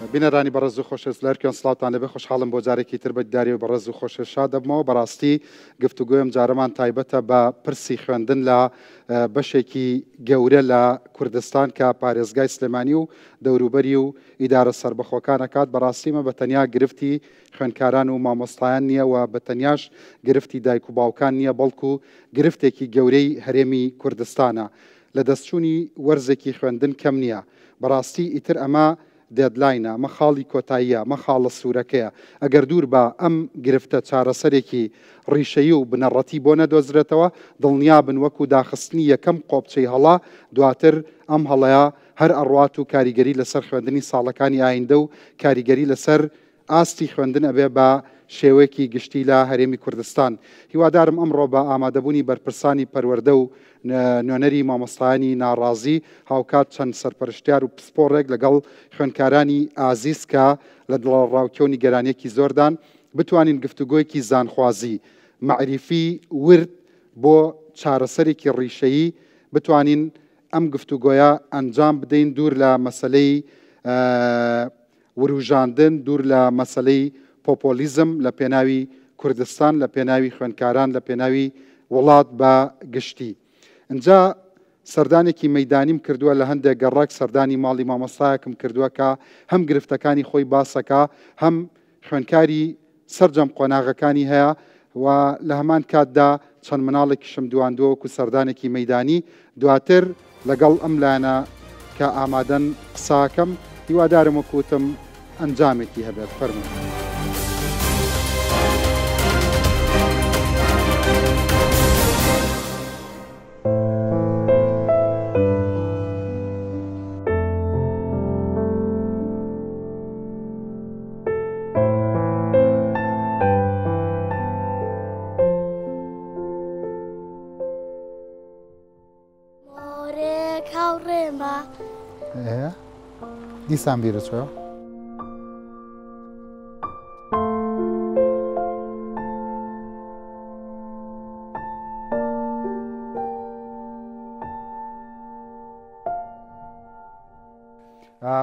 بینەرانی بەڕێز و خۆشەویست لەرکیان سڵاوتان لەبێ خۆشحاڵم بۆ جارێکی تر بەدیداری و بەڕێز و خۆشە شاد دەبمەوە. بەڕاستی گفتوگۆیم جارەمان تایبەتە بە پرسی خوێندن لە بەشێکی گەورە لە کوردستان کە پارێزگای سلێمانی و دەوروبەری و ئیدارە سەربەخۆکان ئەکات. بەڕاستیمە بەتەنیا گرفتی خوێندکاران و مامۆستایان نییە و بەتەنیاش گرفتی دایک و باوکان نییە، بەڵکو گرفتێکی گەورەی هەرێمی کوردستانە. لە دەستچوونی وەرزێکی خوێندن کەم نییە. بەڕاستی ئیتر ئەمە دێدلاینە، ئەمە خاڵی کۆتاییە، ئەمە خاڵە سوورەکەیە. ئەگەر دوور بە ئەم گرفتە چارەسەرێکی ڕیشەیی و بنەڕەتی بۆ نەدۆزرێتەوە، دڵنیا بن وەکو داخستنی یەکەم قۆبچەی هەڵا دواتر ئەم هەڵەیە هەر ئەڕوات و کاریگەری لەسەر خوێندنی ساڵەکانی ئایندە و کاریگەری لەسەر ئاستی خوێندن ئەبێ بە شێوەیەکی گشتی لە هەرێمی کوردستان. هیوادارم ئەمڕۆ بە ئامادەبوونی بەرپرسانی پەروەردە و نوێنەری مامۆستایانی ناڕازی هاوکات چەند سەرپەرشتیار و پسپۆڕێک لەگەڵ خوێندکارانی ئازیز کە لە دڵڕاوکەونی گەرانیەکی زۆردان بتوانین گفتوگۆیەکی زانخوازی معریفی ورد بۆ چارەسەرێکی ڕیشەیی بتوانین ئەم گفتوگۆیە ئەنجام بدەین، دوور لە مەسلەی وروژاندن، دوور لە مەسلەی پۆپۆلیزم لە پێناوی کوردستان، لە پێناوی خوێندکاران، لە پێناوی وڵات بە گشتی. اینجا سەردانێکی مەیدانیم کردووە لە هەندێک گەڕک، سەردانی ماڵی مامۆستایەکم کردووە کە هەم گرفتەکانی خۆی باسەکە، هەم خوێندکاری سەرجەم قۆناغەکانی هەیە و لە هەمان کاتدا چەند مناڵێکیشم دواندووە وەکو سەردانێکی مەیدانی. دواتر لەگەڵ ئەم لایەنە کە ئامادەن قساکەم، هیوادارم وەکوتم ئەنجامێکی هەبێت. فەرمووی. دیسان بیرە چۆ؟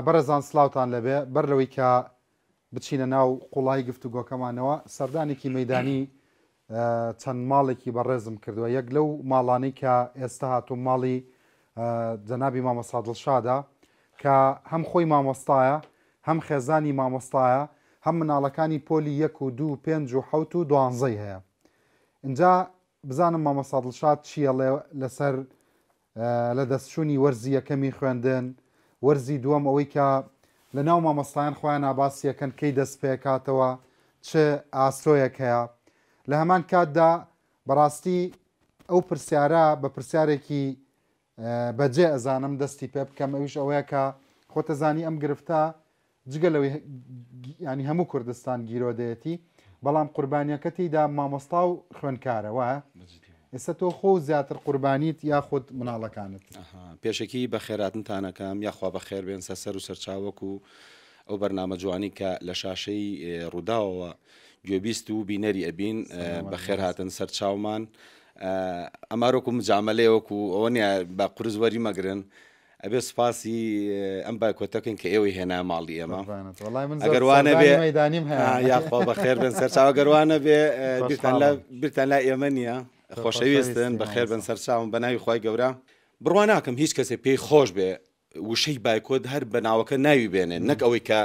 بەرەزان سلااوتان لەبێ. بەر لەوەی کە بچینە ناو قوڵای گفتوگۆکەمانەوە، سەردانێکی مەیدانی چەند ماڵێکی بەڕێزم کردووە. یەک لەو ماڵانەی کە ئێستا هاتوو ماڵی جەنابی مامۆستا دڵشادە کە هەم خۆی مامۆستایە، هەم خێزانی مامۆستایە، هەم مناڵەکانی پۆلی 1 و 2 و 5 و 7 و 12 هەیە. اینجا بزانم مامۆستا دڵشاد چیە لەسەر لە دەستچوونی وەرزی یەکەمی خوێندن، وەرزی دووەم ئەوەی کە لە ناو مامۆستایان خۆیان ئاباسیەکەن کەی دەست پێکاتەوە، چ ئاسۆیەک هەیە. لە هەمان کاتدا بەڕاستی ئەو پرسیارە بە پرسیارێکی بەجێ ئەزانم دەستی پێ بکەم، ئەویش ئەوەیە کە خۆتەزانی ئەم گرفتە جگەلەوەی ینی هەموو کوردستان گیرۆدەیەتی، بەڵام قوربانیەکەتیدا مامۆستا و خوێندکارە وایە. ئێستا تۆ خۆ زیاتر قوربانیت یاخود مناڵەکانت؟ پێشەکی بە خێراتنتانەکەم یاخوا بە خێر بێن سەر و سەرچاوەک و ئەو بەرنامە جوانی کە لە شاشەی ڕووداوەوە گوێبیست و بینەری ئەبین بە خێر هاتن سەر چاومان. ئەماڕۆکو مجامەلەیەوەکو ئەوە نیە بە قورزوەری مەگرن. ئەبێ سپاسی ئەم باکۆتەکەن کە ئێوەی هێنا ماڵی ئێمە. ئەگەروانە بێ یاخوا بە خێر بن سەرچاو، گەروانە بێ بیرتان لا ئێمە نییە، خۆشەویستن بە خێر بن سەرچاوم بە ناوی خۆی گەورە. بڕوا ناکەم هیچ کەسێ پێی خۆش بێ وشەی بایکۆت هەر بە ناوەکە ناوی بێنێن، نەک ئەوەی کە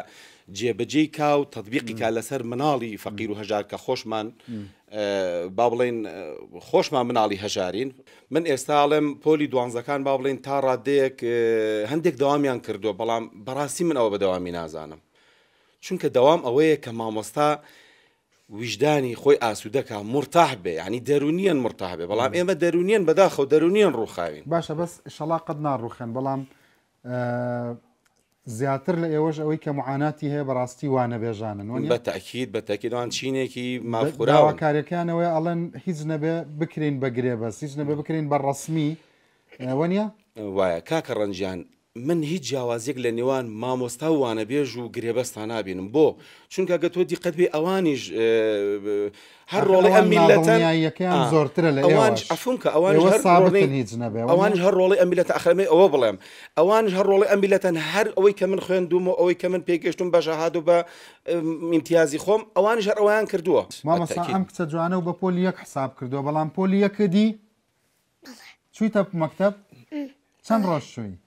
جێبەجێی کا و تەطبیقی کا لەسەر مناڵی فەقیر و هەژار کە خۆشمان با بڵێن خۆشمان مناڵی هەژارین. من ئێستاڵێم پۆلی دوانزەکان با بڵێن تا ڕادەیەک هەندێک دەوامیان کردووە، بەڵام بەڕاستی من ئەوە بە دەوامی نازانم، چونکە دەوام ئەوەیە کە مامۆستا ویژدانی خۆی ئاسوودەکە مرتاح بێ، ینی دەرونیان مرتاح بێ، بەڵام ئێمە دەرونیان بەداخە و دەرونیان ڕووخاوین. باشە بەس ئینشەڵا قەت ناڕوخێن، بەڵام زیاتر لە ئێوەش ئەوەی کە معاناتی هەیە بەڕاستی وانە بێژانن. بەتەکید بەتەکیدوان چینێکی مافخوراوە کارەکانەوەی ئەڵەن هیچ نەبێ بکرین بەگرێ، بەس هیچ نەبێ بکرین بە ڕەسمی وەنیە وایە. کاکە ڕەنجیان من هیچ جیاوازێک لە نێوان مامۆستا و وانەبێژ و گرێبەستان نابینم بۆ چونکە گە تۆ دیقەت بێ ئەوانیش هەر ڕۆڵی ئەم میلەتەن زۆرترە لە ئەوانش ئەفونکە ئەوانش هەر ڕۆڵی ئەم میلەتە ئەخرەمێ ئەوە بڵێم ئەوانش هەر ڕۆڵی ئەم میلەتەن هەر ئەوەی کە من خوێندومەوە ئەوەی کە من پێگەشتم بە ژەهاد و بە ئیمتیازی خۆم ئەوانش هەر ئەویان کردووە مامۆستا ئەم کچە جوانە و بە پۆلی یەک حساب کردووە بەڵام پۆلی یەکردی چوویتە مەکتەب چەند ڕۆژ شووی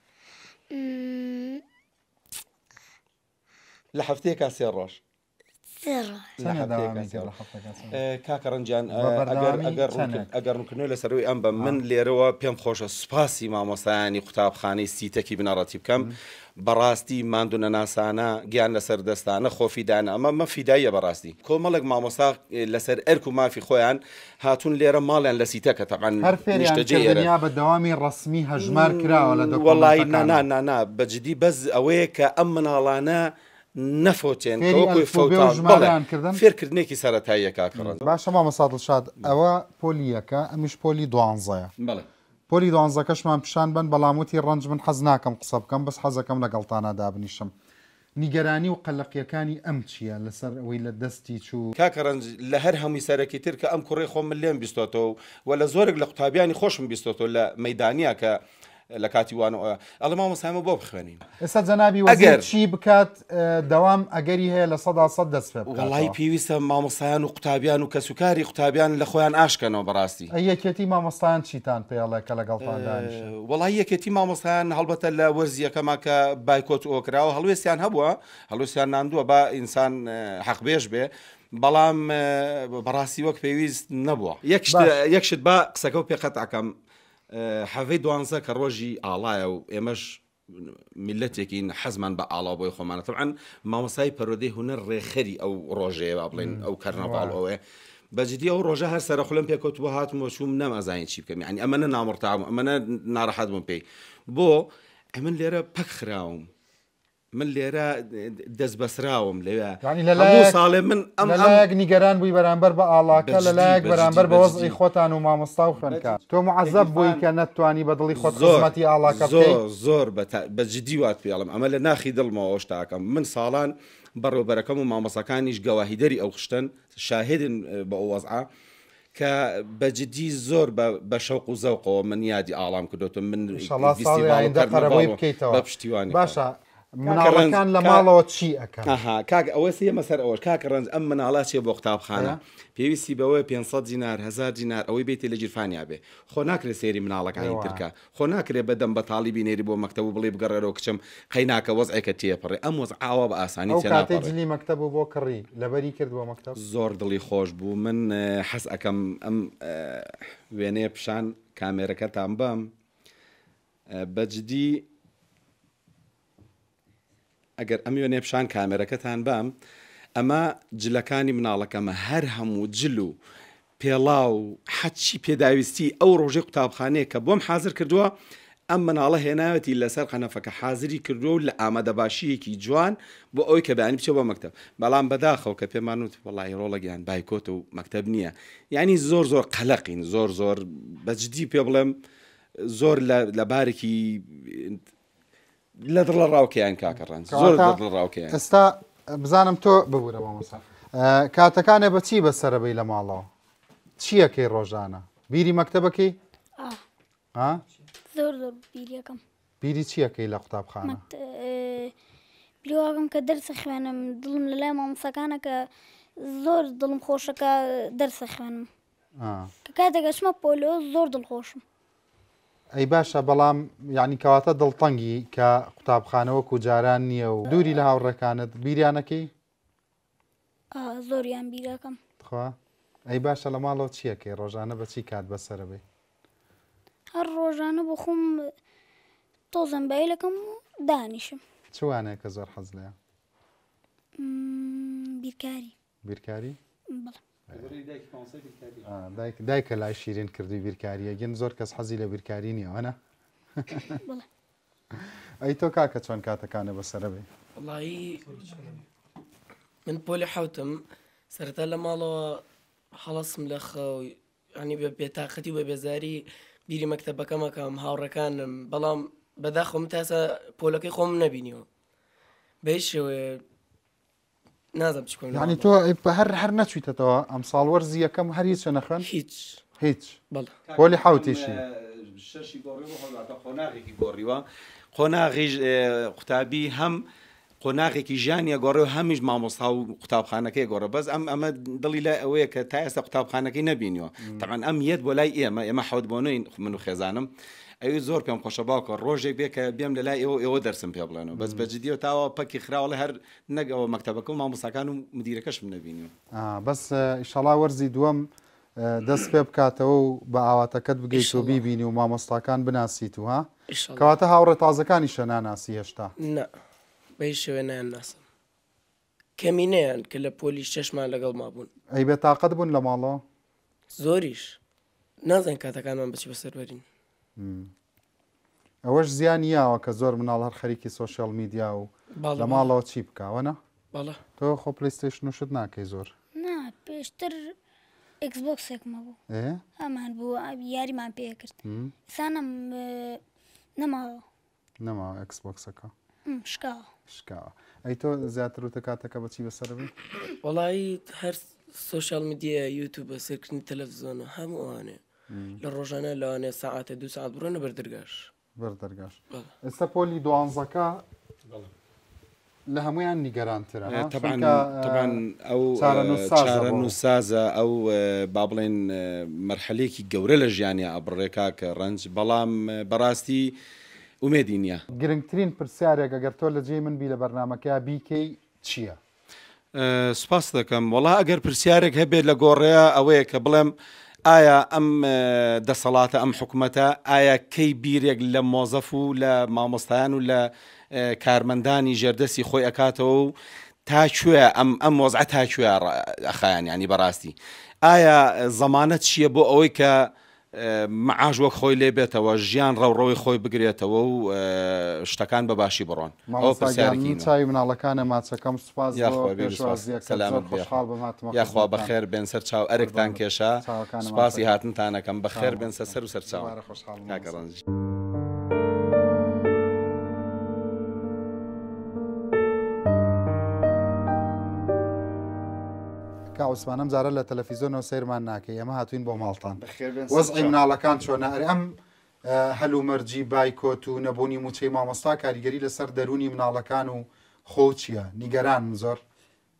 لە هەفتەیەکا 3 ڕۆژ کاکە ڕەنجیان ئەگەر ڕوونکردنەوەی لەسەرەوەی ئەم بە من لێرەوە پێم خۆشە سوپاسی مامۆستایانی قوتابخانەی سیتەکی بنەڕەتی بکەم بەڕاستی ماندوو نەناسانە گیان لەسەر دەستانە خۆفیدانە ئەمە مەفیداییە بەڕاستی کۆمەڵێک مامۆستا لەسەر ئەرک و مافی خۆیان هاتوون لێرە ماڵیان لە سیتەکە تەقان هەرفێریان بە دەوامی ڕسمی هەژمار کراوە لە وەڵی نانا بەجددی بەس ئەوەیە کە ئەم مناڵانە نەفۆتێن فێرکردنێکی سەرەتاییە کاکەڕن باشە مامۆستا دڵشاد ئەوە پۆلیەکە ئەمیش پۆلی دوانزەیە پۆلی دوانزەکەشمان پیشان بن بەڵاموتی ڕەنج من حەز ناکەم قسە بکەم بەس حەزەکەم لەگەڵتانە دابنیشم نیگەرانی و قەلەقیەکانی ئەم چییە لەسەر ئەوەی لە دەستی چوو کاکە ڕەنج لە هەر هەمووی سەرەکی تر کە ئەم کوڕی خۆم من لێم بیستۆتەوە و لە زۆرێک لە قوتابیانی خۆشم بیستۆتەوە لە مەیدانیا کە لە کاتی وانەوە ئەڵێ مامۆستامە بۆ بخوێنین ئێستا جەنابی وەزیر چی بکات دەوام ئەگەری هەیە لە 100% دەست پێ بکات وەڵی پێویستە مامۆستایان و قوتابیان و کەسوکاری قوتابیان لە خۆیان ئاشکەنەوە بەڕاستی یەکێتی مامۆستایان چیتان پێڵێ کە لەگەڵتان دانیش وەڵی یەکێتی مامۆستایان هەڵبەتە لە وەرزیەکەما کە بایکۆت ئۆکراوە هەڵوێستیان هەبووە هەڵوێستیان ناندووە با ئینسان حەقبێژ بێ بەڵام بەڕاستی وەک پێویست نەبووە یەکشت با قسەکە و پێقەتعکەم حەڤەی دوانزە کە ڕۆژی ئاڵایە و ئێمەش میلەتێکین حەزمان بە ئاڵا بۆی خۆمانە طبعاً مامۆستای پەرۆدەی هونەر ڕێخەری ئەو ڕۆژەیە با بڵێن ئەو کەرنەڤاڵ ئەوەیە بەجددی ئەو ڕۆژە هەر سەرە خولم پێکەوتووە هاتمەوە چووم نەمازانی چی بکەم یعنی ئەمەنە نامڕتام ئەمەنە ناڕەحەت بووم پێی بۆ ئەمن لێرە پەک خراوم من لێرە دەست بەسراوم لەوێ ساڵێ من ئەملاک نیگەران بووی بەرامبەر بە ئاڵاکە لەلایەک بەرامبەر بە وەزعی خۆتان و مامۆستا و خوێنکار تۆ معەزەب بووی کە نەتوانی بە دڵی خۆت خزمەتی ئاڵاکە زۆر بەجددی وات پێڵم ئەمە لە ناخی دڵمەوە شتاکەم من ساڵان بەڕێوەبەرەکەم و مامۆسەکانیش گەواهیدەری ئەو خشتن شاهدن بە ئەو وەزعە کە بەجددی زۆر بە شەوق و زەوقەوە من یادی ئاڵام کردوتم من بە پشتیوانی باشە مناڵەکان لە ماڵەوە چی ئەەکەن کاک ئەوە سێ مەسەر ئەوەش کاکە ڕەنج ئەم مناڵاتێ بۆ قوتابخانە پێویستی بەوەی 500 دینار 1000 دینار ئەوەی بێتی لە جیرفانیا بێ خۆ ناکرێت سێری مناڵەکانی ترکە خۆ ناکرێت بەدەم بە تاڵی بینێری بۆ مەکتەب و بڵێ بگەڕێرەوە کچم قەیناکە وەزعێکە تێپەڕێ ئەم وەز ئاوا بە ئاسانی تێناپەڕی مەکتەب و بۆ کڕی لەبەری کرد بۆ مەکتەب زۆر دڵی خۆش بوو من حەز ئەەکەم ئەم وێنەیە پیشان کامێرەکەتان بەم بەجددی ئەگەر ئەم وێنێ پیشان کامێرەکەتان بام ئەمە جلەکانی مناڵەکەمە هەر هەموو جل و پێڵا و حەچی پێداویستی ئەو ڕۆژەی قوتابخانەیە کە بۆم حازر کردووە ئەم مناڵە هێناوەتی لەسەر قەنەفەکە حازری کردو و لە ئامادە باشیەکی جوان بۆ ئەوی کە بەیانی بچێ بۆ مەکتەب بەڵام بەداخەوە کە پێمان وت وەڵی ڕۆڵەگەیان بایکۆت و مەکتەب نییە یعنی زۆر قەلەقین زۆر بەجددی پێ بڵێم زۆر لە بارێکی لە دڵە ڕاوکەیان کاکە ڕەنج زۆر دڵ ڕاوکەیان ئێستا بزانم تۆ ببوورە مامۆستا کاتەکانە بەچی بەسەرەبەی لە ماڵەوە چیەکەی ڕۆژانە بیری مەکتەبەکەی زۆر بیریەکەم بیری چیەکەی لە قوتابخانە بیرواکەم کە دەرسە خوێنم دڵم لە لای مامۆستاکانە کە زۆر دڵم خۆشەکە دەرسە خوێنم کە کاتێکە چمە پۆلۆ زۆر دڵخۆشم ئەی باشە بەڵام یعنی کەواتە دڵتەنگی کە قوتابخانەوە و جاران نییە و دووری لە هاوڕەکانت بیریانەکەی زۆریان بیرەکەم خوا ئەی باشە لە ماڵەوە چیەکەی ڕۆژانە بەچی کات بەسەرەبێ هەر ڕۆژانە بۆ خۆم تۆزەمبایلەکەم و دانیشم چوانەیە کە زۆر حەز لەیە بیرکاری دایکە لای شیرین کردی بیرکاریە گەن زۆر کەس حەزی لە بیرکاری نییەوەنە ئەی تۆ کاکە چۆن کاتەکانە بەسەرەبێ وڵی من پۆلی حوتم سەرەتا لە ماڵەوە هەڵەسم لە خەو ینی بە بێتاقەتی و بە بێزاری بیری مەکتەبەکەمەکەم هاوڕەکانم بەڵام بەداخۆم تاسە پۆلەکەی خۆم نەبینیەوە بەهیچ شێوەیە نازم چ بکەم یعنی تۆ هەر نەچویتەوە ئەم ساڵ وەرزی یەکەم هەر هیچ نەخوێن هیچ پۆلی حوتیشی شەشی گۆڕیوە خۆناغێکی گۆڕیوە قۆناغیش قوتابی هەم قۆناغێکی ژیانیە گۆڕێ و هەمیش مامۆستا و قوتابخانەکەی گۆڕە بەس ئەمە دڵی لای ئەوەیە کە تا ئێستا قوتابخانەکەی نەبینیوە تەمان ئەم یەت بۆ لای ئێمە حەوت بۆنەوەی من و خێزانم ئەوی زۆر پێم خۆشە باوکە ڕۆژێک بێ کە بێم لە لای ئێوە دەرسم پێ بڵێنەوە بەس بەجددیەوە تاوە پەکی خراوەڵە هەر نەگەوە مەکتەبەکە و مامۆستاکان و مدیرەکەشم نەبینیوە بەس ئیشەڵا وەرزی دووەم دەست پێ بکاتەوە و بە ئاواتەکەت بگەیت و بیبینی و مامۆستاکان بناسییت و ها کەواتە هاوڕێ تازەکانیشە ناناسی هێشتا بەی شێوێ نایانناسم کەمینەیان کە لە پۆلی 6مان لەگەڵ مابوون ئەی بێ تااقەت بوون لە ماڵەوە زۆریش نازانین کاتەکانمان بچی بەسەروەرین ئەوەش زیانی یاوە کە زۆر مناڵ هەر خەریکی سۆشیال میدیا و لە ماڵەوە چی بکوەنە تۆ خۆ پلیستیشن وشت ناکەی زۆر پێشتر ئەکسبۆکسێکمە بوو ئەمان بوو یاریمان پێ کرد سانم نەماوە ئەکسبۆکسەکە شکاوە ئەی تۆ زیاتر وتە کاتەکە بەچی بەسەربی وەڵایی هەر سوۆشال میدیە یوتیوب بە سەرکردنی تەلەڤیزۆنە هەموو ئەوانێ لە ڕۆژانە لەوانێ ساعاتە 2 ساعت بڕۆنە بەردەرگاش ئێستا پۆلی دوانزەکە لە هەمویان نیگەرانترە ئەو چارە نووسازە ئەو با بڵێن مەرحەلێکی گەورە لە ژیانیا ئەبڕێکا کە ڕەنج بەڵام بەڕاستی ئومێدی نییە گرنگترین پرسیارێک ئەگەر تۆ لە جێی من بی لە بەرنمەکە بیکەی چییە؟ سپاس دەکەم وەڵا ئەگەر پرسیارێک هەبێت لە گۆڕەیە ئەوەیە کە بڵێم ئایا ئەم دەسەڵاتە ئەم حکوومەتە ئایا کەی بیرێک لە مۆزەف و لە مامۆستایان و لە کارمەندانی ژێردەسی خۆی ئەکاتەوە و تاکوێ ئەم مۆزعە تاکوێ ئەخایان ینی بەڕاستی ئایا زەمانەت چییە بۆ ئەوەی کە معاش وەک خۆی لێ بێتەوە ژیان ڕەوڕەوەی خۆی بگرێتەوە و شتەکان بەباشی بڕۆن چاوی مناڵەکانە ماچەکەم سوپاس یاخوا بەخێر بێن سەر چاو ئەرێکتان کێشە سوپاسی هاتنتانەکەم بەخێر بێن سەر و سەر چاو کاکە ڕەنج کاوسمانم جارە لە تەلەڤیزۆنەوە سیرمان ناکەی ئەمە هاتوین بۆ ماڵتان وەزعی مناڵەکان چۆنە ئەم هەلومەرجی بایکۆت و نەبوونی موچەی مامۆستا کاریگەری لەسەر دەرونی مناڵەکان و خۆ چییە نیگەران زۆر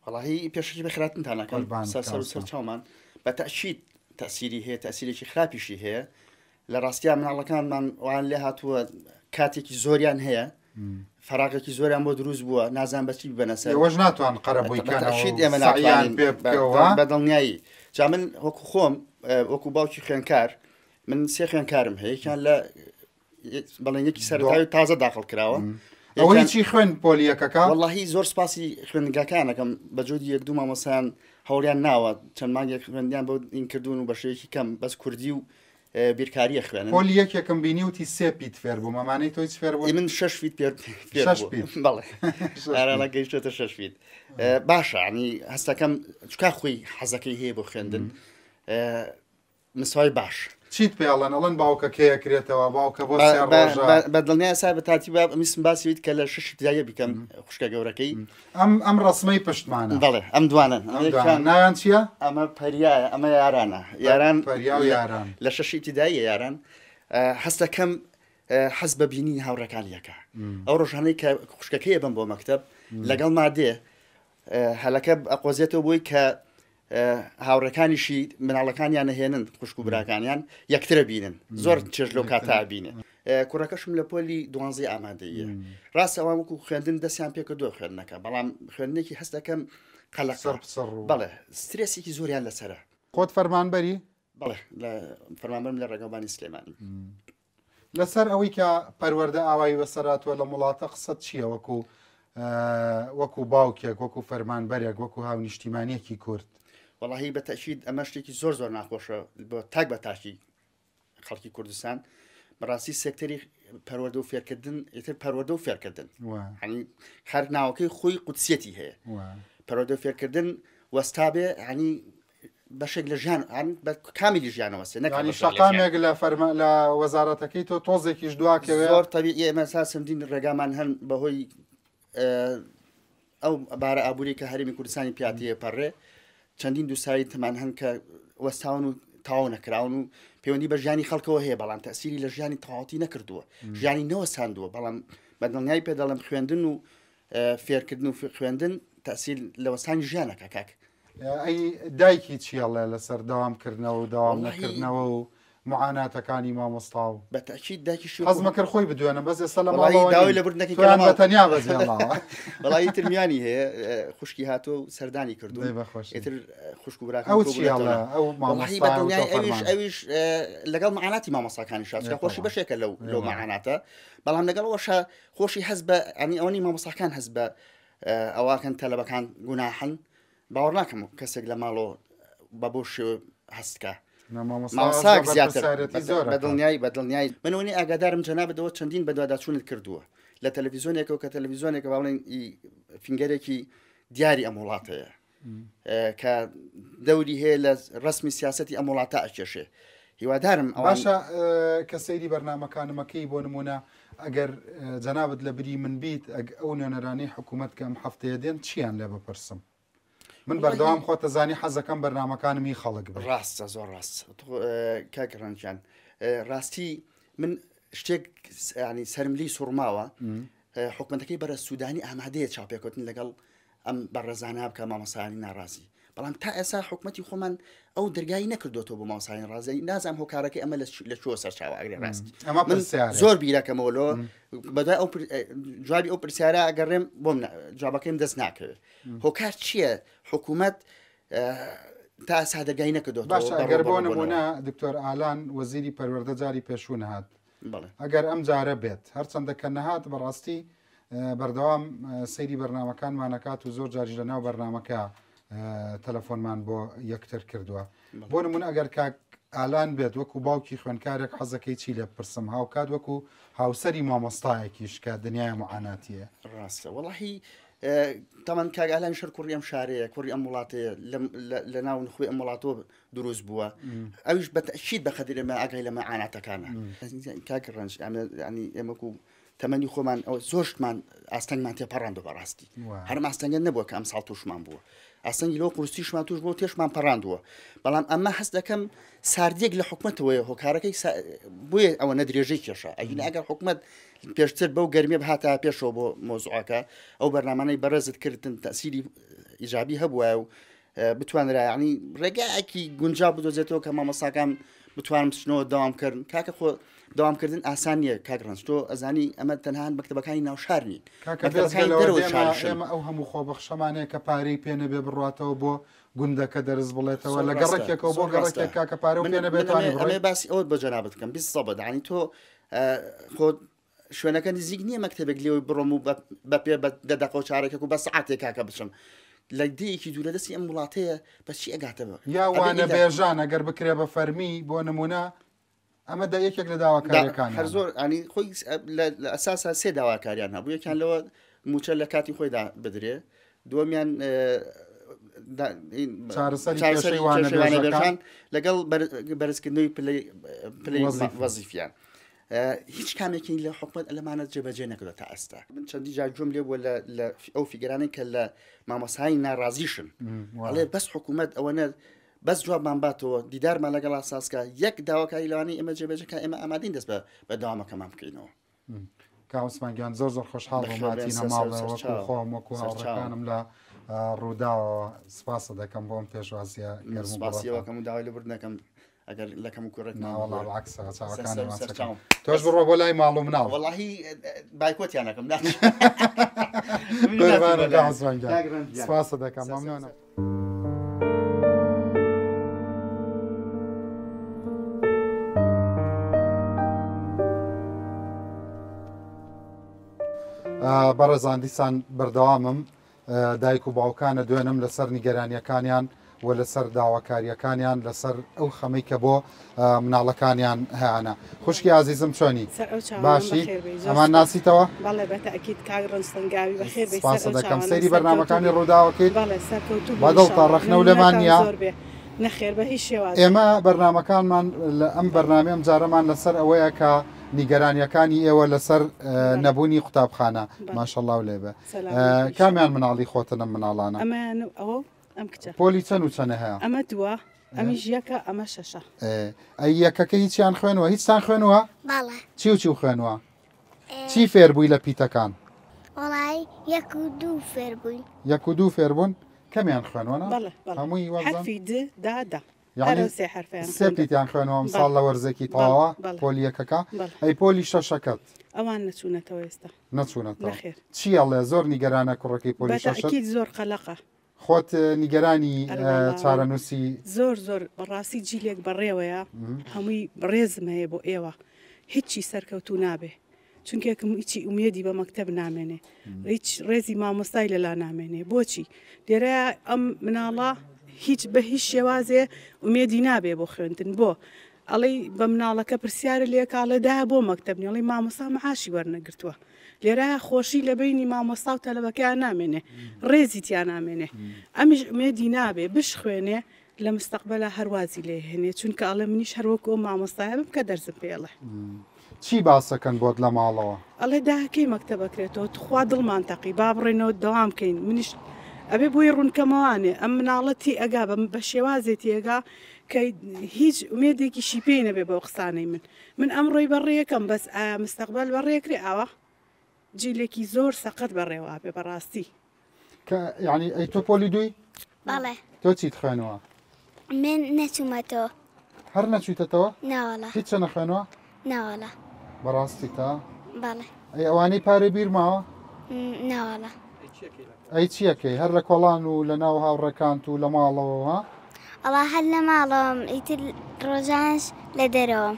وەڵاهی پێشی بەخراتنتانەکەم سەر چاومان بە تەشید تەسیری هەیە تەسیرێکی خراپیشی هەیە لە ڕاستیا مناڵەکانمان وان لێ هاتووە کاتێکی زۆریان هەیە فراغێکی زۆریان بۆ دروست بووە نازان بەچی بنەسەر وەژ ناتوان قەرەبوویکانشید ئێمە بەدڵنیایی جا من وەکو خۆم وەکو باوکی خوێنکار من سێ خوێنکارم هەیەکیان لە بەڵێن یەکی سەرەتایی تازە داخل کراوە ئەوەی چی خوێن پۆلیەکەکە وەڵاهی زۆر سپاسی خوێندگاکانەکەم بە جۆدی یەک دوو مامۆسایان هەوڵیان ناوە چەند مانگێک خوێندیان بۆ این کردوون و بەشەیەکی کەم بەس کوردی و بیرکاریە خوێنن پۆلی یەکێکم بینی وتی سێ پیت فێر بوو مەمانەی تۆی فێر بوو من 6 فیت بەڵێ ئارانە گەیشتێتە 6 فیت باشە ینی هەستەکەم چکا خۆی حەزەکەی هەیە بۆ خوێندن مساوی باش چیت پێڵەن ئەڵەن باوکە کێیەکرێتەوە باوکە بۆ بەدڵنیای سا بە تاتی میسم باسیویت کە لە 6 دایە بیکەم خوشکە گەورەکەی ئەم ڕسمەی پشتمانە بەڵێ ئەم دوانن ناویان چییە؟ ئەمە پەریایە ئەمە یارانە یاران یاران لە 6 ئیبتیداییە یاران هەستەکەم حەز بە بینی هاوڕەکانیەکە ئەو ڕۆژانەی کە خوشکەکەیە بم بۆ مەکتەب لەگەڵ مادێ هەلەکە ئەقۆزیێتەوە بووی کە هاوڕەکانیشی مناڵەکانیان نەهێنن خوشک و براکانیان یەکترە بینن زۆر چێژ لەو کاتا بینێ کوڕەکەشم لە پۆلی دوانزەی ئامادەیە ڕاستەوە وەکو خوێندن دەستیان پێکردووە خوێندنەکە بەڵام خوێندنێکی هەست دەکەم قەلەق بەڵێ سترێسێکی زۆریان لەسرە خۆت فەرمانبەری بەڵێ لە فەرمانبەرم لە ڕێگەبانی سلێمانی لەسەر ئەوەی کە پەروەردە ئاوایی بەسەراتوە لە وڵاتە قسەت چییە وەکو باوکێک وەکو فەرمانبەرێک وەکو هاونیشتیمانیەکی کورد وەڵاهی بە تەشید ئەمە شتێکی زۆر زۆر ناخۆشە بۆ تاک بە تاکی خەڵکی کوردستان بەڕاستی سێکتەری پەروەردە و فێرکردن ئیتر پەروەردە و فێرکردن ینی هەر ناوەکەی خۆی قودسیەتی هەیە پەروەردە و فێرکردن وەستابێ ینی بەشێک لە ژیان کامیلی ژیانەوەسێ نەکانی شقامێک لە وەزارەتەکەی تۆ تۆزێکیش دواکەوێ زۆر تەبیعی ئێمە ساسمدین ڕێگامان هەن بەهۆی ئەو بارە ئابووری کە هەرێمی کوردستانی پیاتیە پەڕێ چەندین دووسایی تەمان هەن کە وەستاون و تاوا نەکراون و پەیوەندی بە ژیانی خەڵکەوە هەیە بەڵام تەسیری لە ژیانی تەواوەتی نەکردووە ژیانی نەوەساندووە بەڵام بەدڵنیای پێدەڵم خوێندن و فێرکردن و خوێندن تەسیل لە وەستانی ژیانەکە کاک ئەی دایکی چیاڵێ لەسەر داوامکردنەوە و داوام نەکردنەوە و معاناتەکانی مامۆستا و بەتەکید دایکی حەزمەکرد خۆی بدوێنە بەس ئێستا لە داوای لە بردنەکەی تەنیا بەزیێڵاوە بەڵی ترمیانی هەیە خوشکی هاتۆ و سەردانی کردو ئێتر خوشک و براکە ئەو چیاڵە ئەو مامۆستا ئەویش لەگەڵ معاناتی مامۆستاکانی شات خۆشی بەشێکە لەو معاناتە بەڵام لەگەڵەوەشە خۆشی هەز بە ئەنی ئەوەنی مامۆستاکان هەز بە ئەواکەن تەلەبەکان گوناحن باوەڕ ناکەم کەسێک لە ماڵەوە بە بۆ شێوە هەستکە مامۆساک زیاتر بەدڵنیای منەوەی ئاگادارم جەنابەتەوە چەندین بەدواداچوونت کردووە لە تەلەڤیزیۆنێکەوە کە تەلەڤیزیۆنێکە باڵێن فینگەرێکی دیاری ئەم وڵاتەیە کە دەوری هەیە لە ڕسمی سیاسەتی ئەم وڵاتە ئەکێشێ هیوادارم باشە کە سەیری بەرنامەکانمەکەی بۆ نمونە ئەگەر جەنابەت لە بری من بیت ئەو نوێنەرانەی حکوومەت کە ئەم هەفتەیە دێن چیان لێ بپرسم من بەردەوام خۆتەزانی حەزەکەم بەرنامەکانمی خەڵک ڕاستە زۆر ڕاست کاکڕەنجیان ڕاستی من شتێک ینی سەرملی سوورماوە حکوومەتەکەی بەرە سوودانی ئامادەیە چاپێکوتن لەگەڵ ئەم بەڕێزانە بکە مامۆسایانی ناڕازی بەڵام تا ئێسا حکوومەتی خۆمان ئەو دەرگایی نەکردوەوە بۆ مامۆسایانی ڕازی نازانم هۆکارەکەی ئەمە لە چۆ سەرچاوە ئەگرێ ڕاستی من زۆر بیرەکەمەوەلۆ بەدای ئەو جوابی ئەو پرسیارە ئەگەڕێم بۆم جوابەکەیم دەست ناکەوێت هۆکار چییە حکوومەت تا سادەگای نەکردوە باشە ئەگەر بۆ نمونە دکتۆر ئالان وەزیری پەروەردە جاری پێشوو نەهات ئەگەر ئەم جارە بێت هەرچەندە کە نەهات بەڕاستی بەردەوام سەیری بەرنامەکانمانەکات و زۆر جاریش لەناو بەرنامەکە تەلەفۆنمان بۆ یەکتر کردووە بۆ نمونە ئەگەر کاک ئالان بێت وەکو باوکی خوێنکارێک حەزەکەی چی لێ پرسم هاوکات وەکو هاوسەری مامۆستایەکیش کە دنیای معاناتیە ڕاستە وەڵاهی تامان کاک ئالان شەر کوڕی ئەم شارەیە کوڕی ئەم وڵاتەیە لە ناو نخوێ ئەم وڵاتۆ دروست بووە ئەویش بەتەشید بەخەدر ئێمە ئاگای لە معاناتەکانە کاک ڕەنج ینی ئێمەکو تەمەنی خۆمان ئەو زۆرشمان ئاستەنگمان تێپەڕاندوە بەڕاستی هەرم ئاستەنگە نەبووە کە ئەم ساڵ تووشمان بووە ئاستەنگی لەوە قورسیشمان توش بۆ تێشمان پەڕاندووە بەڵام ئەمە هەست دەکەم ساردێک لە حکوومەتەوەیە هۆکارەکەی بۆیە ئەوە نەدرێژەی کێشە ئەگەر ئەگەر حکوومەت پێشتر بەو گەرمیە هاتە پێشەوە بۆ مۆزوعەکە ئەو بەرنامانەی بەڕێزت کردن تەسیری ئیجابی هەبووە و بتوانرا یعنی ڕێگایەکی گونجاو بدۆزێتەوە کە مامۆستاکان بتوانم بچنەوە داوامکردن کاکە خۆ داوامکردن ئاسان نییە کاکڕەنج تۆ ئەزانی ئەمە تەنها مەکتەبەکانی ناوشار نین ئێمە ئەو هەموو خۆبەخشەمانەیە کە پارەی پێ نەبێ بڕاتەوە بۆ گوندەکە دەرز بڵێتەوە لە گەڕێکێکەوە بۆ گەڕێکێک کاکە پارە پێ نەبێت باسی ئەوت بە جەنابەت بکەم 20 سەبەت ینی تۆ خۆ شوێنەکە نزیک نییە مەکتەبێک لێەوەی بڕۆم و بە پێ دەدەقە و چارێکێک و بە سەعاتێک کاکە بچم لە دیەکی دوورە دەستی ئەم وڵاتەیە بەچی ئەگاتەوە یاوانە بێژان ئەگەر بکرێ بە فەرمی بۆ نمونە ئەمە دا یەکێک لە داواکاریەکان هەر زۆر ئەنی خۆی لە ئەساسا سێ داواکاریان هەبوو یەکیان لەوە موچە لە کاتی خۆیدا بدرێ دووەمیان چارەسەریوانەبێژان لەگەڵ بەرزکردنەوەی پلەی وەزیفیان هیچ کامێکی لە حکومەت ئەلەمانە جێبەجێ نەکردوە تا ئێستا من چەندی جار گوێم لێ بووە لە ئەو فیگەرانەی کە لە مامۆسایی ناڕازیشن ئەڵێ بەس حکومەت ئەوەنە بەس جوابمان باتەوە دیدارمان لەگەڵ ئاساسکە یەک داواکاری لەوانی ئێمە جێبەجەکە ئێمە ئامادەین دەست بە داوامەکەمان بکەینەوە کاوسمانگیان زۆر زۆر خۆشحاڵ بۆماتینە ماڵەوەکو خۆم وەکو هاوڕەکانم لە ڕووداوە سپاسە دەکەم بۆم پێشوازیە گەرمباسیەوەکەم و داوای لە بردنەکەم ئەگەر لەکەم و کوڕێک ناوەڵا عکسە چاوەکانم تۆش بڕۆ بۆ لای ماڵ و مناڵ وەڵاهی بایکۆتیانەکەم سپاسە دەکەم مەمنونە بەڕێزان دیسان بەردەوامم دایک و باوکانە دوێنم لەسەر نیگەرانیەکانیان و لەسەر داواکاریەکانیان لەسەر ئەو خەمەی کە بۆ مناڵەکانیان هەیەە خوشکی عزیزم چۆنی باشی ئەمان ناسیتەوە دەکەم سەیری بەرنامەکانی ڕووداوەکەیت بەدڵ تا ڕەخنە و لەمان نیە نەخێر بە هیچ شێواز ئێمە بەرنمەکانمان ئەم بەرنامەم جارەمان لەسەر ئەوەیە کە نیگەرانیەکانی ئێوە لەسەر نەبوونی قوتابخانە ماشەڵڵا و لێبێ کامیان مناڵی خۆتنم مناڵانە ئەمە ئەوە ئەم کچە پۆلی چەند و چەنە هەیە ئەمە دووە ئەمیش یەکە ئەمە شەشە ئەی یەکەکە هیچیان خوێنەوە هیچتان خوێنەوە چی و چی و خوێنەوە چی فێر بووی لە پیتەکان وڵای یەک و دوو فێر بووین یەک و دوو فێر بوون کەمیان خوێنەوە هەمووی حرفی دا سێ پیتیان خوێنەوە ساڵ لە وەرزێکی تەواوە پۆلی یەکەکە ئەی پۆلی شەشەکەت ئەوان نەچوونەتەوە ئێستا نەچوونەتەوە چیەڵێ زۆر نیگەرانە کوڕەکەی پۆلی شەشەت زۆر قەلەقە خۆت نیگەرانی چارەنووسی زۆر بەڕاستی جیلێک بەڕێوەیە هەمووی ڕێزم هەیە بۆ ئێوە هیچی سەرکەوتو نابێ چونکێکم هیچی ئومێدی بە مەکتەب نامێنێ هیچ ڕێزی مامۆستای لەلا نامێنێ بۆچی لێرە ئەم مناڵە هیچ بە هیچ شێوازێ ئومێدی نابێ بۆ خوێندن بۆ ئەڵێ بە مناڵەکە پرسیارە لێکاڵێدا بۆ مەکتەبنی ئەڵێ مامۆستا مەعاشی وەرنەگرتووە لێرە خۆشی لە بینی مامۆستا و تەلەبەکەیان نامێنێ ڕێزی تیان نامێنێ ئەمیش ئومێدی نابێ بشخوێنێ لە مستەقبەلە هەروازی لێ هێنێ چونکە ئەڵێ منیش هەروەکو ئەو مامۆستایە بم کە دەرزم پێڵێ چی باسەکەن بۆت لە ماڵەوە ئەڵێ داهکەی مەکتەبەکرێتەوە خوا دڵمان تەقی با بڕێنەوە دەوام بکەین منیش ئەبێ بۆی ڕوونکەمەوانێ ئەم مناڵەتی ئەگا بە شێوازێتی ئەگا کە هیچ ئومێدێکی شیپێ نەبێ بە قسانەی من ئەم ڕۆی بەڕێیەکەم بەس مستەقبل بەڕێکرێ ئاوە جیلێکی زۆر سەقەت بەڕێوە بێ بەڕاستی یعنی ئەی تۆ پۆلی دوی بەڵێ تۆ چیت خوێنەوە من نەچوومەتەوە هەر نەچویتەوە ناوەڵە هیچ چە نەخوێنەوە ناوەڵە بەڕاستی تا بەڵێ ئەی ئەوانەی پارەی بیرماوە ناوەڵە ئەی چیەکەی هەر لە کۆڵان و لە ناو هاوڕێکانت و لە ماڵەوە ئەڵا هەر لە ماڵەوەم ئیتر ڕۆژانش لە دەرەوە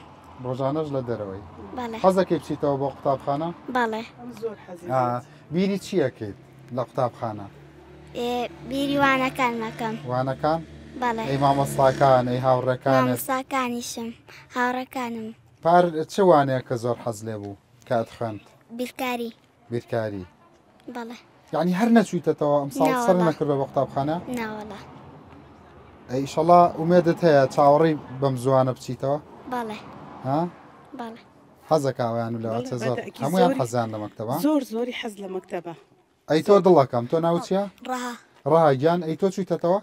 ڕۆژانەش لە دەرەوەی بەڵێ حەزەکەی بچیتەوە بۆ قوتابخانە بەڵێ بیری چیەکەیت لە قوتابخانە بیری وانەکان مەکەم وانەکان بەڵێ ئەی مامۆستاکان ئەی هاوڕێکان مامۆستاکانیشم هاوڕەکانم پار چ وانەیە کە زۆر حەز لێ بوو کات خوێنت بیرکاری بەڵێ یعنی هەر نەچویتەوە ئەم ساڵ سەر نەکردە بە قوتابخانە ناوەڵە ئەیشەڵا ئومێدت هەیە چاوەڕێی بەم زوانە بچیتەوە بەڵێ ها بەڵێ حەزەکەویان و لەوە زۆر هەمویان حەزیان لە مەکتەبە زۆری حەز لە مەکتەبە ئەی تۆ دڵەکەم تۆ ناوچیە ڕاهاگیان ئەی تۆ چویتەوە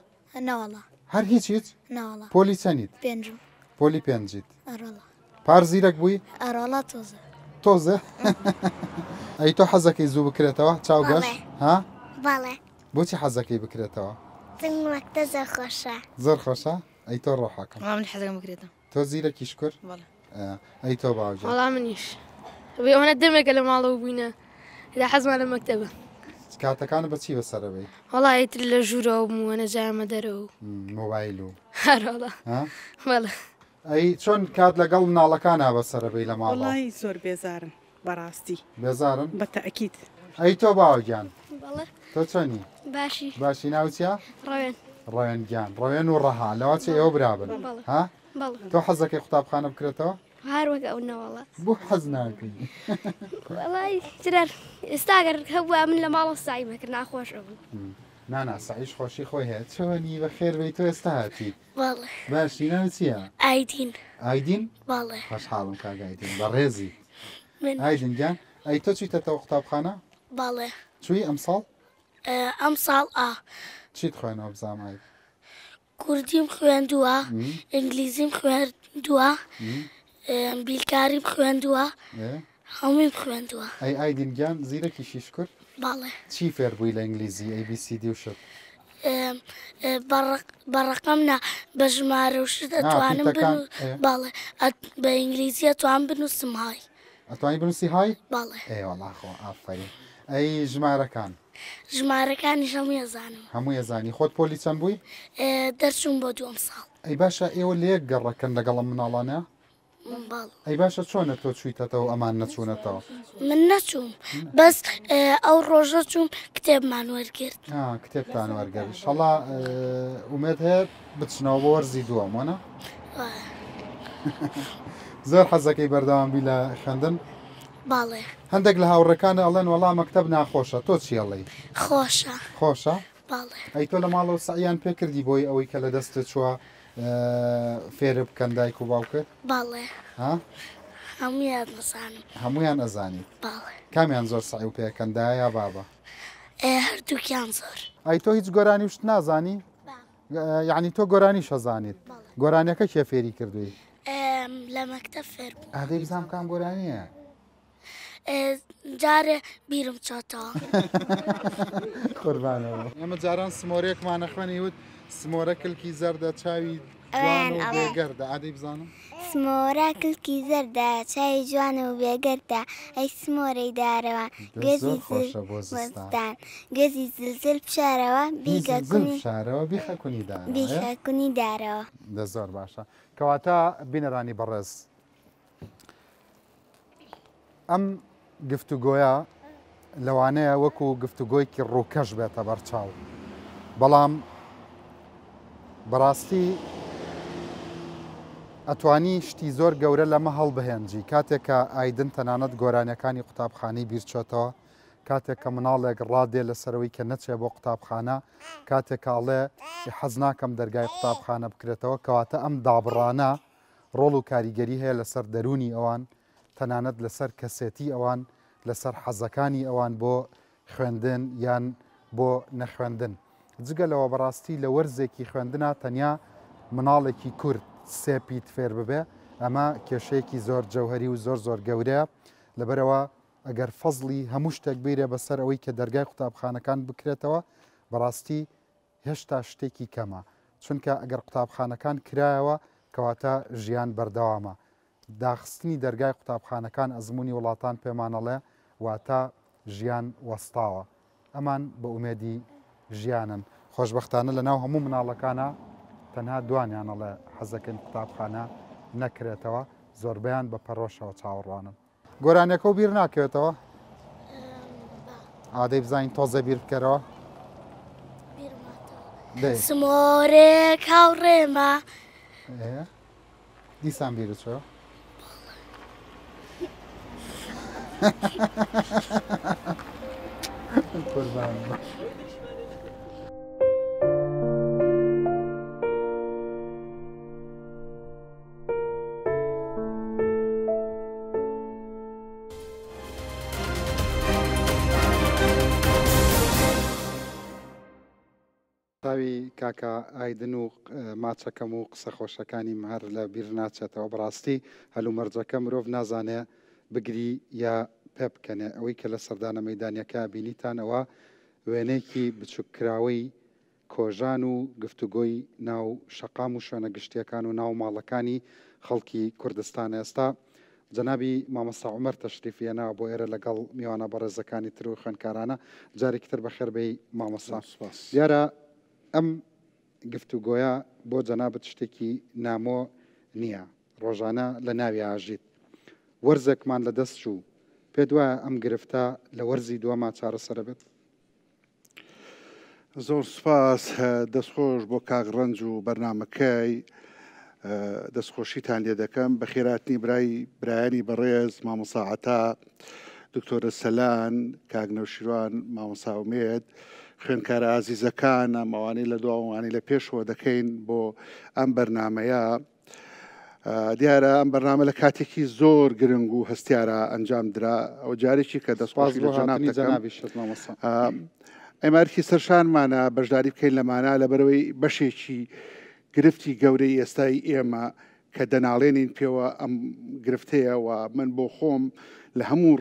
ناوەڵە هەر هیچیت ناوەڵە پۆلی چەنیت پێنجم پۆلی پێنجیت ئەرۆڵە پار زیرەک بووی ئەرۆڵە تۆزە تۆزە ئەی تۆ حەزەکەی زوو بکرێتەوە چاوگەش ها بەڵێ بۆچی حەزەکەی بکرێتەوە مەکتە زۆر خۆشە زۆر خۆشە ئەی تۆ ڕۆحەکەم من حەزەکەم بکرێتەوە تۆ زیرەکی شکر ئەی تۆ باوجە وەڵام منیش ئەوەنە دەمێکە لە ماڵەوە بووینە دا حەزمان لە مەکتەبە کاتەکانە بەچی بەسەرەبەی وەڵایتر لە ژوورەوە بووەنە جامە دەرەوە مۆبایل و هەرڵە بەڵێ ئەی چۆن کات لەگەڵ مناڵەکانە بەسەرەبەی لە ماڵ وڵی زۆر بێزارم بەڕاستی بێزارم بەتەئەکید ئەی تۆ باوەگیان بەڵێ تۆ چۆنی باشی ناوچە ڕۆێنگیان ڕۆێن و ڕەها لەوە چێ ئێوە برابن ها تۆ حەزەکەی قوتابخانە بکرێتەوە هەروەکە ئەو نەوەڵە بۆ حەز ناکەی وڵی ترەر ئێستاگەر هەبووە من لە ماڵە سایمەکرد ناخۆشە بوو نانا سعیش خۆشی خۆی هەیە چۆنی بە خێربەی تۆ ئێستا هاتی بەڵێ باشی ناو چییە ئایدین بەڵێ خۆشحاڵم کاگایدین بە ڕێزی ئایدین گیان ئەی تۆ چیتەوە قوتابخانە بەڵێ چووی ئەم ساڵ ئەم ساڵ چیت خوێنەوە بزانایی کوردیم خوێندووە ئینگلیزیم خوێندووە بیلکاریم خوێندووە هەموویم خوێندووە ئەی ئایدین گیان زیرەکی شیش کرد بەڵێ چی فێر بووی لە ئینگلیزی ABCD و شت بەڕقەمنا بە ژمارە و شت ئەتوانم بەڵێ بە ئینگلیزی ئەتوان بنووسم های ئەتوانی بنووسی های بەڵێ ئێوەڵاخۆ ئافرین ئەی ژمارەکانی هەموو ێزانم هەموو ێزانی خۆت پۆلی چەند بووی دەرچوون بۆ دووەم ساڵ ئەی باشە ئێوە لێک گەڕەکەن لەگەڵم مناڵانە ئەی باشە چۆنە تۆ چویتەوە ئەمان نەچوونەتەوە من نەچووم بەس ئەو ڕۆژە چووم کتێبمان وەرگرت کتێبتان وەرگەری شەڵا ئومێد هەیە بچنەوە بۆ وەرزی دووەم وەنە زۆر حەزەکەی بەردەوامبی لە خوێندن باڵێ هەندێک لە هاوڕەکانە ئەڵێن وەڵام مەکتەب ناخۆشە تۆ چیەڵێ خۆشە خۆشە باڵێ ئەی تۆ لە ماڵەوە سەعیان پێکردی بۆی ئەوەی کە لە دەستت چووە فێر بکەن دایک و باوکت؟ باڵێ ها؟ هەموویان نەزانم. هەمویان ئەزانی؟ باڵێ. کامیان زۆر سعی و پێکەندایە یا بابە؟ هەردووکیان زۆر. ئەی تۆ هیچ گۆرانی وشت نازانی؟ یعنی تۆ گۆرانی شەزانیت. گۆرانیەکە کێ فێری کردووی؟ لە مەکتەب فێر بوو. ئادەی بزانام کام گۆرانیە؟ جارێ بیرم چۆتەوە. قوربانەوە. ئێمە جاران سمۆرێکمانە خوێنی وت سمۆرە کلکی زەردە چاوی جوان و بێگەردە ئادەی بزانم؟ سمۆرە کلکی زەردە چای جوانە و بێگەردە ئەی سمۆرەی دارەوە زۆر خۆشە بۆ زستان. گەزی زلزل بشارەوە شارەوە بیخەکونی دارەوە. بیخەکونی دارەوە. دە زۆر باشە. کەواتە بینەرانی بەڕێز. ئەم گفتوگۆیە لەوانەیە وەکو گفتوگۆیکی ڕووکەش بێتە بەرچاو. بەڵام بەڕاستی ئەتوانی شتی زۆر گەورە لەمە هەڵبهێنجی کاتێک کە ئایدن تەنانەت گۆرانیەکانی قوتابخانەی بیرچۆتەوە کاتێک کە مناڵێک ڕادێ لەسەرەوەی کە نەچێ بۆ قوتابخانە کاتێک کاڵێ حەز ناکەم دەرگای قوتابخانە بکرێتەوە کەواتە ئەم دابڕانە ڕۆڵ و کاریگەری هەیە لەسەر دەرونی ئەوان تەنانەت لەسەر کەسێتی ئەوان لەسەر حەزەکانی ئەوان بۆ خوێندن یان بۆ نەخوێندن. جگەلەوە بەڕاستی لە وەرزێکی خوێندنە تەنیا مناڵێکی کورد سێپیت فێر ببێ ئەمە کێشەیەکی زۆر جەوهری و زۆر زۆر گەورەیە لەبەرەوە ئەگەر فەزلی هەموو شتێک بیرێ بەسەر ئەوەی کە دەرگای قوتابخانەکان بکرێتەوە بەڕاستی هێشتا شتێکی کەمە چونکە ئەگەر قوتابخانەکان کرایەوە کەواتە ژیان بەردەوامە. داخستنی دەرگای قوتابخانەکان ئەزمموی وڵاتان پێمانەڵێ واتە ژیان وەستاوە ئەمان بە ئومێدی ژیانن. خۆشببختانە لە ناو هەموو مناڵەکانە تەنها دوانیانەڵێ حەزەکەن قوتابخانە نەکرێتەوە زۆربیان بە پەرۆشەوە چاوەڕوانن. گۆرانەکە و بیر ناکەوێتەوە؟ ئادەی بزانین تۆزە بیر بکەرەوە؟ سمۆرێک هاوڕێمە دیسان بیرچەوە؟ قوربان تاوی کاکە ئایدن و ماچەکەم و قسە خۆشەکانی هەر لە بیر ناچێتەوە بەڕاستی هەلومەرجەکە مرۆڤ نازانێ بگری یا پێ بکەنێ ئەوەی کە لە سەردانە مەیدانیەکە بینیتانەوە وێنەیەکی بچووکراوەی کۆژان و گفتوگۆی ناو شەقام و شوێنە گشتیەکان و ناو ماڵەکانی خەڵکی کوردستان ئێستا جەنابی مامۆستا عومەر تەشریفیەنا بۆ ئێرە لەگەڵ میوانە بەڕێزەکانی تر و خوێندکارانە جارێکی تر بەخێربەی مامۆستا. دیارە ئەم گفتوگۆیە بۆ جەنابەت شتێکی نامۆ نییە ڕۆژانە لە ناوی ئاژیت وەرزێکمان لە دەست چوو پێ دوایە ئەم گرفتە لە وەرزی دووەما چارەسەرە بێت. زۆر سپاس دەستخۆش بۆ کاغڕەنج و بەرنمەکەی دەستخۆشیتان لێ دەکەم بە خێراتنی برایانی بەڕێز مامۆستا عەتا دکتۆرە سەلان کاگنەوشیروان مامۆستا ئومێد خوێندکارە ئازیزەکان ئەمەوانەی لە دواوانی لە پێشەوە دەکەین بۆ ئەم بەرنمەیە. دیارە ئەم بەرنامە لە کاتێکی زۆر گرنگ و هەستیارە ئەنجام درا ئەو جارێکی کە دەستخۆشی لە جەناب ئەمارکی سەرشانمانە بەشداری بکەین لەمانە لەبەرەوەی بەشێکی گرفتی گەورەی ئێستای ئێمە کە دەناڵێنین پێوە ئەم گرفتەیە و من بۆ خۆم لە هەموو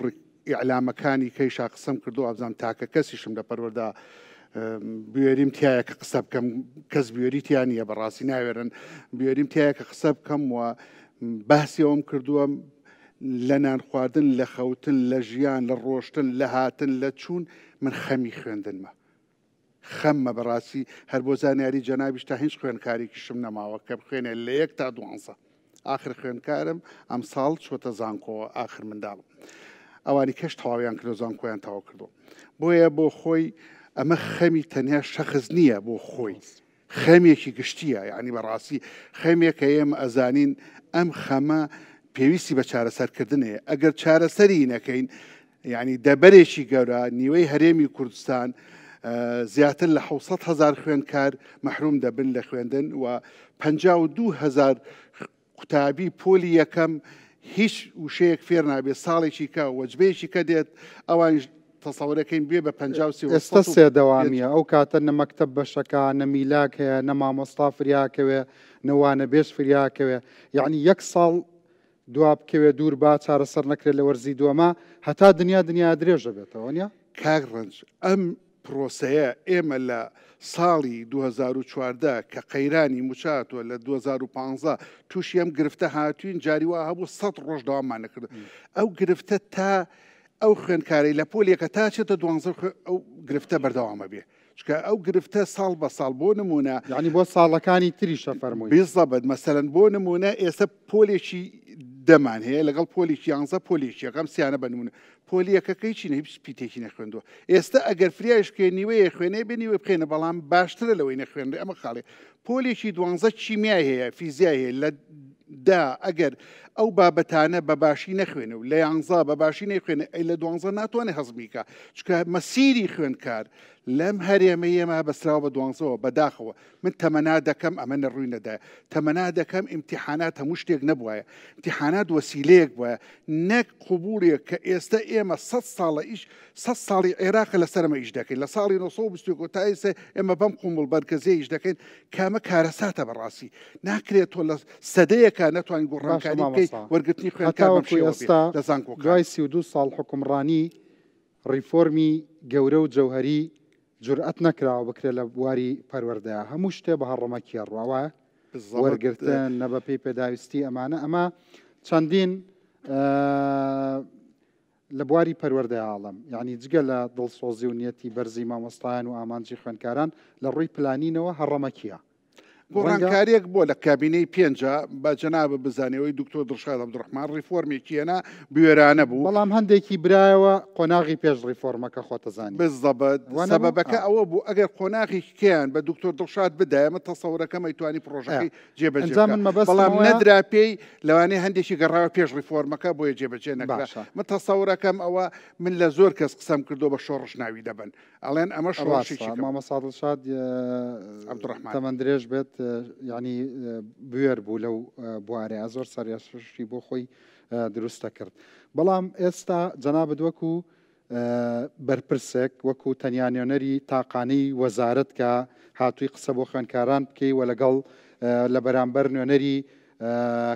ئیعلامەکانی کەیشا قسەم کردو ئابزان تاکە کەسیشم لە پەروەردا بوێریم تایە کە قسە بکەم کەس بوێریتیان نیە بەڕاستی ناوێرن بوێریم تایە کە قسە بکەم و باسی ئەوم کردووە لە نان خواردن لە خەوتن لە ژیان لە ڕۆشتن لە هاتن لە چوون من خەمی خوێندنمە خەممە بەڕاستی هەر بۆ زانیاری جەنابیش تا هیچ خوێندکارێکیشم نەماوە کە بخوێنێ لە 1 تا 12 ئاخر خوێندکارم ئەم ساڵ چۆتە زانکۆوە ئاخر منداڵم ئەوانی کەش تەواویان کردو زانکۆیان تەواو کردو بۆیە بۆ خۆی ئەمە خەمی تەنیا شەخص نییە بۆ خۆی خەمێکی گشتیە یعنی بەڕاستی خەمێک کە ئێمە ئەزانین ئەم خەمە پێویستی بە چارەسەرکردنەیە ئەگەر چارەسەری نەکەین یعنی دەبەرێکی گەورە نیوەی هەرێمی کوردستان زیاتر لە 600,000 خوێندکار مەحروم دەبن لە خوێندن و 52,000 قوتابی پۆلی یەکەم هیچ وشەیەک فێر نابێت ساڵێکی کە وەجبەیەکی کە دێت ئەوان تەسەورەکەین بێ بە 50 ئێستا سێدەوامیە ئەو کاتە نە مەکتەب بەشەکە نە میلاک هەیە نە مامۆستا فریاکەوێ نەوانە بێش فریاکەوێ یعنی 1 ساڵ دوا بکەوێ دوور با چارەسەر نەکرێت لە وەرزی دووەمە هەتا دنیا درێژە بێتەوە نیە کاک ڕەنج ئەم پرۆسەیە ئێمە لە ساڵی 2014 کە قەیرانی موچاتوە لە 2015 تووشی ئەم گرفتە هاتوین جاریوا هەبوو 100 ڕۆژ داوامان نەکرد ئەو گرفتە تا ئەو خوێندکاری لە پۆلێکە تا چێتە 12 ئەو گرفتە بەردەوامە بێ چکە ئەو گرفتە ساڵ بە ساڵ بۆ نمونە یعنی بۆ ساڵەکانی تریشە فەرمووی بیزەبەت مەسەرەن بۆ نمونە ئێستا پۆلێکی دەمان هەیە لەگەڵ پۆلیکی 11 پۆلیشیەکەم سیانە بنمونە پۆلیەکەکەی چینە هیچ پیتێکی نەخوێندووە ئێستا ئەگەر فریایش نیوەیە خوێنێ بنیوە بخێنە بەڵام باشترە لەوەی نەخوێنرێ ئەمە خاڵێ پۆلێکی 12 چیمیای هەیە فیزیای هەیە لە دا ئەگەر ئەو بابەتانە بەباشی نەخوێنە و لە 11 بەباشی نەخوێنە ئەی لە 12 ناتوانێت هەزمیکە چکە مەسیری خوێندکار لەم هەرێمە ئێمە بەسراوە بە 12ەوە بەداخەوە من تەمەنا دەکەم ئەمە نەڕووی نەدایە تەمەنا دەکەم ئیمتیحانات هەموو شتێک نەبووە ئیمتیحانات وەسیلەیەک بووە نەک قوبوڵێک کە ئێستا ئێمە 100 ساڵە ئیش 100 ساڵی عێراقە لەسەرمە ئیش دەکەین لە ساڵی 1920 تا ئێستا ئێمە بەم قومڵ بەرکەزیە ئیش دەکەین کامە کارەساتە بەڕاستی ناکرێت تۆ لە سەدەیەکە نەتوانین گۆڕانکاری بکەیت وەرگرتنی خوێندکار ئێستا دوای 32 ساڵ حکومڕانی ریفۆرمی گەورە و جەوهەری جورئەت نەکراوە بکرێت لە بواری پەروەردەیە هەموو شتێ بە هەڕەمەکیە ڕواوە وەرگرتن نە بە پێی پێداویستی ئەمانە ئەمە چەندین لە بواری پەروەردەی عاڵەم یعنی جگە لە دڵسۆزی و نیەتی بەرزی مامۆستایان و ئامانجی خوێندکاران لە ڕووی پلانینەوە هەڕەمەکیە گۆڕانکاریەک بۆ لە کابینەی پێنجە بە جەنابە بزانەوەی دکتۆر دڵشاد عەبدوڕەحمان ریفۆرمێکیەنە بوێرانە بوو بەڵام هەندێکی برایەوە قۆناغی پێش ریفۆرمەکە خۆتەزانی بزەبەت سەبەبەکە ئەوە بوو ئەگەر قۆناغی کیان بە دکتۆر دڵشاد بدایمە تەسەورەکەم ئەیتوانی پرۆژەکەی جێبەجێ بەڵام نەدرا پێی لەوانەیە هەندێکی گەڕاوە پێش ریفۆرمەکە بۆیە جێبەجێ نەکرا من تەسەورەکەم ئەوە من لە زۆر کەس قسەم کردو بە شۆڕش ناوی دەبن ئەڵێن ئەمە شۆڕشێکی مامۆستا دڵشاد عەبدوڕەحمان تەمەن درێژ بێت ینی بوێر بوو لەو بوارەیە زۆر سەرێشی بۆ خۆی دروستە کرد بەڵام ئێستا جەنابەت وەکو بەرپرسێک وەکو تەنیانێنەری تاقانەی وەزارەت کە هاتووی قسە بۆ خوێندکاران بکەی و لەگەڵ لە بەرامبەر نوێنەری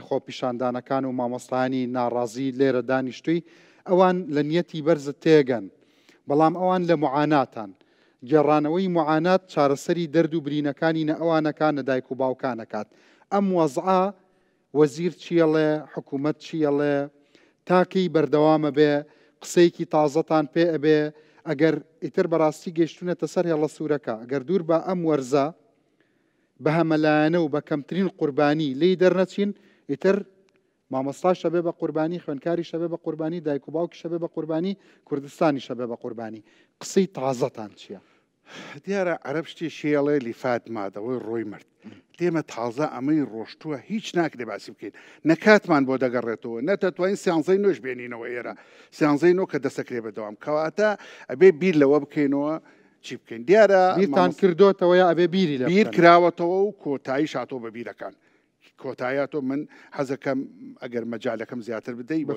خۆپیشاندانەکان و مامۆستایانی ناڕازی لێرە دانیشتووی ئەوان لە نیەتی بەرزت تێگەن بەڵام ئەوان لە معاناتان گێڕانەوەی معانات چارەسەری دەرد و برینەکانی نە ئەوانەکان نەدایک و باوکانەکات ئەم وەزعە وەزیر چیەڵێ حکوومەت چیەڵێ تاکەی بەردەوامە بێ قسەیەکی تازەتان پێ ئەبێ ئەگەر ئیتر بەڕاستی گەیشتونەتە سەر هێڵە سوورەکە ئەگەر دوور بە ئەم وەرزە بە هەمەلایەنە و بە کەمترین قوربانی لی دەرنەچین ئیتر مامۆستا شەبێ بە قوربانی خوێندکاری شەبێ بە قوربانی دایک و باوکی شەبێ بە قوربانی کوردستانی شەبێ بە قوربانی قسەی تازەتان چییە؟ دیارە عەرەب شتێ شێڵێ لیفات مادەوەی ڕۆی مرد دێمە تازە ئەمەی ڕۆشتووە هیچ ناکرێ باسی بکەین نەکاتمان بۆ دەگەڕێتەوە نەتەتوانین سیانزەی نوێش بێنینەوە ئێرە سیانزەی نۆ کە دەسەکرێ بەدەوام کەواتە ئەبێ بیر لەوە بکەینەوە چی بکەین دیارە بیرتان کردوتەوە یا ئەبێ بیری لە بیر کراوەتەوە و کۆتایی شاتۆ بە بیرەکان کۆتاییاتۆ من حەزەکەم ئەگەر مەجالەکەم زیاتر بدەی بۆ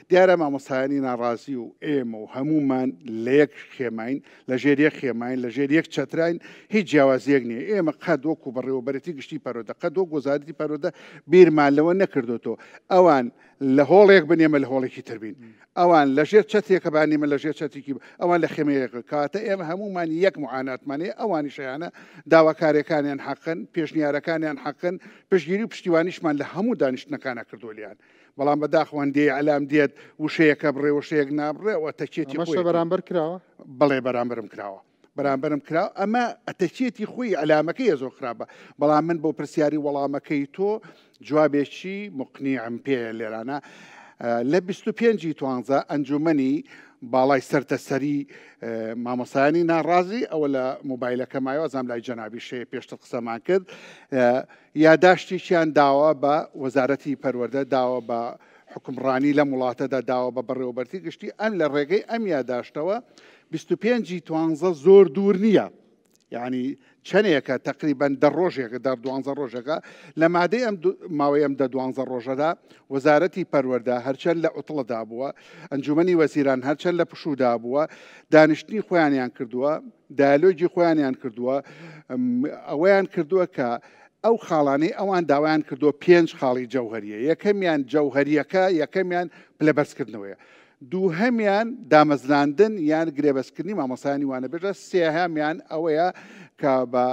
دیارە مامۆستایانی ناڕازی و ئێمە و هەمومان لە یەک خێماین لە ژێر یەک خێماین لە ژێر یەک چەتراین هیچ جیاوازیەک نییە ئێمە قەت وەکو بەڕێوەبەرەتی گشتی پەرۆدە قەت وەک وەزارەتی پەرۆدە بیرمان لەوە نەکردوتەوە ئەوان لە هۆڵێک بنێمە لە هۆڵێکی تربین ئەوان لە ژێر چەتێکە بانیمە لە ژێر چەتێکی ئەوان لە خێمەیەک کاتە ئێمە هەمومان یەک معاناتمانەیە ئەوانی شەیانە داواکارەکانیان حەقن پێشنیارەکانیان حەقن پشتگیری و پشتیوانیشمان لە هەموو دانیشتنەکانە کردولیان بەڵام بەداخەوەندێ ئەلام دێت وشەیەکە بڕێ وشەیەک نابڕێەوە تەکێتی بەرامبەر کراوە بەڵێ بەرامبەرم کراوە بەرامبەرم کراوە ئەمە ئەتەکێتی خۆی ئەلامەکەی زۆر خراپە بەڵام من بۆ پرسیاری وەڵامەکەی تۆ جوابێکی مقنیعم پێ لێرانە لە 25 توانزە ئەنجومەنی باڵای سەرتەسەری مامۆستایانی ناڕازی ئەوە لە مۆبایلەکە مایەوە زام لای جەنابی شەیە پێشتر قسەمان کرد یاداشتێکیان داوە بە وەزارەتی پەروەردە داوە بە حکومڕانی لە وڵاتەدا داوە بە بەڕێوەبەرتی گشتی ئەم لە ڕێگەی ئەم یاداشتەوە 25 توانزە زۆر دوور نییە یعنی چەندێکە تقریبان دە ڕۆژێکە دە 12 ڕۆژەکە لە مادەی ئەم ماوەی ئەم دە 12 ڕۆژەدا وەزارەتی پەروەردە هەرچەند لە ئوتڵەدا بووە ئەنجومەنی وەزیران هەرچەند لە پشوودا بووە دانیشتنی خۆیانیان کردووە دایلۆجی خۆیانیان کردووە ئەوەیان کردووە کە ئەو خاڵانەی ئەوان داوایان کردووە 5 خاڵی جەوهریە یەکەمیان جەوهریەکە یەکەمیان پلەبەرزکردنەوەیە دووهەمیان دامەزراندن یان گرێبەستکردنی مامۆسایانی وانە بێژە سێهامیان ئەوەیە کە بە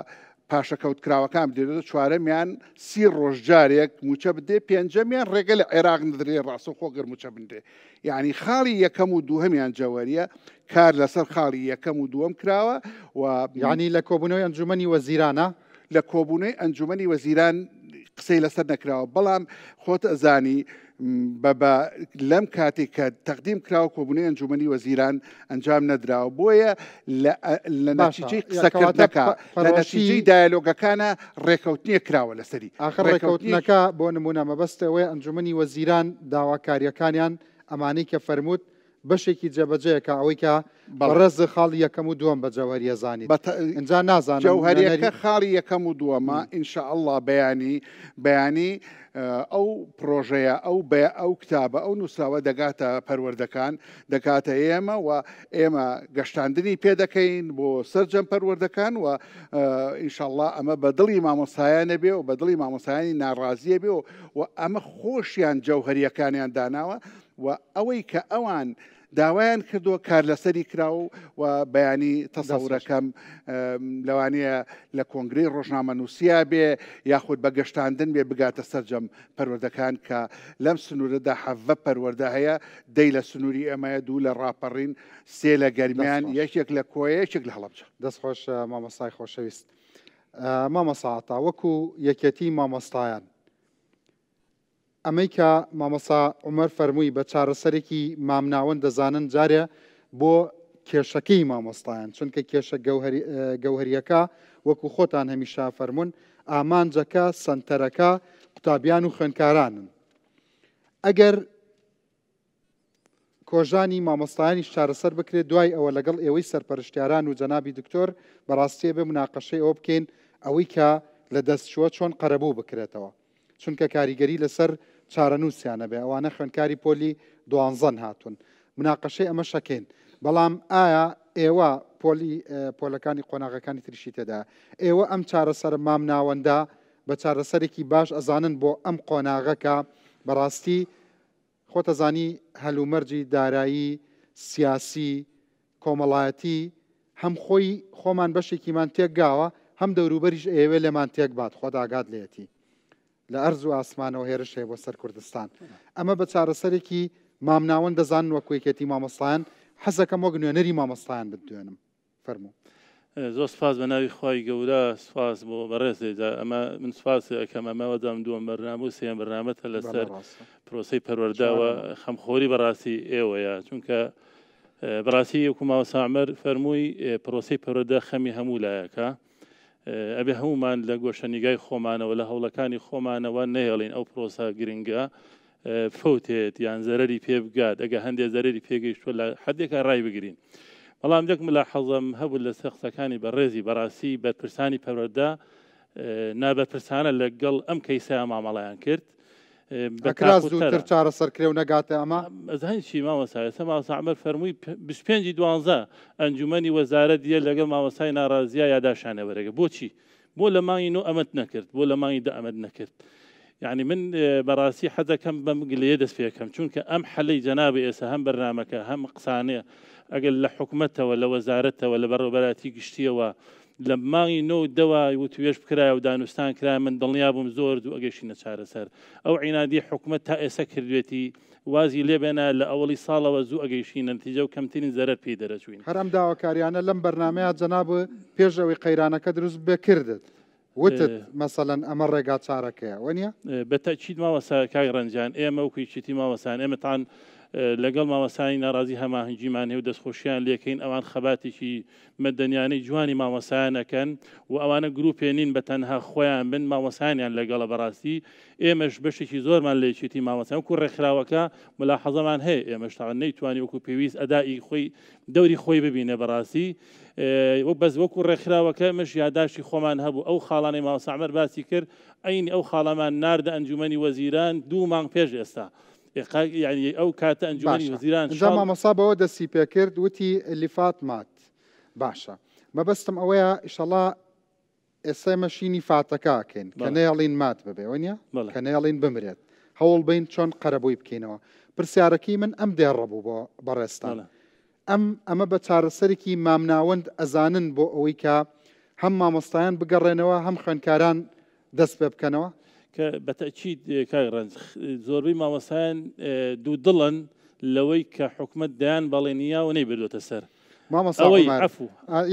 پاشەکەوت کراوەکان بدێت چوارەمیان 30 ڕۆژجارێک موچە بدێ پێنجەمیان ڕێگە لە عێراق نەدرێ ڕاستە خۆگەر موچە بندێ یعنی خاڵی یەکەم و دووهەمیان جەوەریە کار لەسەر خاڵی یەکەم و دووەم کراوە و یعنی لە کۆبوونەوەی ئەنجومەنی وەزیرانە لە کۆبوونەی ئەنجومەنی وەزیران قسەی لەسەر نەکراوە بەڵام خۆت ئەزانی لەم کاتێک کە تەقدیم کراوە کۆبوونەی ئەنجومەنی وەزیران ئەنجام نەدراوە بۆیە لە نەتیجەی قسەکردنەکە لە نەتیجەی دایلۆگەکانە ڕێکەوتنیە کراوە لەسەری ئاخر ڕێکەوتنەکە بۆ نمونە مەبەستەوەی ئەنجومەنی وەزیران داواکاریەکانیان ئەمانەی کە فەرمووت بەشێکی جێبەجەیەکە ئەوەی کە بەڕێز خاڵی یەکەم و دووەم بە جەوهریە زانیت ئەجا نازانم جەوهریەکە خاڵی یەکەم و دووەمە ئینشاءالله بەیانی ئەو پرۆژەیە ئەو کتابە ئەو نووسراوە دەگاتە پەروەردەکان دەکاتە ئێمە و ئێمە گەشتاندنی پێ دەکەین بۆ سەرجەم پەروەردەکان و ئینشاءالله ئەمە بە دڵی مامۆسایانە بێ و بە دڵی مامۆسایانی ناڕازیە بێ و ئەمە خۆشیان جەوهریەکانیان داناوە و ئەوەی کە ئەوان داوایان کردووە کار لەسەری کراو و بەیانی تەسەورەکەم لەوانەیە لە کۆنگرەی ڕۆژنامە نووسیا بێ یاخود بە گەشتاندن بێ بگاتە سەرجەم پەروەردەکان کە لەم سنوورەدا حەڤە پەروەردە هەیە دەی لە سنووری ئەمەیە دوو لە ڕاپەڕین سێ لە گەرمیان یەکێک لە کۆیە یەکێک لە هەڵەبجە دەستخۆش مامۆستای خۆشەویست مامۆستا وەکو یەکێتی مامۆستایان ئەمەی کە مامۆسا عومەر فەرمووی بە چارەسەرێکی مامناوەند دەزانن جارێ بۆ کێشەکەی مامۆستایان چونکە کێشە گەوهریەکە وەکو خۆتان هەمیشا فەرمونون ئامانجەکە سنتەرەکە قوتابیان و خوێندکارانن ئەگەر کۆژانی مامۆستایانی چارەسەر بکرێت دوای ئەوە لەگەڵ ئێوەی سەرپەرشتیاران و جەنابی دکتۆر بەڕاستی بێ مناقەشەی ئەوە بکەین ئەوەی کە لە دەستچووە چۆن قەرەبوو بکرێتەوە چونکە کاریگەری لەسەر چارەنووسیانە بێ ئەوانە خوێندکاری پۆلی 12 هاتوون مناقەشەی ئەمە شەکەین بەڵام ئایا ئێوە پۆلەکانی قۆناغەکانی تریشی تێدا ئێوە ئەم چارەسەر مامناوەندا بە چارەسەرێکی باش ئەزانن بۆ ئەم قۆناغەکە بەڕاستی خۆتەزانی هەلومەرجی دارایی سیاسی کۆمەڵایەتی هەم خۆی خۆمان بەشێکیمان تێکگاوە هەم دەوروبەریش ئێوە لێمان تێک بات خۆداگات لێتی لە ئەرز و ئاسمانەوە هێرش هەیە بۆ سەر کوردستان ئەمە بە چارەسەرێکی مامناوەند دەزانن وەکوێکێتی مامۆستایان حەزەکەم وەک نوێنەری مامۆستایان بدوێنم فەرموو زۆر سپاس بە ناوی خی گەورە سپاس بۆ بەڕێزێدا ئەمە من سپاس ئەەکەم ئەمەوەدام دووەم بەرنامە و سێم بەرنامەتە لەسەر پرۆسی پەروەرداوە خەمخۆری بەڕاستی ئێوەیە چونکە بەڕاستی وەکو مامۆستا عومەر فەرمووی پرۆسی پەروەردە خەمی هەموو لایەکە ئەبێ هەمومان لە گۆشەنیگای خۆمانەوە لە هەوڵەکانی خۆمانەوە نەهێڵین ئەو پرۆسا گرنگە فەوتێت یان زەرەری پێ بگات ئەگە هەندێک زەرەری پێگەیشتوە لە حدێکە ڕای بگرین بەڵام دەک ملا حەزم هەبوو لە سەختەکانی بەڕێزی بەڕاستی بەرپرسانی پەروەردە نابەرپرسانە لەگەڵ ئەم کەیسەیە مامەڵەیان کرد بەکراس دووتر چارەسەرکرێ و نەگاتە ئەمە ئەزانیی مامۆستا مامۆستا عومەر فەرمووی 25/12 ئەنجومەنی وەزارەت دیە لەگەڵ مامۆستای ناڕازیە یاداشانە وەرەگە بۆچی بۆ لە مانگی نۆ ئەمەد نەکرد بۆ لە مانگی دا ئەمەد نەکرد یعنی من بەڕاستی حەزەکەم بەم گلەیە دەست پێەکەم چونکە ئەم حەلەی جەنابی ئێستا هەم بەرنامەکە هەم قسانەیە ئەگەر لە حکوومەتەوە لە وەزارەتەوە لە بەڕێوەبەراتی گشتیەوە لە مانگی نۆ دەوای وتوێش بکرای و دانوستان کرا من دڵنیا بووم زۆر دوو ئەگەشینە چارەسەر ئەو عینادی حکوومەت تا ئێستا کردوێتی وازی لێبێنە لە ئەوڵی ساڵەوە زوو ئەگەیشینە نتیجە و کەمترین زەرەر پێی دەرەچوین هەرم داواکاریانە لەم بەرنمەیە جەناب پێشەوەی قەیرانەکە دروست بکردت وتت مەسەڵەن ئەمە ڕێگا چارەکەیە وەنیە بەتەکید ماوەسا کاک ڕەنجان ئێمە وکوی چیتی ماوەسان ئێمەتان لەگەڵ مامۆستانی ناڕازی هەماهنگگیمان هەیە و دەستخۆشییان لێکەین ئەوان خەباتێکی مەدەنیانەی جوانی مامۆسایانەکەن و ئەوانە گروپێنین بە تەنها خۆیان بن مامۆسایانیان لەگەڵە بەڕاستی ئێمەش بەشێکی زۆرمان لێچێتی مامۆسایان وەکو ڕێکخراوەکە ملاحەزەمان هەیە ئێمەش تاوان نەیتوانی وەکو پێویست ئەدای خۆی دەوری خۆی ببینێ بەڕاستی بەس وەکو ڕێکخراوەکە مش یاداشتی خۆمان هەبوو ئەو خاڵانەی مامۆستا عومەر باسی کرد ئەینی ئەو خاڵەمان ناردە ئەنجومەنی وەزیران 2 مانگ پێش ئێستا يعني ئەو کاتە ئەنجومەنی وەزیران جا مامۆستا بەوە دەستی پێ کرد وتی لیفات مات باشە مەبەستم ئەوەیە ئیشەڵا ئێستا مەشینی فاتەکەکەین کە نەیەڵین مات ببێ وەنیە کە نەیەڵین بمرێت هەوڵ بین چۆن قەرەبووی بکەینەوە پرسیارەکەی من ئەم دێڕەبوو بۆ بەڕێستان ئەمە بە چارەسەرێکی مامناوەند ئەزانن بۆ ئەوەی کە هەم مامۆستایان بگەڕێنەوە هەم خوێندکاران دەست پێ بکەنەوە کە بەتەکید کاغڕنج زۆربەی مامۆستایان دوو دڵن لەوەی کە حکومت دایان بەڵێنیا و نەیبردوتە سەر مامۆستا عومەر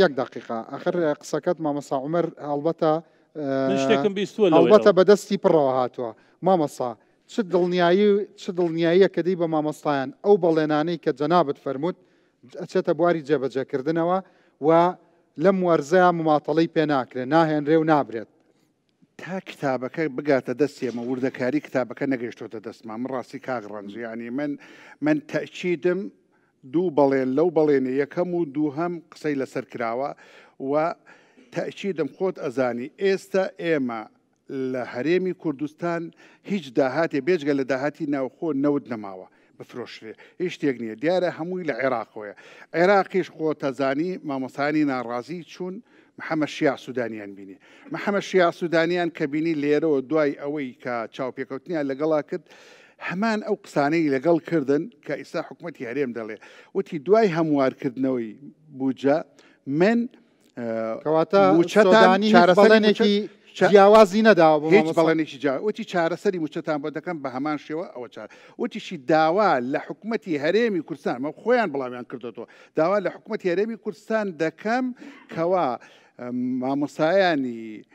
یەک دقیقە ئاخر قسەکەت مامۆستا عومەر هەڵبەتە شتێکم بیستووە هەڵبەتە بەدەستی پڕەوە هاتووە مامۆستا چ دڵنیاییە کە دەی بە مامۆستایان ئەو بەڵێنانەی کە جەنابەت فەرمووت ئەچێتە بواری جێبەجێکردنەوە و لەم وەرزەیە مماتەڵەی پێ ناکرێت ناهێنرێ و نابرێت تا کتابەکە بگاتە دەستێمە وردەکاری کتابەکە نەگەیشتۆتە دەستمان من ڕاستی کاغڕەنج ینی من تەکیدم دوو بەڵێن لەو بەڵێنە یەکەم و دووهەم قسەی لەسەر کراوە و تەکیدم خۆت ئەزانی ئێستا ئێمە لە هەرێمی کوردستان هیچ داهاتێ بێجگە لە داهاتی ناوخۆ نەود نەماوە بفرۆشرێ هیچ شتێک نییە دیارە هەمووی لە عێراقۆیە عێراقیش خۆتەزانی مامۆستانی ناڕازی چوون محەممەد شیع سوودانیان بینی محەممەد شیع سوودانیان کە بینی لێرەوە دوای ئەوەی کە چاوپێکەوتنیان لەگەڵا کرد هەمان ئەو قسانەی لەگەڵ کردن کە ئیسا حکوومەتی هەرێم دەڵێ وتی دوای هەموارکردنەوەی بوجە من کەواتە چارەسەرێکی جیاوازی نەداوە هیچ بەڵێنێکی جا وتی چارەسەری موچەتان بۆ دەکەم بە هەمان شێوە ئەوە چار وتیشی داوا لە حکوومەتی هەرێمی کوردستان مە خۆیان بڵاویان کردەوە داوا لە حکوومەتی هەرێمی کوردستان دەکەم کەوا مامۆسایانی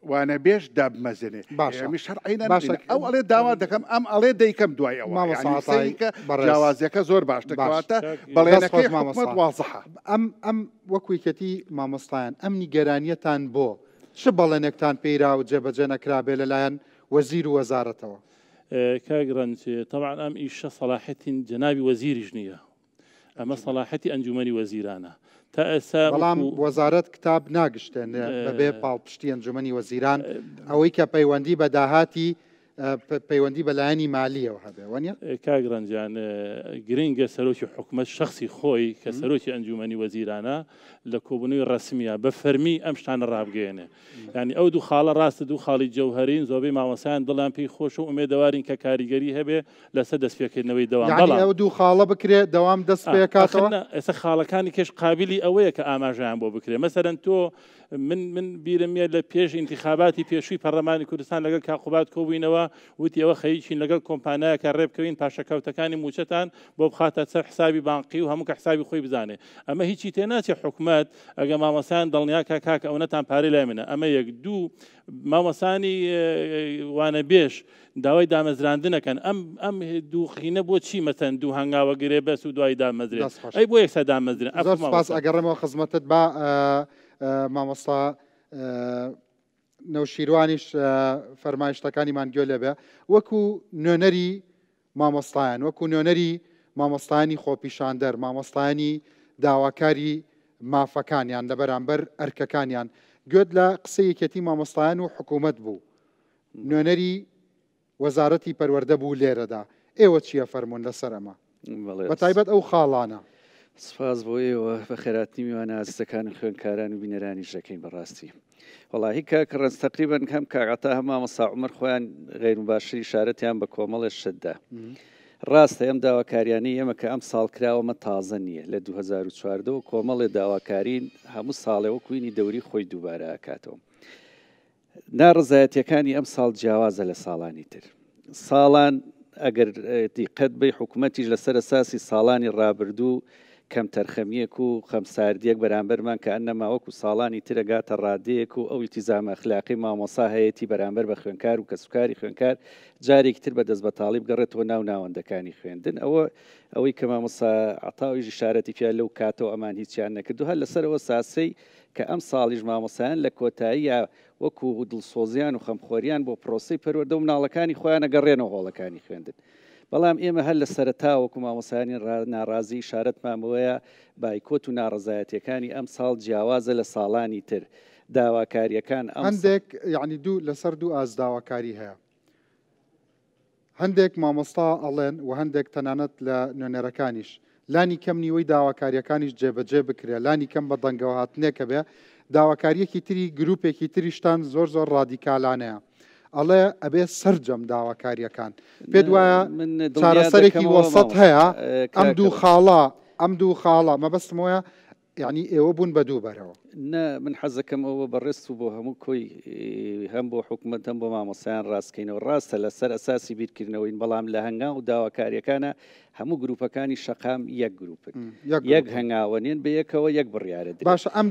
وانە بێش دابمەزێنێ ئەو ئەڵێ داوا دەکەم ئەم ئەڵێ دەیکەم دوای ئەوە جیاوازیەکە زۆر باش دەکەواتە بەڵێنەکەی حکوومەت وازەحە ئەم وەکویکەتی مامۆستایان ئەم نیگەرانیەتان بۆ چ بەڵێنێکتان پێیرا و جێبەجێ نەکرابێ لەلایەن وەزیر و وەزارەتەوە کاگرنج طبعا ئەم ئیشە سەلاحەتی جەنابی وەزیریش نییە ئەمە سەلاحەتی ئەنجومەنی وەزیرانە بەڵام وەزارەت کتاب ناگشتێن بەبێ پاڵپشتی ئەنجومەنی وەزیران ئەوەی کە پەیوەندی بە داهاتی پەیوەندی بەلایەنی مالیەوە هەبێ وەنیە کاگرنجیان گرنگە سەرۆکی حکومەت شخصی خۆی کە سەرۆکی ئەنجومەنی وەزیرانە لە کۆبوونەوەی ڕسمیە بە فەرمی ئەم شتانە ڕابگەێنێ ینی ئەو دوو خاڵە ڕاستە دوو خاڵی جەوهرین زۆربەی مامۆسایان دڵیان پێی خۆش و ئومێدەوارین کە کاریگەری هەبێ لەسەر دەستپێکردنەوەی دەوام ئەو دوو خاڵە بکرێت دەوام دەست پێکاتەوە ئێستا خاڵەکانی کێش قابلی ئەوەیە کە ئاماژیان بۆ بکرێت مەسەرەن تۆ من بیرمە لە پێش انتخاباتی پێشووی پەرلەمانی کوردستان لەگەڵ کاقوبات کۆبووینەوە وتی ئەوە خەریکین لەگەڵ کۆمپانیایەکە ڕێبکەوین پاشەکەوتەکانی موچەتان بۆ بخاتە سەر حسابی بانقی و هەموو کە حسابی خۆی بزانێ ئەمە هیچی تێناچێت حکوومەت ئەگە مامۆسایان دڵنیا کاکە ئەو نەتان پارەی لای منە ئەمە یەک دوو مامۆسانی وانە بێش داوای دامەزراندنەکەن ئەم دووخینە بۆ چی مەسەن دوو هەنگاوە گرێ بەس و دوای دامەزرێت ئەی بۆ یەکسا دامەزرێن سپاس ئەگەڕێمەوە خزمەتت بە مامۆستا نەوشیروانیش فەرمایشتەکانیمان گوێ لێبێ وەکو نوێنەری مامۆستایان وەکو نوێنەری مامۆستایانی خۆپیشاندەر مامۆستایانی داواکاری مافەکانیان لە بەرامبەر ئەرکەکانیان گوێت لە قسەیەکەتی مامۆستایان و حکوومەت بوو نوێنەری وەزارەتی پەروەردە بوو لێرەدا ئێوە چییە فەرمونون لەسەر ئەمە بەتایبەت ئەو خاڵانە سپاس بۆ ئێوە بە خێراتنی میوانە ئازیزەکان و خوێندکاران و بینەرانی ژەکەین بەڕاستی وەڵاهی کاکە ڕەنج تەقریبەن کەم کاغەتا هەما مەستا عومەر خۆیان غەیر مباشری شارەتیان بە کۆمەڵێک شتدا ڕاستە ئەم داواکاریانەی ئێمە کە ئەم ساڵ کراوەمە تازە نییە لە 2014 و کۆمەڵێ داواکارین هەموو ساڵێوە کوینی دەوری خۆی دووبارە ئاکاتەوە ناڕزایەتیەکانی ئەم ساڵ جیاوازە لە ساڵانی تر ساڵان ئەگەر دیقەت بەی حکوومەتیش لەسەر ئەساسی ساڵانی ڕابردوو کەم تەرخەمیەک و خەمساردیەک بەرامبەرمان کە ئەنەما وەکو ساڵانی ترەگاتە ڕادەیەک و ئەو ئیلتیزامە ئەخلاقی مامۆسا هەیەی بەرامبەر بە خوێنکار و کەسوکاری خوێنکار جارێکی تر بە دەست بەتاڵی بگەڕێتەوە ناو ناوەندەکانی خوێندن ئەوەی کە مامۆسا عەتاویش ئیشارەتی پیا لەو کاتەوە ئەمان هیچیان نەکردو هەر لەسەرەوە ساسەی کە ئەم ساڵیش مامۆسایان لە کۆتاییە وەکو دڵسۆزیان و خەمخۆریان بۆ پرۆسەی پەروەردە و مناڵەکانی خۆیان ئەگەڕێنەوە هۆڵەکانی خوێندن. بەڵام ئێمە هەر لە سەرەتا وەکو مامۆسایانی ناڕازی شارەتمامەوەیە بایکۆت و ناڕزایەتیەکانی ئەم ساڵ جیاوازە لە ساڵانی تر داواکاریەکان هەندێک یعنی دوو لەسەر دوو ئاز داواکاری هەیە. هەندێک مامۆستا ئەڵێن و هەندێک تەنانەت لە نوێنەرەکانیش لانی کەم نیوەی داواکاریەکانیش جێبەجێ بکرێ لانی کەم بە دەنگەوە هاتنێکە بێ داواکاریەکی تری گروپێکی تریشتان زۆر ڕادیکالانەیە. ئەڵێ ئەبێ سەررجەم داواکاریەکان پێ وایە چارەسەرێکی وەسەد هەیە ئەم دوو خاڵە مەبەستمەوەە یعنی ئێوە بوون بە دوو بەرەوە من حەزەکەم ئەوە بەڕێست و بۆ هەموو کۆی هەم بۆ حکوومەت هەم بۆ مامۆسایان ڕاستکەینەوە ڕاستە لەسەر ئەساسی بیرکردنەوەین بەڵام لە هەنگاو و داواکاریەکانە هەموو گروپەکانی شەقام یەک گروپن یەک هەنگاوەنێن بە یەکەوە یەک بڕیارە باش ئەم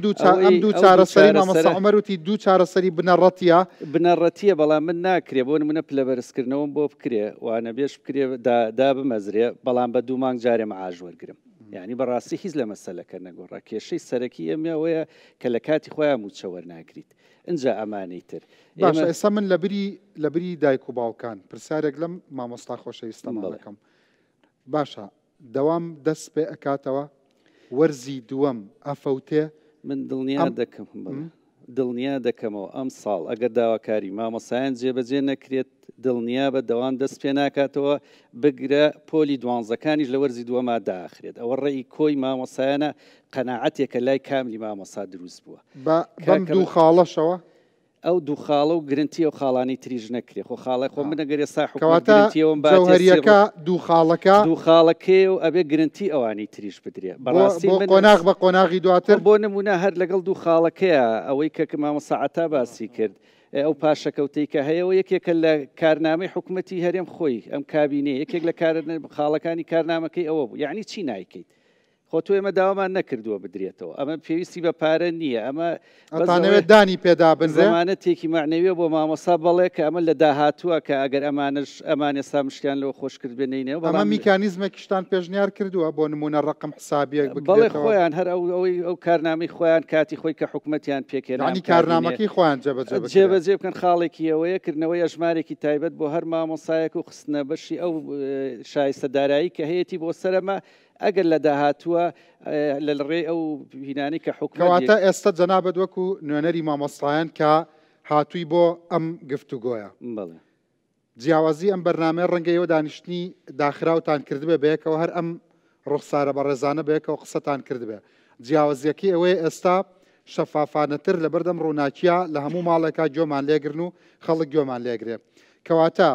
دوو چارەسەری مامۆستا عومەروتی دوو چارەسەری بنەڕەتیە بەڵام من ناکرێ بۆ نمونە پلەبەرزکردنەوەم بۆ بکرێ وانە بێش بکرێ دا بمەزرێ بەڵام بە دوو مانگ جارێ مەعاژ وەرگرم یعنی بەڕاستی هیچ لە مەسەلەکە نەگۆڕا کێشەی سەرەکی ئەمەوەیە کە لە کاتی خۆیان موچە وەرناگریت اینجا ئەمانەی تر باشە ئێستا من لە بری دایک و باوکان پرسیارێک لەم مامۆستا خۆشەویستەمەڵەکەم باشە دەوام دەست پێ ئەکاتەوە وەرزی دووەم ئەفەوتێ من دڵنیا دەکەمەوە ئەم ساڵ ئەگەر داواکاری مامۆسایان جێبەجێ نەکرێت دڵنیا بە دەوام دەست پێ ناکاتەوە بگرە پۆلی دوانزەکانیش لە وەرزی دووەما داخرێت ئەوە ڕێی کۆی مامۆسایانە قەناعەتێکە لای کاملی مامۆسا دروست بووە بەم دوو خاڵەشەوە ئەو دوو خاڵە و گرنتی ئەو خاڵانی تریژ نەکرێ خۆ خاڵی خۆ منەگەر ێستا حکومەتیەوە دوو خاڵەکەی و ئەبێ گرنتی ئەوانی تریژ بدرێ بەڕاستی قۆناغ بە قۆناغی دواتر بۆ نمونە هەر لەگەڵ دوو خاڵەکەیە ئەوەی کە مامۆستا عەتا باسی کرد ئەو پاشەکەوتەی کە هەیەەوە یەکێکە لە کارنامەی حکوومەتی هەرێم خۆی ئەم کابینێ یەکێک لە خاڵەکانی کارنامەکەی ئەوە بوو یعنی چی نایکەیت خۆ تۆ ئێمە داوامان نەکردووە بدرێتەوە ئەمە پێویستی بە پارە نییە ئەمە ئەتانەوێت دانی پێدا بنرێ زمانەتێکی معنەویە بۆ مامۆسا بەڵێ کە ئەمە لە داهاتووە کە ئەگەر ئەمان ێستا مشکیان لەوە خۆشکرد بێنینەوە ئەمە میکانیزمێکیشتان پێشنیار کردووە بۆ نمونە ڕقم حسابیەک بڵێ خۆیان هەر ئەو کارنامەی خۆیان کاتی خۆی کە حکوومەتیان پێکێنانی کارنامەکەی خۆیان جێبەجێ بکەن خاڵێکی ئەوەیە کردنەوەی ئەژمارێکی تایبەت بۆ هەر مامۆسایەک و خستنە بەشی ئەو شایستەدارایی کە هەیەی بۆ سەرەمە ئەگەر لە داهاتووە لە ڕێ ئەو بینانی کە حکومەتە ئێستا جەنابەت وەکو نوێنەری مامۆستایان کە هاتووی بۆ ئەم گفتوگۆیە جیاوازی ئەم بەرنامەیە ڕەنگەیەوە دانیشتنی داخراوتان کردبێ بەیەکەوە هەر ئەم ڕوخسارە بە ڕێزانە بەیەکەوە قسەتان کردبێ جیاوازیەکەی ئەوەیە ئێستا شەفافانەتر لە بەردەم ڕووناکیە لە هەموو ماڵێکا گوێمان لێگرن و خەڵک گوێمان لێگرێ کەواتە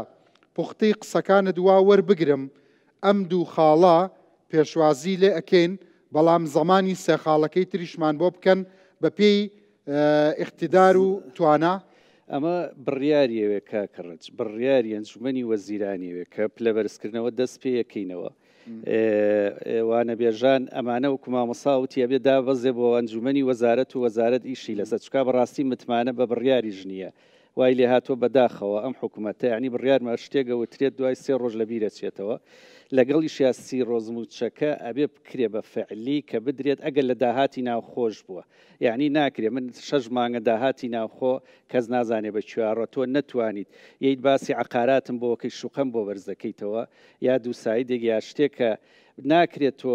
پوختەی قسەکانت وا وەربگرم ئەم دوو خاڵە پێشوازی لێ ئەکەین بەڵام زمانی سێ خاڵەکەی تریشمان بۆ بکەن بە پێی اقتیدار و توانە ئەمە بڕیاریەوێ کاکەڕەج بڕیاری ئەنجومەنی وەزیرانیەوێ کە پلەبەرزکردنەوە دەست پێ یەکەینەوە وانە بێژان ئەمانە وەکو مامۆساوتی ئەبێ دابەزێ بۆ ئەنجومەنی وەزارەت و وەزارەت ئیشی لەسەر چکا بەڕاستی متمانە بە بڕیاری ژنیە وای لێ هاتووە بەداخەوە ئەم حکوومەتە ینی بڕیارمە شتێکەوەترێت دوای 3 ڕۆژ لە بیرەچێتەوە لەگەڵی سیاسی ڕۆزموچەکە ئەبێ بکرێ بە فعلی کە بدرێت ئەگەر لە داهاتی ناوخۆش بووە یعنی ناکرێ من 6 مانگە داهاتی ناوخۆ کەس نازانێ بە کوێڕە تۆ نەتوانیت یەیت باسی عقاراتم بۆکەی شوقم بۆ بەرزەکەیتەوە یا دووسایدێک یا شتێکە ناکرێت تۆ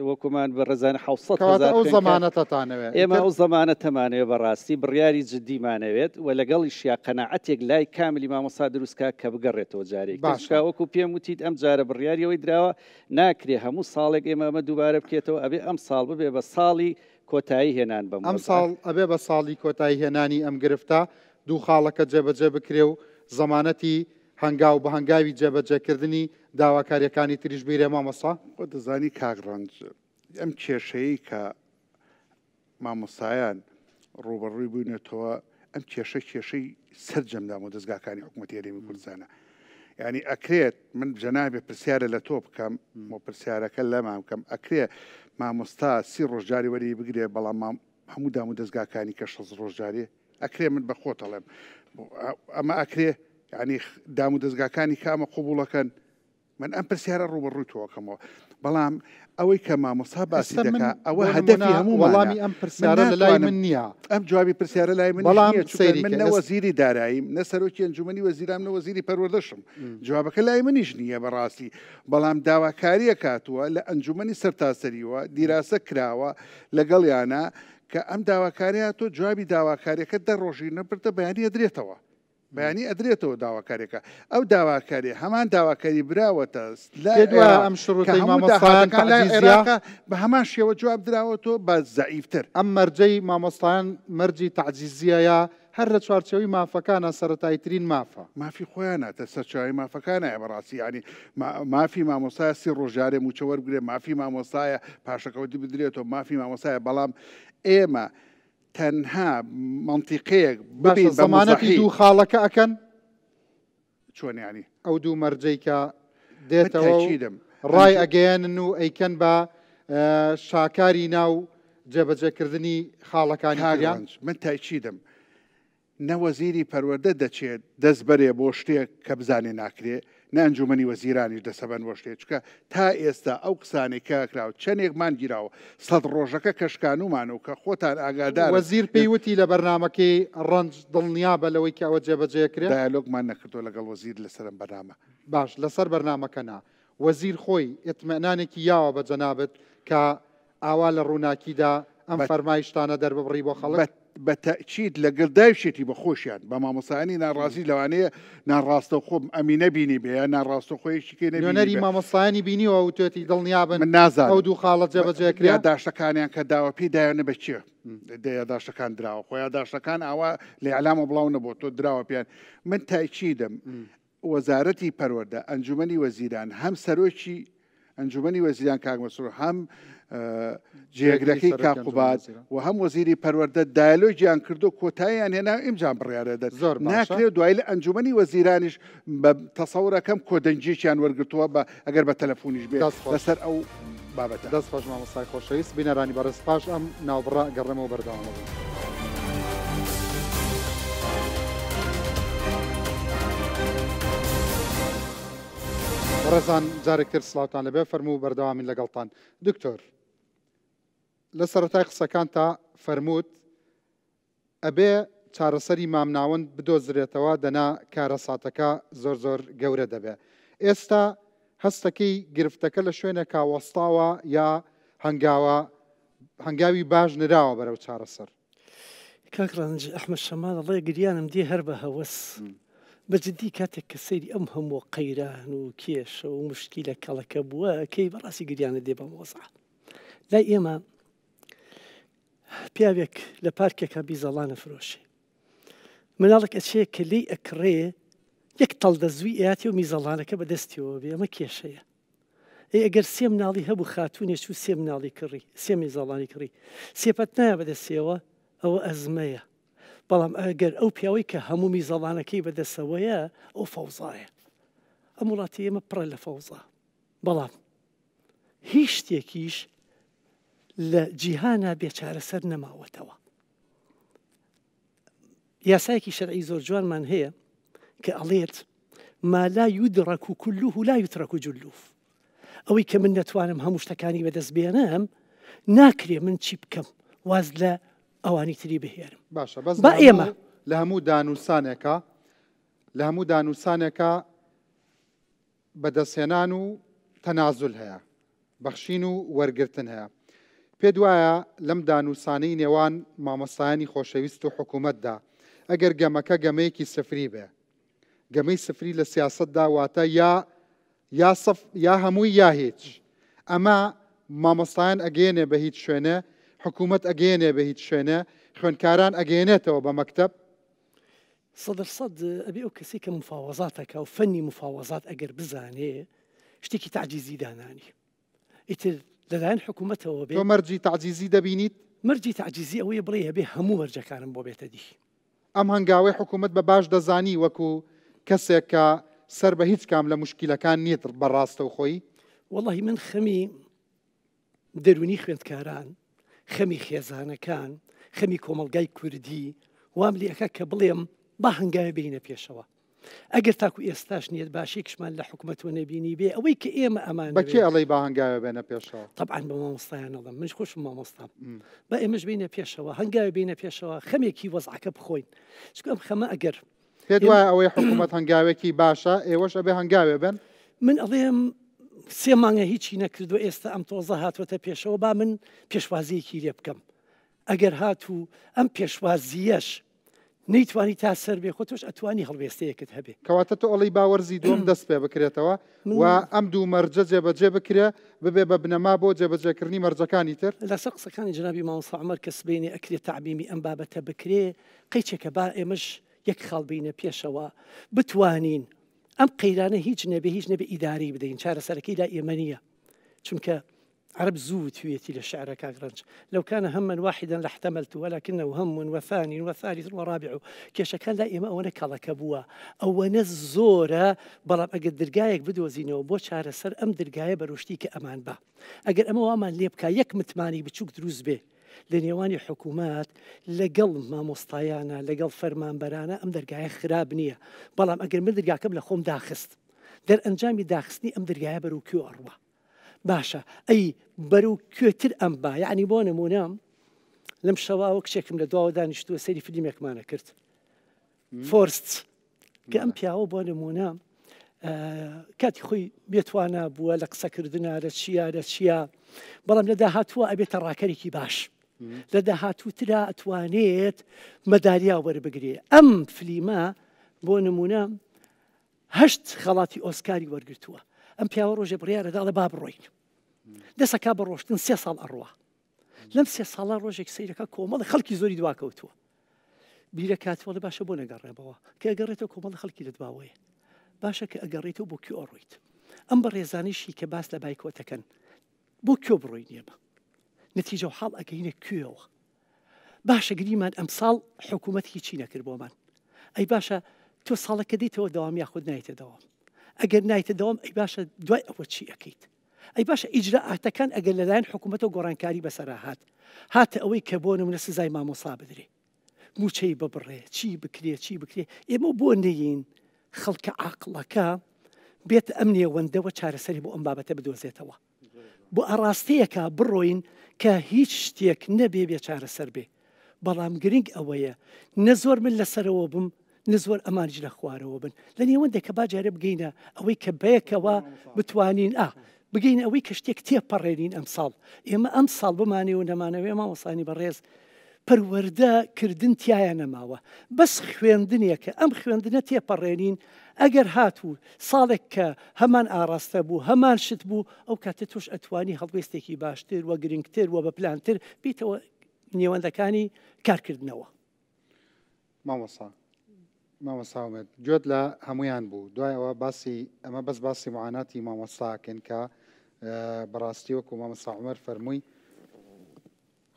وەکومان بە ڕێزانە 700 ئەو زەمانەتەتانەوێت ئێمە ئەو زەمانەتەمانەوێت بەڕاستی بڕیاری جددیمانەوێت و لەگەڵیش یا قەناعەتێک لای کاملی مامۆستا دروستکە کە بگەڕێتەوە جارێک وەکو پێم وتیت ئەم جارە بڕیاریەوەی درراوە ناکرێ هەموو ساڵێک ئێمە ئەمە دووبارە بکێتەوە ئەبێ ئەم ساڵ ببێ بە ساڵی کۆتایی هێنان بم ئەم ساڵ ئەبێ بە ساڵی کۆتایی هێنانی ئەم گرفتە دوو خاڵەکە جێبەجێ بکرێ و زەمانەتی هەنگاو بە هەنگاوی جێبەجێکردنی داواکاریەکانی تریش بیرێ مامۆستا خۆ دەزانی کاگڕەنج ئەم کێشەیە کە مامۆسایان ڕوبەڕووی بوونێتەوە ئەم کێشەی سەرجەمدام و دەستگاکانی حکوومەتی هەرێمی کوردستانە یعنی ئەکرێت من جەنابێ پرسیارە لە تۆ بکەم بۆ پرسیارەکە لەمام بکەم ئەکرێ مامۆستا 30 ڕۆژجاری وەری بگرێ بەڵام هەموو دام و دەستگاکانی کە 6 ڕۆژجارێ ئەکرێ من بە خۆتەڵێم ئەمە ئەکرێ ینی دام و دەستگاکانی کامە قوبوڵەکەن من ئەم پرسیارە ڕوبەڕووی تۆکەمەوە بەڵام ئەوەی کە مامۆستا باسی دەکات ئەوە هەدەفی هەموو وەڵامی ئەم پرسیارە لە لای من نییە ئەم جوابی پرسیارە لای من من نەوەزیری داراییم نە سەرۆکی ئەنجومەنی وەزیران نەوەزیری پەروەردەشم جوابەکە لای منیش نییە بەڕاستی بەڵام داواکاریە کاتووە لە ئەنجومەنی سەرتاسەریوە دیراسە کراوە لەگەڵیانە کە ئەم داواکاریە تۆ جوابی داواکاریەکە دەڕۆژی نەبرتە بەیانی ئەدرێتەوە بەیانی ئەدرێتەوە داواکاریەکە ئەو داواکاری هەمان داواکاری براوەتە ئەم شروطەی مامۆستایان بە هەمان شێوە جواب دراوەتەوە بە زەعیفتر ئەم مەرجەی مامۆستایان مەرجی تعجیزیەیە هەر لە چوارچەوەی مافەکانە سەرەتاییترین مافە مافی خۆیانە سەرچاوی مافەکانە بەڕاستی ینی مافی مامۆستایە 30 ڕۆژارێ موچە وەربگرێ مافی مامۆستایە پاشەکەوتی بدرێتەوە مافی مامۆستایە بەڵام ئێمە تەنها منطقەیەک ببین زمانەتی دوو خاڵەکە ئەکەن چۆن ینی ئەو دوو مەرجەی کە دێتەوە ڕای ئەگەیەنن و ئەیکەن بە شاکاری ناو جێبەجێکردنی خاڵەکانی من تاچیدم نەوەزیری پەروەردە دەچێت دەست بەرێ بۆ شتێک کە بزانێ ناکرێ نانجومنی وەزیرانیش دەسەبەن بۆ شتێک چکە تا ئێستا ئەو قسانی کاکراوە چەندێکمان گیراوە 100 ڕۆژەکە کەشکانومان و کە خۆتان ئاگادار وەزیر پێیوتی لە بەرنامەکەی ڕەنج دڵنیا بە لەوەی کە ئەوە جێبەجێکرێت دایالۆگمان نەکردو لەگەڵ وەزیر لەسەرم بەرنامە باش لەسەر بەرنامەکەنا وەزیر خۆی ئێتمەنانێکی یاوە بە جەنابەت کە ئاوا لە ڕووناکیدا ئەم فەرمایشتانە دەربڕی بۆ خەڵک بە تەکید لە گردایشێتی بە خۆشیان بە مامۆسانی ناڕازی لەوانەیە ناڕاستە خۆم ئەمینە بینی بێ ناڕاستە خۆیشی نوێنەری مامۆستانی بینیەوە و توێتی دڵنیابن من نازانم ئەو دوو خاڵە جێبەجێکرا داشتەکانیان کە داوە پێی دایانە بە چێ داشتەکان دراوە خۆیان داشتەکان ئاوا لە ئەلامە بڵاو نەبوو تۆ دراوە پێیان من تاکیدم وەزارەتی پەروەردە ئەنجومەنی وەزیران هەم سەرۆکی ئەنجومەنی وەزیران کاک مەسوور هەم جێگرەکەی کاقوبات و هەم وەزیری پەروەردە دایلۆگیان کردو کۆتاییان هێنا ئیمجان بڕیارەدە زۆر ناکرێت دوای لە ئەنجومەنی وەزیرانیش بە تەسەورەکەم کۆدەنجێکیان وەرگرتووە بە ئەگەر بە تەلەفۆنیش بێت لەسەر ئەو بابەتە دەست خۆش مامۆستای خۆشەویست بینەرانی بەڕێز پاش ئەم ناوبڕا گەڕێمەوە بەردەوامەوە. ڕێزان جارێکتر سڵاوتان لەبێ فەرموو بەردەوامین لەگەڵتان دکتۆر لە سەرەتای قسەکان تا فەرمووت ئەبێ چارەسەری مامناوەند بدۆزرێتەوە دەنا کارە ساتەکە زۆر زۆر گەورە دەبێ ئێستا هەستەکەی گرفتەکە لە شوێنێکا وەستاوە یا هەنگاوی باش نراوە بەرەو چارەسەر کاک ڕەنج ئەحمەد شەمال دەڵێ گریانم دێ هەر بە هەوەس بەجددی کاتێک کە سەیری ئەم هەموو قەیران و کێشە و مشکیلە کەڵەکە بووە کەی بەڕاستی گریانە دێ بە مۆزە لای ئێمە پیاوێک لە پارکێکە بیزەڵانە فرۆشێ مناڵک ئەچێ کە لی ئەکڕێ یەک تەڵ دەزوی ئاتی و میزەڵانەکە بەدەستیەوە بێ ئەمە کێشەیە ئەگەر سێ مناڵی هەبوو خاتونێش و سێ مناڵی کڕی سێ میزەڵانی کڕی سێپەت نایە بەدەستیەوە ئەوە ئەزمەیە بەڵام ئەگەر ئەو پیاوەی کە هەموو میزەڵانەکەی بەدەستەوەیە ئەو فەوزایە ئەم وڵاتی ئێمە پڕە لە فەوزا بەڵام هیچ شتێکیش لە جیهانە بێچارەسەر نەماوەتەوە یاسایەکی شەرعی زۆر جوانمان هەیە کە ئەڵێت ما لا يدرك كله لا يترك جلوه ئەوەی کە من نەتوانم هەموو شتەکانی بەدەست بێنم ناکرێ من چی بکەم واز لە ئەوانی تری بهێرم باشە بەس بە ئێمە لە هەموو دانووسانێکە بەدەستهێنان و تەنازل هەیە بەخشین و وەرگرتن هەیە پێ دوایە لەم دانووسانەی نێوان مامۆستایانی خۆشەویست و حکوومەتدا ئەگەر گەمەکە گەمەیەکی سفری بێ گەمەی سفری لە سیاسەتدا واتە یا هەمووی یا هیچ ئەمە مامۆستایان ئەگەێنێ بە هیچ شوێنە حکوومەت ئەگەێنێ بە هیچ شوێنە خوێندکاران ئەگەێنێتەوە بە مەکتەب 100% ئەبێ ئەو کەسی کە مفاوەزاتەکە و فەنی مفاوەزات ئەگەر بزانێ شتێکی تعجیزی دانانی ئیتر لەلایەن حکوومەتەوە بێ تۆ مەرجی تعجیزی دەبینیت مەرجی تعجیزی ئەوەیە بڵێ هەبێ هەموو مەرجەکانم بۆ بێتە دی ئەم هەنگاوەی حکوومەت بە باش دەزانی وەکو کەسێک کە سەر بە هیچ کام لە مشکیلەکان نیت بەڕاستە و خۆی واللهی من خەمی دەرونی خوێندکاران خەمی خێزانەکان خەمی کۆمەلگای کوردی وام لێەکە کە بڵێم با هەنگاوی بینە پێشەوە ئەگەر تاکو ئێستاش نیەت باشێکشمان لە حکوومەتەوە نەبینی بێ ئەوەی کە ئێمە ئەمان بەکێ ئەڵێ با هەنگاوی بێنە پێشەوە طبعاً بە مامۆستایان ئەڵم منش خۆشم مامۆستام بە ئێمەش بینە پێشەوە هەنگاوی بینە پێشەوە خەمێکی وەزعەکە بخۆین چکە ئەم خەمە ئەگەر پێت وایە ئەوەی حکوومەت هەنگاوێکی باشە ئێوەش ئەبێ هەنگاوێ بن من ئەڵێم 3 مانگە هیچی نەکردو ئێستا ئەم تۆزە هاتوۆتە پێشەوە با من پێشوازیەکی لێ بکەم ئەگەر هاتوو ئەم پێشوازیەش نەیتوانی تا سەر بێ خۆ تۆش ئەتوانی هەڵوێستەیەکت هەبێ کەواتە تۆ ئەڵی باوەرزی دۆم دەست پێ بکرێتەوە و ئەم دوو مەرجە جێبەجێ بکرێ ببێ بە بنەما بۆ جێبەجێکردنی مەرجەکانی تر لەسەر قسەکانی جنابی مامۆستا عومەر کە سبەینێ ئەکرێت تەعمیمی ئەم بابەتە بکرێ قەیچێکە با ئێمەش یەک خاڵ بینە پێشەوە بتوانین ئەم قەیرانە هیچ نەبێ ئیداری بدەین چارەسەرەکەی لا ئێمە نییە چونکە عرب زوو تويتي للشعر كاغرنج لو كان هما واحدا لاحتملت ولكنه هم وثاني وثالث ورابع كيش كان لا إما أو نكلا كبوا أو نزورة بلا أجد درجايك بدو زينه وبوش على سر أم درجاي بروشتيك أمان با أجد أما أمان ليبكا يك متماني بتشوك دروز به لنيواني حكومات لقل ما مستيانا لقل فرمان برانا أم درجاي خراب نية بلا أجد من درجاي قبل خوم داخست در أنجامي داخستني أم درجاي بروكيو أروى باشا أي برو كتير أنبا يعني بون منام لم شوا وكشكم لدوا دانشتو سيري فيلم يكمانا كرت فورست كأم بياو بون منام كاتي خوي بيتوانا بوا لقصة كردنا رشيا بلام لدا هاتوا أبي تراكري كي باش لدا هاتوا ترى أتوانيت مداريا وربقري أم فيلما بون منام هشت خلاتي أوسكاري ورقرتوا ئەم پیاوە ڕۆژێ بڕیارە داڵێ با بڕۆین دەسەکا بە ڕۆشتن 3 ساڵ ئەڕوا لەم 3 ساڵە ڕۆژێک سەیرەکە کۆمەڵی خەڵکی زۆری دواکەوتووە بیرە کاتوەڵی باشە بۆ نەگەڕێبەوە کە ئەگەڕێتەوە کۆمەڵی خەڵکی لە دواوەیە باشە کە ئەگەڕێتەوە بۆ کوێ ئەڕۆیت ئەم بە ڕێزانیشی کە باس لە بایکۆتەکەن بۆ کوێ بڕۆین ئێمە نەتیجە و حاڵ ئەگەینە کوێەوە باشە گریمان ئەم ساڵ حکوومەت هیچی نەکرد بۆمان ئەی باشە تۆ ساڵەکە دیتەوە دەوام یاخود نایتە دەوام ئەگەر نایتە دەوام ئەی باشە دوای ئەوە چی ئەەکەیت ئەی باشە ئیجراعاتەکان ئەگەر لەلایەن حکوومەتەوە گۆڕانکاری بەسەرا هاتە ئەوەی کە بۆ نمونە سزای مامۆسا بدرێ موچەی ببڕێ چی بکرێ ئێمە بۆ نەیین خەڵکە عاقڵەکە بێت ئەم نێوەندەوە چارەسەری بۆ ئەم بابەتە بدۆزێتەوە بۆ ئاڕاستەیەکە بڕۆین کە هیچ شتێک نەبێ بێ چارەسەر بێ بەڵام گرنگ ئەوەیە نەزۆر من لەسەرەوە بم نزور ئەمانج لە خوارەوە بن لە نێوەندێکە باجارە بگەینە ئەوەی کە بەیەکەوە بتوانین بگەین ئەوەی کە شتێک تێپەڕێنین ئەم ساڵ ئێمە ئەم ساڵ بمانێ و نەمانەوێ مامۆسانی بەڕێز پەروەردە کردن تایە نەماوە بەس خوێندنێکە ئەم خوێندنە تێپەڕێنین ئەگەر هاتوو ساڵێک کە هەمان ئاراستە بوو هەمان شت بوو ئەو کاتە توش ئەتوانی هەڵوێستێکی باشتر وە گرنگتر وە بە پلانتر بیتەوە نێوەندەکانی کارکردنەوە مامۆستاومێت گوێت لە هەمویان بوو دوایەوە ئەمە بەس باسی معاناتی مامۆستاکەن کە بەڕاستی وەکو مامۆستا عومەر فەرمووی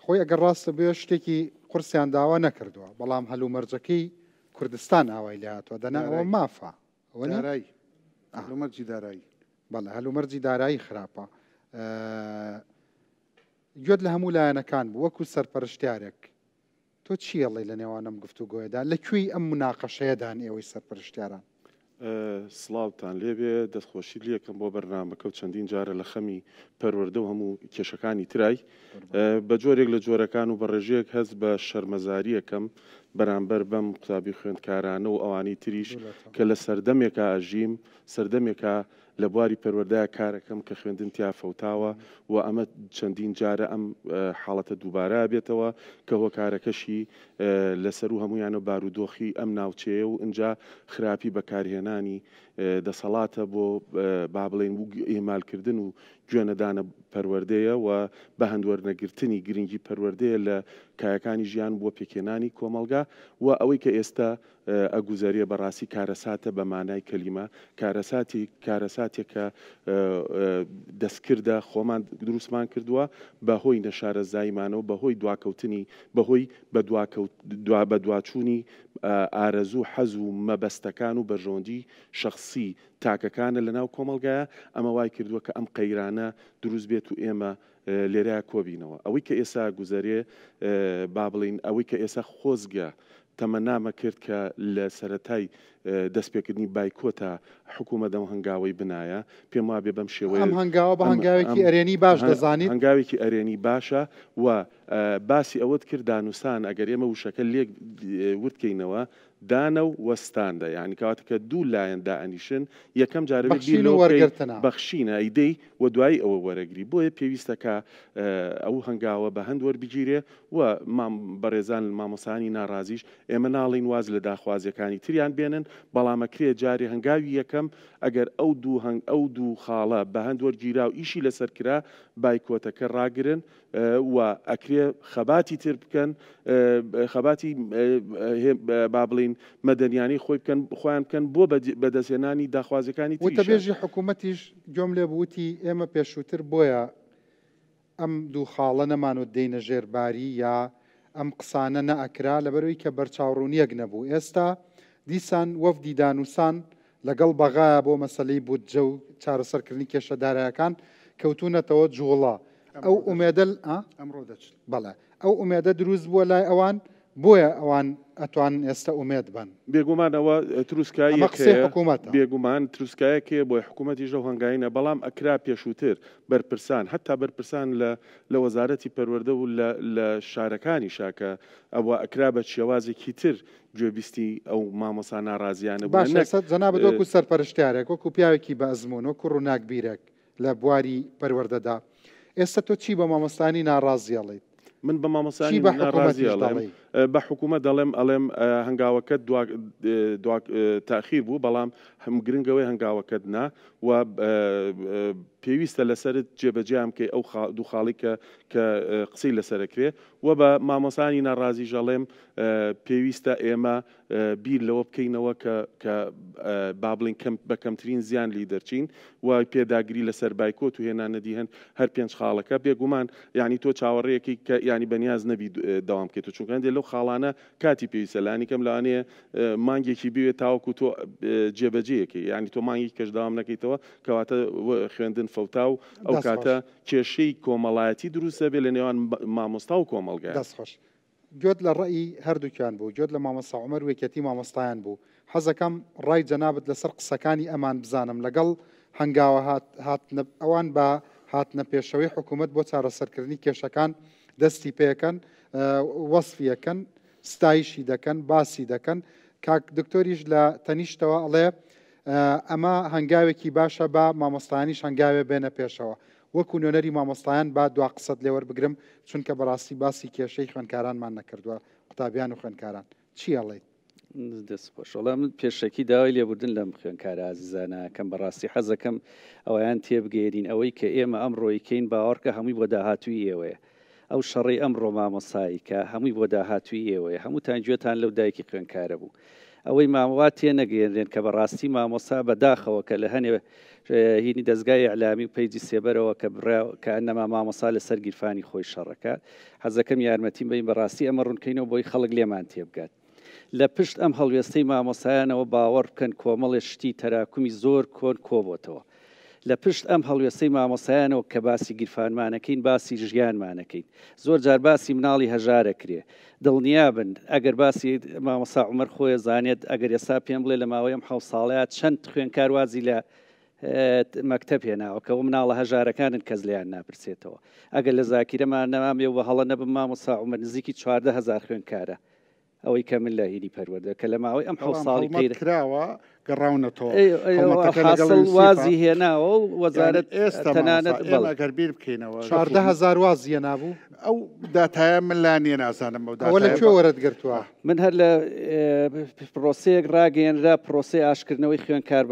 خۆی ئەگەر ڕاستە بێ شتێکی قورسیان داوا نەکردووە بەڵام هەلومەرجەکەی کوردستان ئاوای لە هاتووە دەنا ئەوە مافە هەلومەرجی دارایی بەڵێ هەلومەرجی دارایی خراپە گوێت لە هەموو لایەنەکان بوو وەکو سەرپەرشتیارێک تۆ چیەڵی لە نێوانم گفتوگۆیەدا لەکوێی ئەم مناقەشەیەدان ئێوەی سەرپەرشتیاران سڵاوتان لێبێ دەستخۆشی لێکم بۆ بەرنامەکە و چەندین جارە لە خەمی پەروەردە و هەموو کێشەکانی ترای بە جۆرێک لە جۆرەکان و بە ڕێژەیەک هەست بە شەرمەزاریەکەم بەرامبەر بەم قوتابی خوێندکارانە و ئەوانی تریش کە لە سەردەمێکە ئاژیم سەردەمێکە لە بواری پەروەردەیە کارەکەم کە خوێندن تیا فەوتاوە و ئەمە چەندین جارە ئەم حاڵەتە دووبارە بێتەوە کە هۆکارەکەشی لەسەر و هەمویانە بارودۆخی ئەم ناوچەیە و ئینجا خراپی بەکارهێنانی دەسەڵاتە بۆ با بڵێن ئێمالکردن و گوێنەدانە پەروەردەیە و بە هەندوەرنەگرتنی گرنگی پەروەردەیە لە کایەکانی ژیان بۆ پێکێنانی کۆمەلگا و ئەوەی کە ئێستا ئەگوزاریە بەڕاستی کارەساتە بە مانای کەلیمە کارەساتێکە دەستکردە خۆمان دروستمان کردووە بەهۆی نەشارەزاییمانەوە بەهۆی دواکەوتنی بەهۆی بە دواچوونی ئارەزوو حەز و مەبەستەکان و بەژۆندی شخصی تاکەکانە لە ناو کۆمەلگایە ئەمە وای کردووە کە ئەم قەیرانە دروست بێت و ئێمە لێرە کۆبینەوە ئەوەی کە ئێستا گوزارێ با بڵین ئەوەی کە ئێستا خۆزگە تەمەنامە کرد کە لە سەرەتای دەستپێکردنی بایکۆتە حکوومەت دەم هەنگاوی بنایە پێم وابێ بەم شێوەیە ئەم هەنگاوە بە هەنگاوێکی ئەرێنی باش دەزانیت هەنگاوێکی ئەرێنی باشە و باسی ئەوەت کرد دانووسان ئەگەر ئێمە وشەکە لێک وتکەینەوە دانە و وەستاندا یعنی کەواتە کە دوو لایەن دائەنیشن یەکەم جارەوەرگرتە بەخشینە ئەیدەی و دوای ئەوە وەرەگری بۆیە پێویستەکە ئەو هەنگاوە بە هەند وەربگیرێ و بەڕێزان مامۆسانی ناڕازیش ئێمە ناڵین واز لە داخوازیەکانی تریان بێنن بەڵامەکرێ جارێ هەنگاوی یەکەم ئەگەر ئەو دوو خاڵە بە هەند وەرگیرا و ئیشی لەسەر کرا بایکۆتەکە ڕاگرن و ئەکرێ خەباتی تر بکەن خەباتی با بڵین مەدەنیانی خۆیان بکەن بۆ بەدەستێنانی داخوازەکانی وتەبێژی حکوومەتیش گوێم لێ بوتی ئێمە پێشووتر بۆیە ئەم دوو خاڵە نەمانوت دێنە ژێرباری یا ئەم قسانە نەئەکرا لەبەرەوەی کە بەرچاوڕوونیەک نەبوو ئێستا دیسان وەفدی دانووسان لەگەڵ بەغایە بۆ مەسەلەی بودجە و چارەسەرکردنی کێشەدارایەکان کەوتونەتەوە جوڵا ئەو ئومێدە ئەمڕۆ دەچن بەڵێ ئەو ئومێدە دروست بووە لای ئەوان بۆیە ئەوان ئەتوان ئێستا ئومێد بن بێگومانەوە تروسکایی بێگومان تروسکایەکێ بۆی حکوومەتی ژەو هەنگاینە بەڵام ئەکرا پێشووتر بەرپرسان هەتا بەرپرسان لە وەزارەتی پەروەردە و لە شارەکانی شاکە ئەوە ئەکرا بە شێوازێکی تر گوێبیستی ئەو مامۆسا ناڕازیانە جەنابەت وەکو سەرپەرشتیارێک وەکو پیاوێکی بە ئەزمون وەکو ڕووناکبیرێک لە بواری پەروەردەدا ئێستا تۆ چی بە مامۆستانی ناڕازیاڵیت من بە مامۆسانی ناڕازی ئەڵێم بە حکوومەت ئەڵێم هەنگاوەکەت تاخیر بوو بەڵام هەم گرنگەوەی هەنگاوەکەت نا و پێویستە لەسرت جێبەجیام کە ئەو دوو خاڵی کە قسەی لەسەرکرێ و بە مامۆسانی ناڕازی ژەڵێم پێویستە ئێمە بیر لەوە بکەینەوە کە با بڵین بە کەمترین زیان لی دەرچین و پێداگری لەسەر بایکۆت و هێنانەدی هەن هەر پێنج خاڵەکە بێگومان یعنی تۆ چاوەڕێیەکی کە ینی بەنیاز نەبی داوام بکەیت و چونکە لەو خاڵانە کاتی پێویستە لانی کەم لەوانەیە مانگێکی بوێت تاوەکو تۆ جێبەجەیەکی ینی تۆ مانگی کەش داوام نەکەیتەوە کەواتە خوێندن فەوتا و ئەو کاتە کێشەی کۆمەڵایەتی دروستە بێ لە نێوان مامۆستا و کۆمەڵگای دەستخۆش گوێت لە ڕێی هەردووکیان بوو گوێت لە مامۆستا عومەر وێکەتی مامۆستایان بوو حەزەکەم ڕای جەنابەت لەسەر قسەکانی ئەمان بزانم لەگەڵ هەنگاوە ئەوان بە هاتنە پێشەوەی حکوومەت بۆ چارەسەرکردنی کێشەکان دەستی پێەکەن وەصفیەکەن ستایشی دەکەن باسی دەکەن کاک دکتۆریش لە تەنیشتەوە ئەڵێ ئەمە هەنگاوێکی باشە بە مامۆستایانیش هەنگاوێ بێنە پێشەوە وەکو نوێنەری مامۆستایان با دوا قسەت لێوەربگرم چونکە بەڕاستی باسی کێشەی خوێنکارانمان نەکردووە قوتابیان و خوێنکاران چی ئەڵێیت دەستخۆشەڵە من پێشەکی داوای لێبوردن لەم خوێنکارە ئازیزانە کەم بەڕاستی حەزەکەم ئەویان تێبگەێنین ئەوەی کە ئێمە ئەمڕۆیکەین باوەڕکە هەمووی بۆ داهاتووی ئێوەیە ئەو شەڕی ئەمڕۆ مامۆساییکە هەمووی بۆ داهاتووی ئێوەیە هەمووتان گوێتان لەو دایکی خوێنکارە بوو ئەوەی مامەوا تێنەگەێنرێن کە بەڕاستی مامۆسا بەداخەوە کە لە هەنێ هینی دەستگای ئەعلامی و پەیجی سێبەرەوە کە ئەنەما مامۆسا لەسەر گیرفانی خۆی شەڕەکە حەزەکەم یارمەتیم بین بەڕاستی ئەمە ڕوونکەینەوە بۆی خەڵک لێمان تێبگات لە پشت ئەم هەڵوێستەی مامۆسایانەوە باوەڕ بکەن کۆمەڵێ شتی تەراکمی زۆر کۆن کۆبۆتەوە لە پشت ئەم هەڵوێستەی مامۆسایانەوە کە باسی گیرفانمانەکەین باسی ژیانمانەکەین زۆر جار باسی مناڵی هەژارەکرێ دڵنیابن ئەگەر باسی مامۆسا عومەر خۆی زانێت ئەگەر ئێستا پێم بڵێ لە ماوەی ئەم حەوت ساڵەیە چەند خوێنکار وازی لە مەکتەب هێناوە کە مناڵە هەژارەکانن کەس لیان ناپرسێتەوە ئەگەر لە زاکیرەمان نەمامێ و هەڵە نەبم مامۆسا عومەر نزیکی 14,000 خوێنکارە ئەوەی کە من لە هینی پەروەردە کە لە ماوەی ئەم حەوت ساڵی کراوە گەڕاونەتەوە وازی هێناوە و وەزارەت تەنانەت ئەگەر بیر بکەینەوە 14,000 وازیە نابوو ئەو داتایە من لانیە نازانم ئەوە لە کوێ وەرەگرتووە من هەر لە پرۆسەیەک ڕاگەیەنرا پرۆسەی ئاشکردنەوەی خوێنکار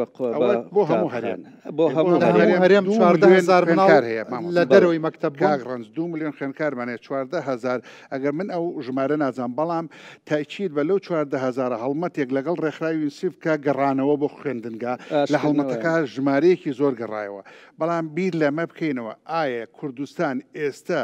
بۆ هەموو هەرێم بۆ هەموو هەرێم 14,000 مناڵ هەیە لە دەرەوەی مەکتەب ڕنج 2 ملیۆن خوێنکارمانێ 14,000 ئەگەر من ئەو ژمارە نازان بەڵام تاکید بە لەو 14,000 هەڵمەتێک لەگەڵ ڕێکخراوی یونیسف کە گەڕانەوە گەڕانەوە بۆ خوێندنگا لە هەڵمەتەکە ژمارەیەکی زۆر گەڕایەوە بەڵام بیر لەمە بکەینەوە ئایا کوردستان ئێستا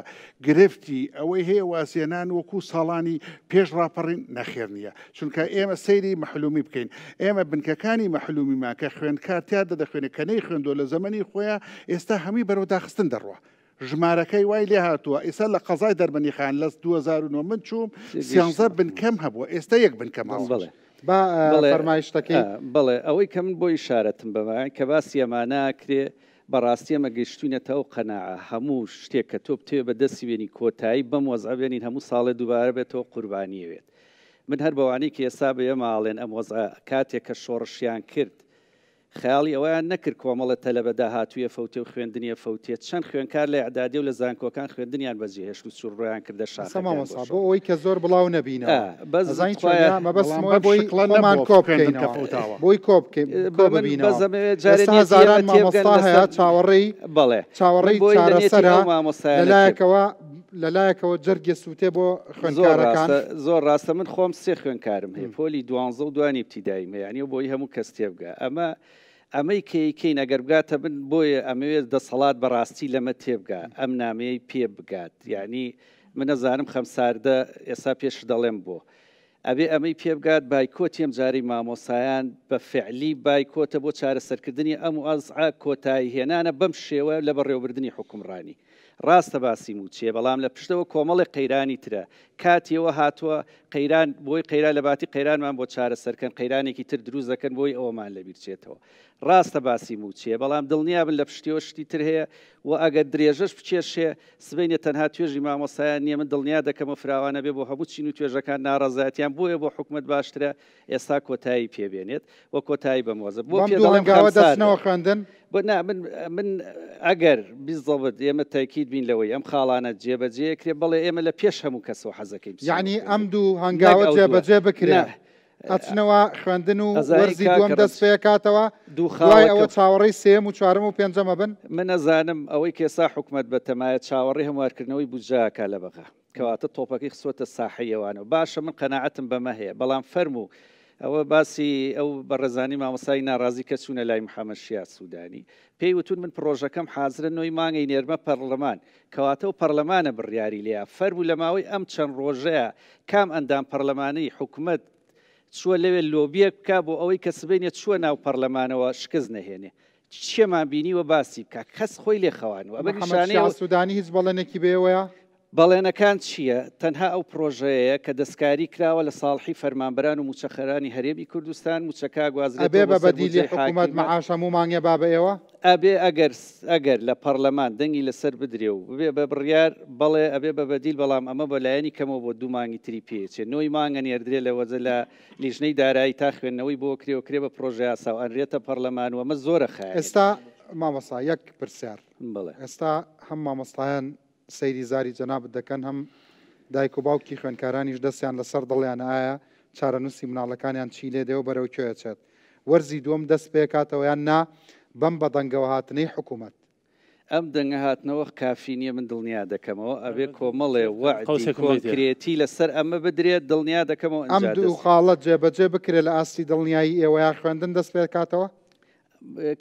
گرفتی ئەوەی هەیە واسێنان وەکو ساڵانی پێش ڕاپەڕین نەخێر نییە چونکە ئێمە سەیری مەحلومی بکەین ئێمە بنکەکانی مەحلومیمان کە خوێندکار تیادا دەخوێنێت کە نەی خوێندۆ لە زەمەنی خۆیان ئێستا هەمی بەرەو داخستن دەڕوە ژمارەکەی وای لێ هاتووە ئێستا لە قەزای دەربەنی خان لە 2009 من چووم سیانزە بنکەم هەبووە ئێستا یەک بنکەماوە فەرمایشتەکەی بڵێ ئەوەی کە من بۆی شارەتم بەمای کە باسی ئەمانەکرێ بەڕاستی ئەمە گەیشتوینەتەوە قەناعە هەموو شتێک کە تۆ بتوێ بە دەستی وێنی کۆتایی بەم وەزع بێنین هەموو ساڵێ دووبارە بێتەوە قوربانیەوێت من هەر بەوانەی کە ئێستا بە ئێماڵێن ئەم وەزع کاتێک کە شۆڕشیان کرد خیاڵی ئەویان نەکرد کۆمەڵە تەلەبەدا هاتوویە فەوتێ و خوێندنیە فەوتێت چەند خوێنکار لە ئەعدادی و لە زانکۆکان خوێندنیان بەجێهێشت و سوڕۆیان کردە شارەکان بۆ ئەوەی کە زۆر بڵاو نەبینەوە بەسمان کۆ بکەینەوە بۆی کۆ بکەین کۆ ببینەوە هەزاران مامۆستا هەیە چاوەڕێی بەڵێ چاوەڕێی چارەسەرە لەلایەکەوە لەلایەکەوە جەرگێ سووتێ بۆ خوێندکارەکان زۆر ڕاستە من خۆم سێ خوێنکارم هەیە پۆلی 12 و دوانی ابتیدایی مەیانی و بۆی هەموو کەس تێبگە ئەمەی کەین ئەگەر بگاتە بن بۆیە ئەمەوێت دەسەڵات بەڕاستی لەمە تێبگا ئەم نامەیەی پێ بگات یعنی من نەزانم خەمساردە ئێستا پێش دەڵێم بۆ ئەبێ ئەمەی پێبگات بایکۆتی ئەم جاری مامۆسایان بە فعلی بایکۆتە بۆ چارەسەرکردنی ئەم و ئەزعا کۆتایی هێنانە بەم شێوە لە بەڕێوەبردننی حکومڕانی ڕاستە باسی موچیە بەڵام لە پشتەوە کۆمەڵی قەیرانی ترە کاتیەوە هاتووە قەیران بۆی قەیران لە باتی قەیرانمان بۆ چارەسەرکەن قەیرانێکی تر دروست دەکەن بۆی ئەوەمان لەبیرچێتەوە ڕاستە باسی موچیە بەڵام دڵنیابن لە پشتیەوە شتی تر هەیە و ئەگەر درێژەش بچێشێ سبەینە تەنها توێژی مامۆسایان نییە من دڵنیا دەکەمە فراوانە بێ بۆ هەموو چین و توێژەکان ناڕەزایەتیان بۆیە بۆ حکومت باشترە ئێستا کۆتایی پێبێنێت و کۆتایی بەمۆزە بۆ پێدەڵنگاوە دەستنەوە خوێندن بۆ من ئەگەر بیزڵبت ئێمە تاکید بین لەوەی ئەم خاڵانە جێبەجێکرێ بەڵێ ئێمە لە پێش هەموو کەسەوە حەزەکەی یعنی ئەم دوو هەنگاوە جێبەجێ بکرێ ئەچنەوە خوێندن و وەرزی دووەم دەست پێکاتەوە دوای ئەوە چاوەڕێی سێم و چوارم و پێنجەمە بن من نەزانم ئەوەی کێسا حکومت بەتەمایە چاوەڕێی هەموارکردنەوەی بودجاکە لە بەغا کەواتە تۆپەکەی خسۆتە ساحەیەوانە باشە من قەناعەتم بەمە هەیە بەڵام فەرموو ئەوە باسی ئەو بەڕێزانی مامۆسای ناڕازی کە چوونە لای محەممەد شیاد سوودانی پێی وتون من پرۆژەکەم حازرە نۆی مانگی نێرمە پەرلەمان کەواتە و پەرلەمانە بڕیاری لێە فەرموو لە ماوەی ئەم چەند ڕۆژەیە کام ئەندام پەرلەمانەی حکومت چووە لەوێ لۆبیە بکە بۆ ئەوەی کە سبێنێت چووە ناو پەرلەمانەوە شکست نەهێنێ چێمان بینیوە باسی بکە کەس خۆی لێ خەوانەوە ئەمە نیشانەیە سوودانی هیچ بەڵێنێکی بێوەیە بەڵێنەکان چییە؟ تەنها ئەو پرۆژەیە کە دەستکاری کراوە لە ساڵحی فەرمانبەران و موچەخەرانی هەرێمی کوردستان موچەکە گوازرێت ئەبێ بە بەدیلی حکوومەت مەعاش هەموو مانگێ با بە ئێوە ئەبێ ئەگەر لە پەرلەمان دەنگی لەسەر بدرێ و ببێ بە بڕیار بەڵێ ئەبێ بە بەدیل بەڵام ئەمە بەلایەنی کەمەوە بۆ دوو مانگی تری پێچێ نۆی مانگە نێردرێ لە وەزە لە لیژنەی دارایی تا خوێندنەوەی بۆ کرێ بە پرۆژه یاسا و ئەنرێتە پەرلەمان و ئەمە زۆرە خایە ئێستا مامۆستا یەک پرسیار بڵێ ئێستا هەم مامۆستایان سەیری زاری جەنابەت دەکەن هەم دایک و باوکی خوێندکارانیش دەستیان لەسەر دڵیان ئایا چارەنووسی مناڵەکانیان چی لێ دێەوە بەرەو کوێ چێت وەرزی دووەم دەست پێکاتەوەیان نا بەم بەدەنگەوە هاتنەی حکوومەت ئەم دەنگە هاتنەوە کافی نییە من دڵنیا دەکەمەوە ئەبێ کۆمەڵێ وعدی کۆنکرێتی لەسەر ئەمە بدرێت دڵنیا دەکەمەوە ئەم دوو خاڵەت جێبەجێ بکرێت لە ئاستی دڵنیایی ئێوەیان خوێندن دەست پێکاتەوە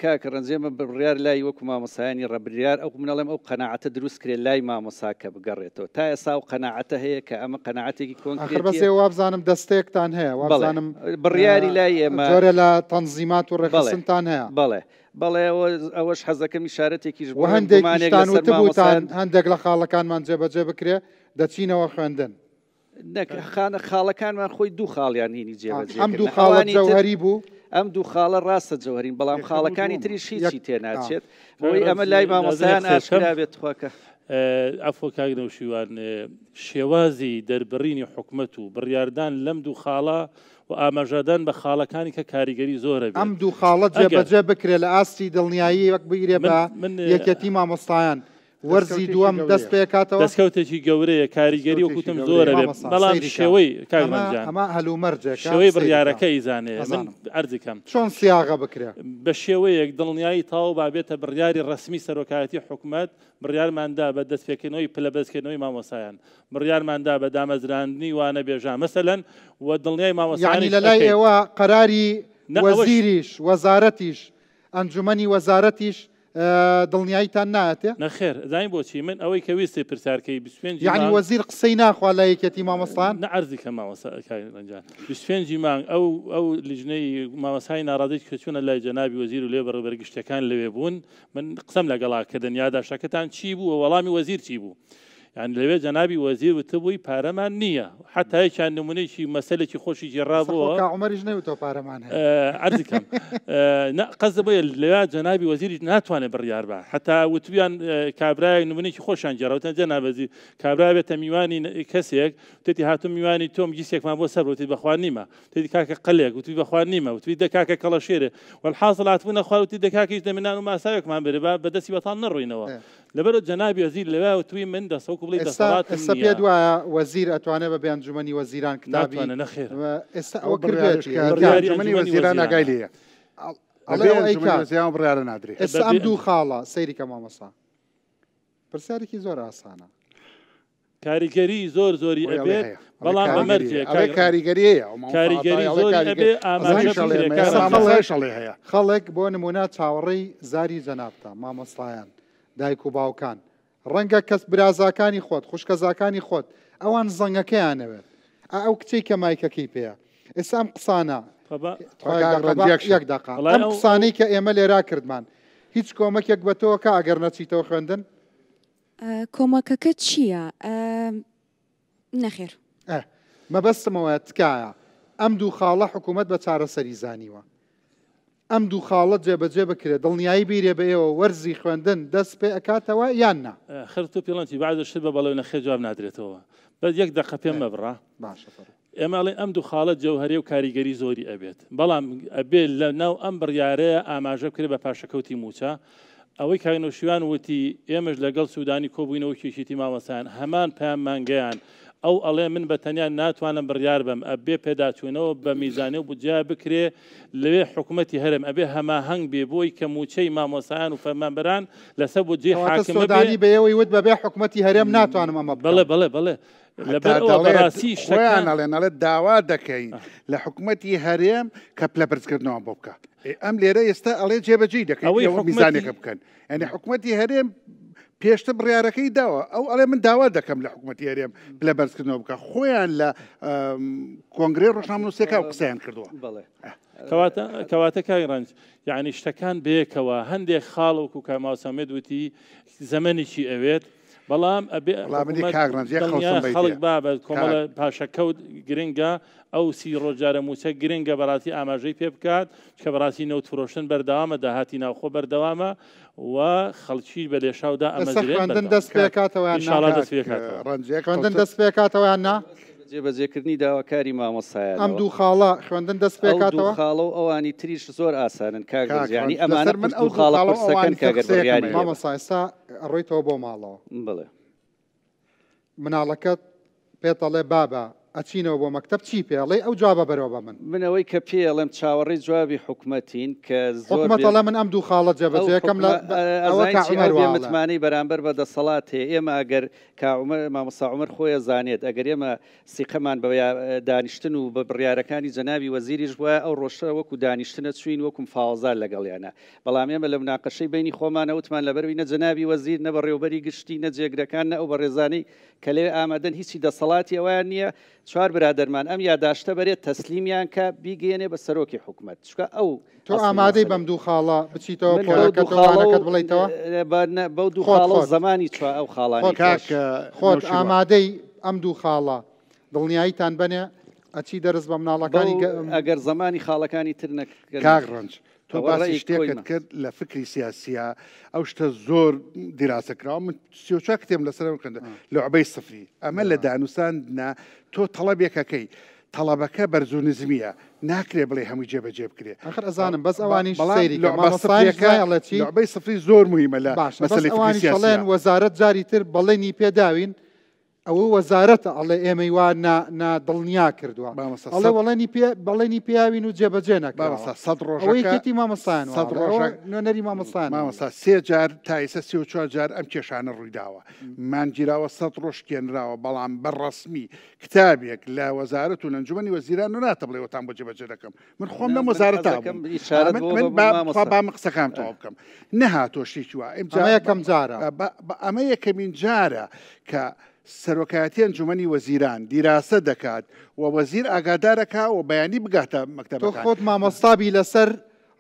کاکە ڕەنجێمە بڕیار لای وەکو مامۆسایانی ڕەبریار ئەو منەڵێم ئەو قەناعەتە دروست کرێت لای مامۆساکە بگەڕێتەوە تا ئێستا و قەناعەتە هەیە کە ئەمە قەناعەتێکی کۆنکرێت بەسێ وابزانم دەستێکتان هەیە وابزانم بڕیاری لای ئێمە جۆرە لە تەنزیمات و ڕێخستنتان هەیە بەڵێ ئەوەش حەزەکەم شارەتێکیش بۆ هەندێکیشتان وتبووتان هەندێک لە خاڵەکانمان جێبەجێ بکرێ دەچینەوە خوێندن خاڵەکانمان خۆی دوو خاڵیان هینی جێبەجێ ئەم دوو خاڵی جەوهەری بوو ئەم دوو خاڵە ڕاستە جەوهرین بەڵام خاڵەکانی تریش هیچی تێناچێت بۆی ئەمە لای مامۆسایان ئاشکرا بێت خۆکە ئەفۆ کاگنەوشیوان شێوازی دەربڕینی حکومەت و بڕیاردان لەم دوو خاڵە و ئاماژەدان بە خاڵەکانی کە کاریگەری زۆرە ئەم دوو خاڵەت جێبەجێ بکرێت لە ئاستی دڵنیایی وەک بگرێ بە یەکەتی مامۆستایان وەرزی دووەم دەست پێکاتەوە دەستکەوتێکی گەورەیە کاریگەری و کوتم زۆرە بێت بەڵام شێوەی ئەمە هەلومەرجێک شێوەی بڕیارەکەی زانێ من ئەرزەکەم چۆن سیاغە بکرێت بە شێوەیەک دڵنیایی تاو بابێتە بڕیاری ڕسمی سەرۆکایەتی حکوومەت بڕیارماندا بە دەستپێکردنەوەی پلەبەستکردنەوەی مامۆسایان بڕیارماندا بە دامەزراندنی وانە بێژان مەسەلەن و دڵنیای مامۆسایانی لەلای ئێوە قەراری وەزیریش وەزارەتیش ئەنجومەنی وەزارەتیش دڵنیاییتان نایەتێ؟ نەخێر زانین بۆچی من ئەوەی کە ویستی پرسیارکەی 25 یعنی وەزیر قسەی ناخوا لە یەکێتی مامۆستان؟ نەعەرزی کە مامۆستاکارەنجان 25 مانگ ئەو لیژنەی مامۆستای ناڕادی کە چوونە لای جەنابی وەزیر و لێ بەڕێبەرگشتەکان لەوێ بوون من قسەم لەگەڵا کە دنیادا شەکەتان چی بوو وەڵامی وەزیر چی بوو يعني لەوێ جەنابی وەزیر وتبووی پارەمان نییە حتا هیچیان نمونەیەکی مەسەلێکی خۆشی جێڕابووە عومەریش نەوتەوە پارەمان عەرزیکەم قەزە بۆیە لەوێ جەنابی وەزیری ناتوانێت بڕیار بە حتا وتویان کابرای نمونەیەکی خۆشیان جێڕاوتەن جەنابەزی کابرا بێتە میوانی کەسێک وتێتی هاتووم میوانی تۆم گیسێکمان بۆ سەر وتی بەخوا نیمە وتێتی کاکە قەلێک وتوی بەخوا نیمە وتوی دەکاکە کەڵەشێرێ والحاصل هاتبوونە خوار وتی دەکاکیش دەمێنان و ماساوێکمان بێرێ بەدەستی بەتان نەڕووینەوە لەبەرەوە جەنابی وەزیر لەوێ وتوی من دەسەوک بڵێ دەسەڵات ئێستا پێت وایە وەزیر ئەتوانێت بە ئەنجومەنی وەزیران کتابی نەخێر ئێستا ئەوە کردێتی ئەنجومەنی وەزیران ئاگای لێیە بڕیارە نادرێت ئێستا ئەم دوو خاڵە سەیری کە مامۆستا پرسیارێکی زۆر ئاسانە کاریگەری زۆر زۆری ئەبێت بەڵام بەمەرجێ کاریگەریەیە کاریگەری زۆر ئەبێ ئاماژەڵێ هەیە خەڵک بۆ نمونە چاوەڕێی زاری جەنابتە مامۆستایان دایک و باوکان ڕەنگە کەس برازاکانی خۆت خوشکەزاکانی خۆت ئەوان زەنگەکەیانەوێت ئەو کچەی کە مایکەکەی پێەیە ئێستا ئەم قسانە یەک دقا ئەم قسانەی کە ئێمە لێرا کردمان هیچ کۆمەکێک بە تۆ کە ئەگەر نەچیتەوە خوێندن کۆمەکەکە چییە؟ نەخێر مەبەستمەوە تکایە ئەم دوو خاڵە حکوومەت بە چارەسەری زانیوە ئەم دوو خاڵت جێبەجێ بکرێت دڵنیایی بیرێ بە ئێوە وەرزی خوێندن دەست پێ ئەکاتەوە یان نا خرت و پێڵەنتی بعدشت بە بەڵێ نەخێ جواب نادرێتەوە بە یەک دقە پێم مەبڕا ئێمەڵێ ئەم دوو خاڵت جەوهەری و کاریگەری زۆری ئەبێت بەڵام ئەبێت لە ناو ئەم بڕیارەیە ئاماژە بکرێت بە پاشەکەوتی موچە ئەوەی کاینۆشیوان وتی ئێمەش لەگەڵ سوودانی کۆبووینەوە کێشێتی مامۆستایان هەمان پامانگەیان ئەو ئەڵێ من بەتەنیا ناتوانم بڕیار بم ئەبێ پێداچوونەوە بە میزانێ و بجیا بکرێ لەوێ حکوومەتی هەرم ئەبێ هەماهەنگ بێ بۆی کە موچەی مامۆسایان و فەرمانبەران لەسەر بۆجێ حاکمەتی بەیەوەی وت بەبێ حکوومەتی هەرێم ناتوانم ئەمە بڵێ بڵێ بڵێ لەبەرڕاستی نەڵێ داوا دەکەین لە حکوومەتی هەرێم کە پلە بەرزکردنەوە بۆ بکە ئەم لێرە ئێستا ئەڵێ جێبەجێ دەکەین میزانێکە بکەن ئەنی حکوومەتی هەرێم پێشتە بڕیارەکەی داوە ئەو ئەڵێ من داوا دەکەم لە حکوومەتی هەرێم پلە بەرزکردنەوە بکە خۆیان لە کۆنگرێ ڕۆژنامەنووسێکا قسەیان کردووە کەواتە کای ڕەنج یعنی شتەکان بێکەوە هەندێک خاڵەوەکو کاماوسەمێت وتی زەمەنێکی ئەوێت بەڵام خەڵک بابە کۆمەڵە پاشەکەوت گرنگە ئەو سی ڕۆژجارە موچە گرنگە بەڕاستی ئاماژەی پێ بکات کە بەڕاستی نەوت فرۆشتن بەردەوامە داهاتی ناوخۆ بەردەوامە و خەڵکی بە لێشاودا ئەمەژێن دەست پێکاتەوە خوێندن دەست پێکاتەوەیان نا جێبەجێکردنی داواکاری مامۆسایان ئەم دوو خاڵە خوێندن دەست پێکاتەوە خاڵە و ئەوانی تریش زۆر ئاسانن کاگەزیانی ئەمانە من ئەو خاڵە قورسەکەن کاگەر بڕیاری مامۆستا ئێستا ڕۆیتەوە بۆ ماڵەوە بڵێ مناڵەکەت پێتەڵێ بابە ئەچینەوە بۆ مەکتەب چی پێڵێ ئەو جوابە بەرەوە بە منەوەی کە پێڵێم چاوەڕێی جوابی حکوومەتین کە زۆرمەتەڵە من ئەم دوو خاڵە جێبەجێکەم لە متمانەی بەرامبەر بە دەسەڵات هەیە ئێمە ئەگەر مامۆستا عومەر خۆیە زانێت ئەگەر ئێمە سیقەمان بە دانیشتن و بە بڕیارەکانی جەنابی وەزیریش وایە ئەو ڕۆژە وەکو دانیشتنە چوین وەکوم فاوزار لەگەڵیانە بەڵام ئێمە لە مناقەشەی بینی خۆمانە وتمان لەبەروی نە جەنابی وەزیر نە بە ڕێوبەری گشتی نە جێگرەکان نە ئەو بە ڕێزانەی کە لێ ئامادەن هیچی دەسەڵاتی ئەویان نییە چوار برادەرمان ئەم یاداشتە بەرێت تەسلیمیان کە بیگەێنێ بە سەرۆکی حکوومەت چکە ئەو تۆ ئامادەی بەم دوو خاڵە بچیتەوە پۆلەکەت بڵیتەوە بەو دوو خاڵە زمانی چوە ئەو خاڵانی خۆت ئامادەی ئەم دوو خاڵە دڵنیاییتان بنێ ئەچی دەرز بە مناڵەکانی ئەگەر زمانی خاڵەکانی تر کاغڕنج تۆ باسی شتێکت کرد لە فکری سیاسیە ئەو شتە زۆر دیراسەکراوە من سیۆچا کتێم لەسەر کردن لە عبەی سفری ئەمە لە دانووساندنا تۆ تەڵەبێکەکەی تەڵەبەکە بەرزوو نزمیە ناکرێ بڵێ هەمووی جێبەجێ بکرێ ئەخر ئەزانم بەس ئەوانی عبەی سفری زۆر مهمە لە مەسەلەی وەزارەت جاری تر بەڵێنی پێداوین ئەوە وەزارەتە ئەڵێ ئێمەی وا نادڵنیا کردووە ئەڵێ بەڵێنی پیاوین و جێبەجێ نەکەوەی مامەسان نوێنەری مامەسان مامەسا 3 جار تا ئێستا 34 جار ئەم کێشانە ڕوویداوە مانگیراوە 100 ڕۆژ کێنراوە بەڵام بەڕەسمی کتابێک لە وەزارەت و ئەنجومەنی وەزیران و ناتە بڵێوەتان بۆ جێبەجێ دەکەم من خۆم لە وەزارەتا بام قسەکان تەواو بکەم نەهاتۆ شتێکی وە یەکەم جارە ئەمە یەکەمین جارە کە سەرۆکایەتی ئەنجومەنی وەزیران دیراسە دەکات و وەزیر ئاگادارەکە و بەیانی بگاتە مەکتەبەکان تۆ خۆت مامۆستابی لەسەر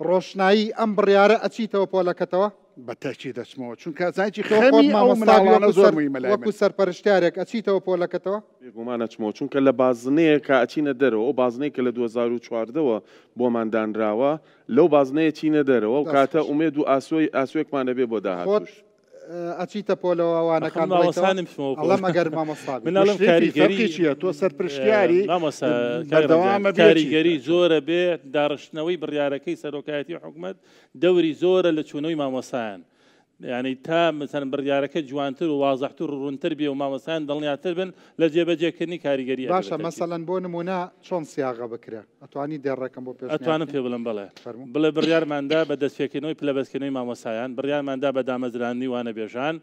ڕۆشنایی ئەم بڕیارە ئەچیتەوە پۆلەکەتەوە بەتەکی دەچمەوە چونکە زانکی خەمی ئەو مناڵانە زۆر مهمە وەکو سەرپەرشتیارێک ئەچیتەوە پۆلەکەتەوە بێگومان ئەچمەوە چونکە لە بازنەیە کە ئەچینە دەرەوە ئەو بازنەیە کە لە 2014ەوە بۆمان دانراوە لەو بازنەیە چینە دەرەوە و کاتە ئومێد و ئاسوێکمان دەبێ بۆ داهاتوش ئەچیتە پۆلەوەوانەکان مەگەر مامۆستا مناڵم کاریگەری چیە تۆ سەرپرشتیاری کاریگەری زۆرە بێ داڕشتنەوەی بڕیارەکەی سەرۆکایەتی حکوومەت دەوری زۆرە لە چوونەوەی مامۆسایان یعنی تا مثلا بڕیارەکە جوانتر و وازەحتر و ڕوونتر بێ و مامۆسایان دڵنیاتر بن لە جێبەجێکردنی کاریگەری باشە مەسەڵەن بۆ نمونە چۆن سیاغە بکرێ ئەتوانی دێڕەکەم بۆ پێش ئەتوانم پێ بڵم بڵێ بڕیارماندا بە دەستپێکردنەوەی پلەبەستکردنەوەی مامۆسایان بڕیارماندا بە دامەزرانی وانە بێژان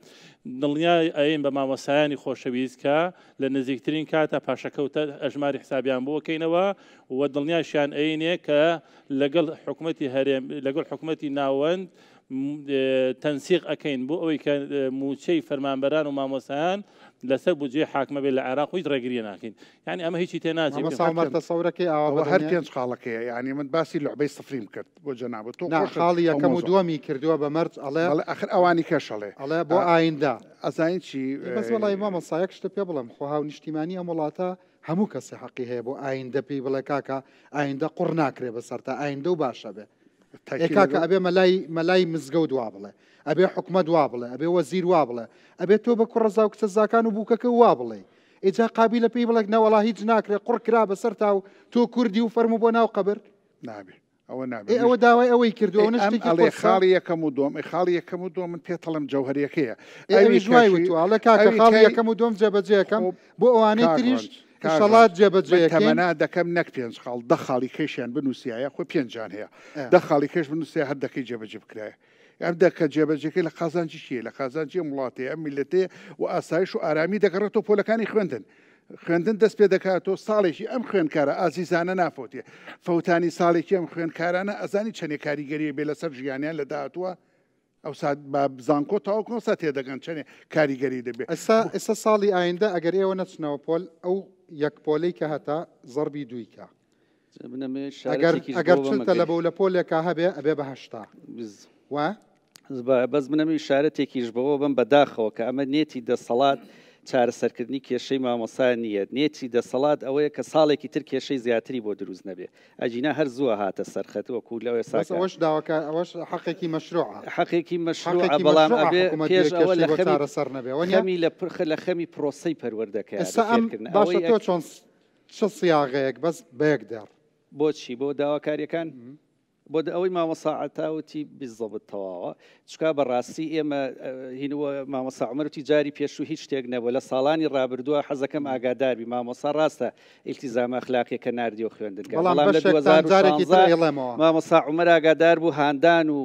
دڵنیای ئەین بە مامۆسایانی خۆشەویست کە لە نزیکترین کاتە پاشەکەوتە ئەژماری حسابیان بۆکەینەوە و دڵنیاشیان ئەینێ کە لەگەڵ حکوومەتی هەرێم لەگەڵ حکوومەتی ناوەند تەنسیق ئەەکەین بۆ ئەوەی کە موچەی فەرمانبەران و مامۆسایان لەسەر بودجێ حاکمە بێت لە عێراق هیچ ڕێگریە ناکەین یعنی ئەمە هیچی تێناچێتەسەورەکەی ئەوە هەر 5 خاڵەکەیە یعنی من باسی لعبەی سفریم کرد بۆ جەناب تۆ خاڵی یەکەم و دووەمی کردووە بە مەرج ئەڵێ ئەخر ئەوانی کەشەڵێ ئەڵێ بۆ ئایندا ئەزانین چی بەس وەڵی مامۆسایەک شتە پێ بڵم خۆ هاو نیشتیمانی ئەم وڵاتە هەموو کەسی حەقی هەیە بۆ ئایندە پێی بڵێ کاکە ئایندە قوڕ ناکرێ بەسەرتا ئایندە و باشە بێ کاکە ئەبێ مەلای مزگەوت وا بڵێ ئەبێ حکومەت وا بڵێ ئەبێ وەزیر وا بڵێ ئەبێ تۆ بە کوڕەزا و کچەزاکان و بووکەکە وا بڵێ ئێجا قابلە پێی بڵێک نەوەڵا هیچ ناکرێت قوڕ کرا بەسەر تا و تۆ کوردی و فەرموو بۆ ناو قەبر نابێ ئەوە نابێ ئەوە داوای ئەوەی کردووە ئەڵێ خاڵی یەکەم و دۆم خاڵی یەکەم و دۆ من پێتەڵم جەوهریەکەیە ئەوی ژوای وتوواڵە کاکە خاڵی یەکەم و دۆم جێبەجێەکەم بۆ ئەوانەی تریش شڵات جێبەجێتەمەنا دەکەم نەک 5 خاڵ 10 خاڵی کەشیان بنووسایە خۆ 5جان هەیە 10 خاڵی کەش بنووسە هەر دەکەی جێبەجێ بکرایە ئەم دەکە جێبەجێکی لە قازانجی چیە لە قازانجی وڵاتەیە ئەم میلەتەیە و ئاسایش و ئارامی دەگەڕێتەوە پۆلەکانی خوێندن دەست پێ دەکاتەوە ساڵێکی ئەم خوێندکارە ئازیزانە نافۆتێ فەوتانی ساڵێکی ئەم خوێندکارانە ئەزانی چەندێک کاریگەریە بێ لەسەر ژیانیان لە داهاتووە ئەو بە بزانکۆ تاوکۆسا تێدەگەن چەندێک کاریگەری دەبێت ئێستا ساڵی ئایندە ئەگەر ئێوە نەچنەوە پۆل ئەو یەک پۆلەی کە هەتا زەربی دوویکە ئەگەر چتە لە بەو لە پۆلێکە هەبێ ئەبێ بەهشتا وە بەس بنەمی شارەتێکیش بەوە بم بەداخەوە کە ئەمە نێتی دەسەڵات چارەسەرکردنی کێشەی مامۆسا نیە نێتی دەسەڵات ئەوەیە کە ساڵێکی تر کێشەی زیاتری بۆ دروست نەبێ ئەجینا هەر زووە هاتە سەرخەتەوە کو لەوێ ساەوەش داواکە ئەوەش حەقێکی مەشروع حەقێکی مەشروع بەڵام ئەبێ پێش ئەوە لە سەر نەبێ خەمی لە پرخە لە خەمی پرۆسەی پەروەردەکە باشە تۆ چۆن چ سیاغەیەک بەس بەیەک دەر بۆچی بۆ داواکاریەکان بۆ ئەوەی مامۆساعەتاوتی بیزەبت تەواوە چکا بەڕاستی ئێمە هینوە مامۆسا عومەری جاری پێشوو هیچ شتێک نەبوو لە ساڵانی ڕابردووە حەزەکەم ئاگاداربی مامۆسا ڕاستە ئیلتیزامە ئەخلاقیەکە ناردی و خوێندن لە 2010 مامۆسا عومەر ئاگادار بوو هاندان و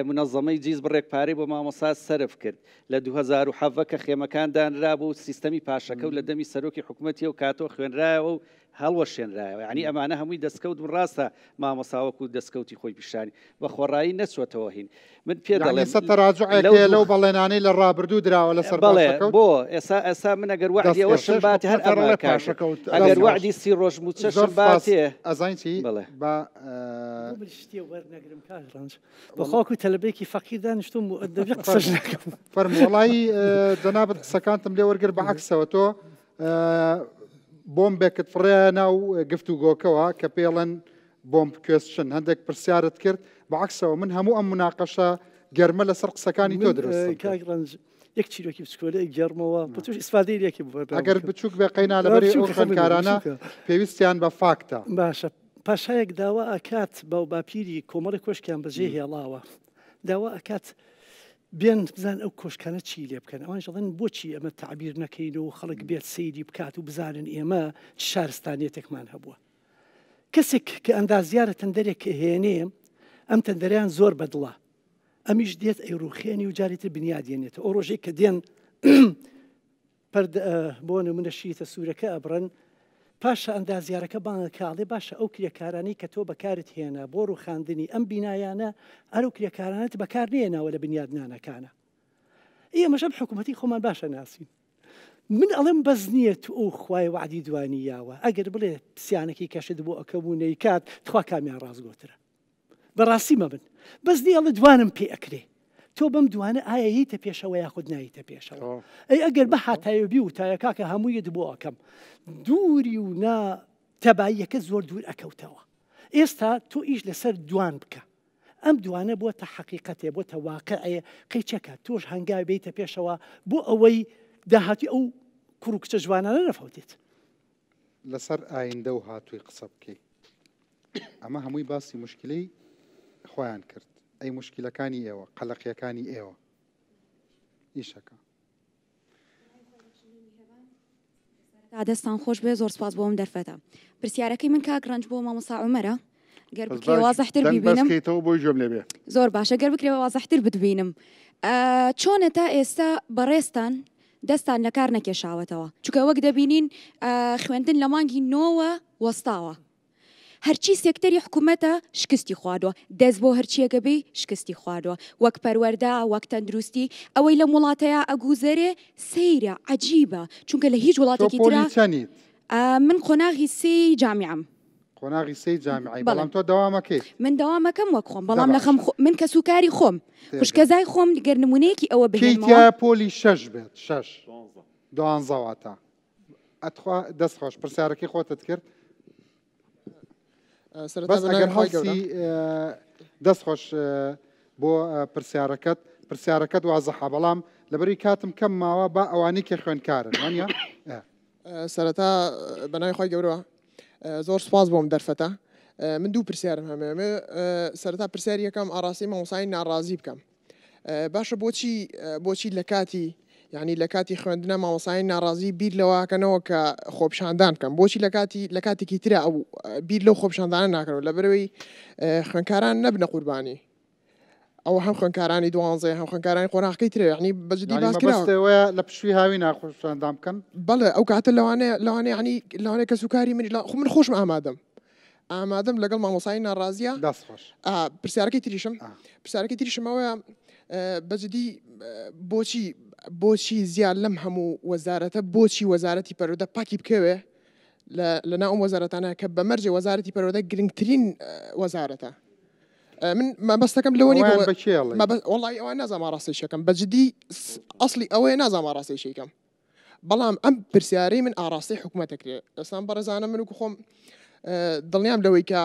منەظەمەی جیز بڕێکپارەی بۆ مامۆسا سەرف کرد لە 2007 کە خێمەکان دانرا بوو سیستەمی پاشەکە و لە دەمی سەرۆکی حکوومەتی و کاتۆ خوێنرایەوە و هەڵوەشێنرایەوە ینی ئەمانە هەمووی دەستکەوت ڕاستە مامۆساوەکو دەستکەوتی خۆی پیشانی بە خۆڕایی نەچوەتەوە هین من پێ دەڵێم تەراجعێک لەو بەڵێنانەی لە ڕابردوو درراوە لەسەر بەڵێ بۆ ئێستا من ئەگەر وعدی ئەوە شم باتی هەر ئەمە پاشەکەوت ئەگەر وعدی 30 ڕۆژ موچە شم باتێ ئەزانچی بڵێ وەرنەگرم کاڕنج بە خۆکو تەلەبێکی فەقیر دانیشتم و ئەدەبێ قسەش ناکەم فەرموڵایی جەنابەت قسەکانتم لێ وەرگر بەعکسەوە تۆ بۆمبێکت فڕێ ناو گفتوگۆکەوە کە پێڵەن بۆمب کوێستشن هەندێک پرسیارت کرد بەعکسەوە من هەموو ئەم مناقەشە گەرمە لەسەر قسەکانی تۆ دروست کاڕنج یەک چیرۆکی بچکۆلەی گەرمەوە بە توش ئیسفادەی لێکی ئەگەر بچووک بێ قەینا لەبەری ئەو خوێندکارانە پێویستیان بە فاکتە باشە پاشایەک داوا ئاکات باو باپیری کۆمەڵی کۆشکیان بەجێ هێڵاوە داوا ئەکات بێن بزان ئەو کۆشکانە چی لێ بکەن ئەوان ژەڵێن بۆچی ئەمە تعبیر نەکەین و خەڵک بێت سەیری بکات و بزانن ئێمە چ شارستانیەتێکمان هەبووە کەسێک کە ئەندازیارە تەندەرێک هێنێ ئەم تەندەریان زۆر بەدڵە ئەمیش دێت ئەیڕوخێنی و جارێتتر بنیادێنێتە ئەو ڕۆژێک کە دێن بۆ نمونە شیتە سوورەکە ئەبڕن پاشە ئەندازیارەکە بانگە کاڵێ باشە ئەو کرێکارانی کە تۆ بەکارت هێنا بۆ ڕووخاندنی ئەم بینایانە ئەرو کرێکارانت بەکار نێناوە لە بنیادنانەکانە ئێمەشەم حکوومەتی خۆمان باشە ناسین من ئەڵێم بەز نییە تو ئەو خوای وعدی دوانییاوە ئەگەر بڵێ پسیانێکی کەشت بۆ ئەکەبوونەی کات تخوا کامیان ڕازگۆترە بەڕاستی مەبن بەس نیە ئەڵە دوانم پێ ئەکرێ تۆ بەم دوانە ئایا هیتە پێشەوە یاخود نایتە پێشەوە ئەی ئەگەر بە هاتایەبی و تایە کاکە هەموویت بۆ ئەەکەم دووری و نا تەباییەکە زۆر دوور ئەکەوتەوە ئێستا تۆ ئیش لەسەر دوان بکە ئەم دوانە بۆ تە حەقیقەتێ بۆ تەواقعەیە قەیچەکە تۆش هەنگاوی بیتە پێشەوە بۆ ئەوەی داهاتی ئەو کوڕ و کچە جوانانە نەفەوتێت لەسەر ئایندە و هاتووی قسە بکەی ئەمە هەمووی باسی مشکلەی خۆیان کرد ئەی مشکلەکانی ئێوە قەلەقیەکانی ئێوە ئیشەکە دەستان خۆش بێ زۆر سپاس بۆم دەرفەتە پرسیارەکەی من کاک ڕەنج بۆ مامۆستا عومەرە گەر بکرێ وازەحتر ببینم زۆر باشە گەر بکرێ وازەحتر بتبینم چۆنە تا ئێستا بەڕێستان دەستان لە کار نەکێشاوەتەوە چونکە وەک دەبینین خوێندن لە مانگی نۆوە وەستاوە هەرچی سێکتەری حکوومەتە شکستی خواردووە دەست بۆ هەرچیەکە بێ شکستی خواردووە وەک پەروەردا وەک تەندروستی ئەوەی لە وڵاتەیە ئەگوزەرێ سەیرە عەجیبە چونکە لە هیچ وڵاتێکی ترا من قۆناغی سێی جامیعەم قۆناغی سێی جامیعی بەڵام تۆ دەوامەکەی من دەوامەکەم وەک خۆم بەڵام لە من کە سوکاری خۆم خوشکەزای خۆم گەر نمونەیەکی ئەوە بهێنمەوە پۆلی 6 بێت 6 دوانزەواتە ئەتخوا دەستخۆش پرسیارەکەی خۆتت کرد بەس ئەگەر هەڵسی دەستخۆش بۆ پرسیارەکەت وازەحە بەڵام لەبەری کاتم کەم ماوە با ئەوانەی کە خوێندکارن وانە سەرەتا بەناوی خۆی گەورەوە زۆر سپاس بۆم دەرفەتە من دوو پرسیارم هەمێ سەرەتا پرسیاری یەکەم ئاڕاستی مامۆسایی ناڕازی بکەم باشە بۆچی لە کاتی یعنی لە کاتی خوێندنە مامۆسایی ناڕازی بیر لەوەکەنەوە کە خۆپشاندان بکەم بۆچی لە کاتێکی ترە ئەو بیر لەو خۆپشاندانە ناکەنەوە لەبەرەوەی خوێندکاران نەبنە قوربانی ئەو هەم خوێندکارانی دوانزەی هەم خوێندکارانی قۆناغەکەی ترە یعنی بەجددی باس کراوە لە پشووی هاوی ناخۆشاندان بکەن بەڵێ ئەو کاتە لەوانەیە ینی لەوانەیە کە سوکاری من خۆشم ئامادەم لەگەڵ مامۆسایی ناڕازیە پرسیارەکەی تریشم ئەوەیە بەجددی بۆچی زیاد لەم هەموو وەزارەتە بۆچی وەزارەتی پەروەردە پاکی بکەوێ لە ناو ئەم وەزارەتانە کە بەمەرجێ وەزارەتی پەروەردە گرنگترین وەزارەتە من مەبەستەکەم لەوەنی وڵی ئەوە نازانام ڕاستیشەکەم بەجددی ئەسلی ئەوەیە نازانام ڕاستیشەکەم بەڵام ئەم پرسیارەی من ئاڕاستی حکوومەتەکرێ ئەستان بەڕێزانە من و خۆم دڵنیام لەوەی کە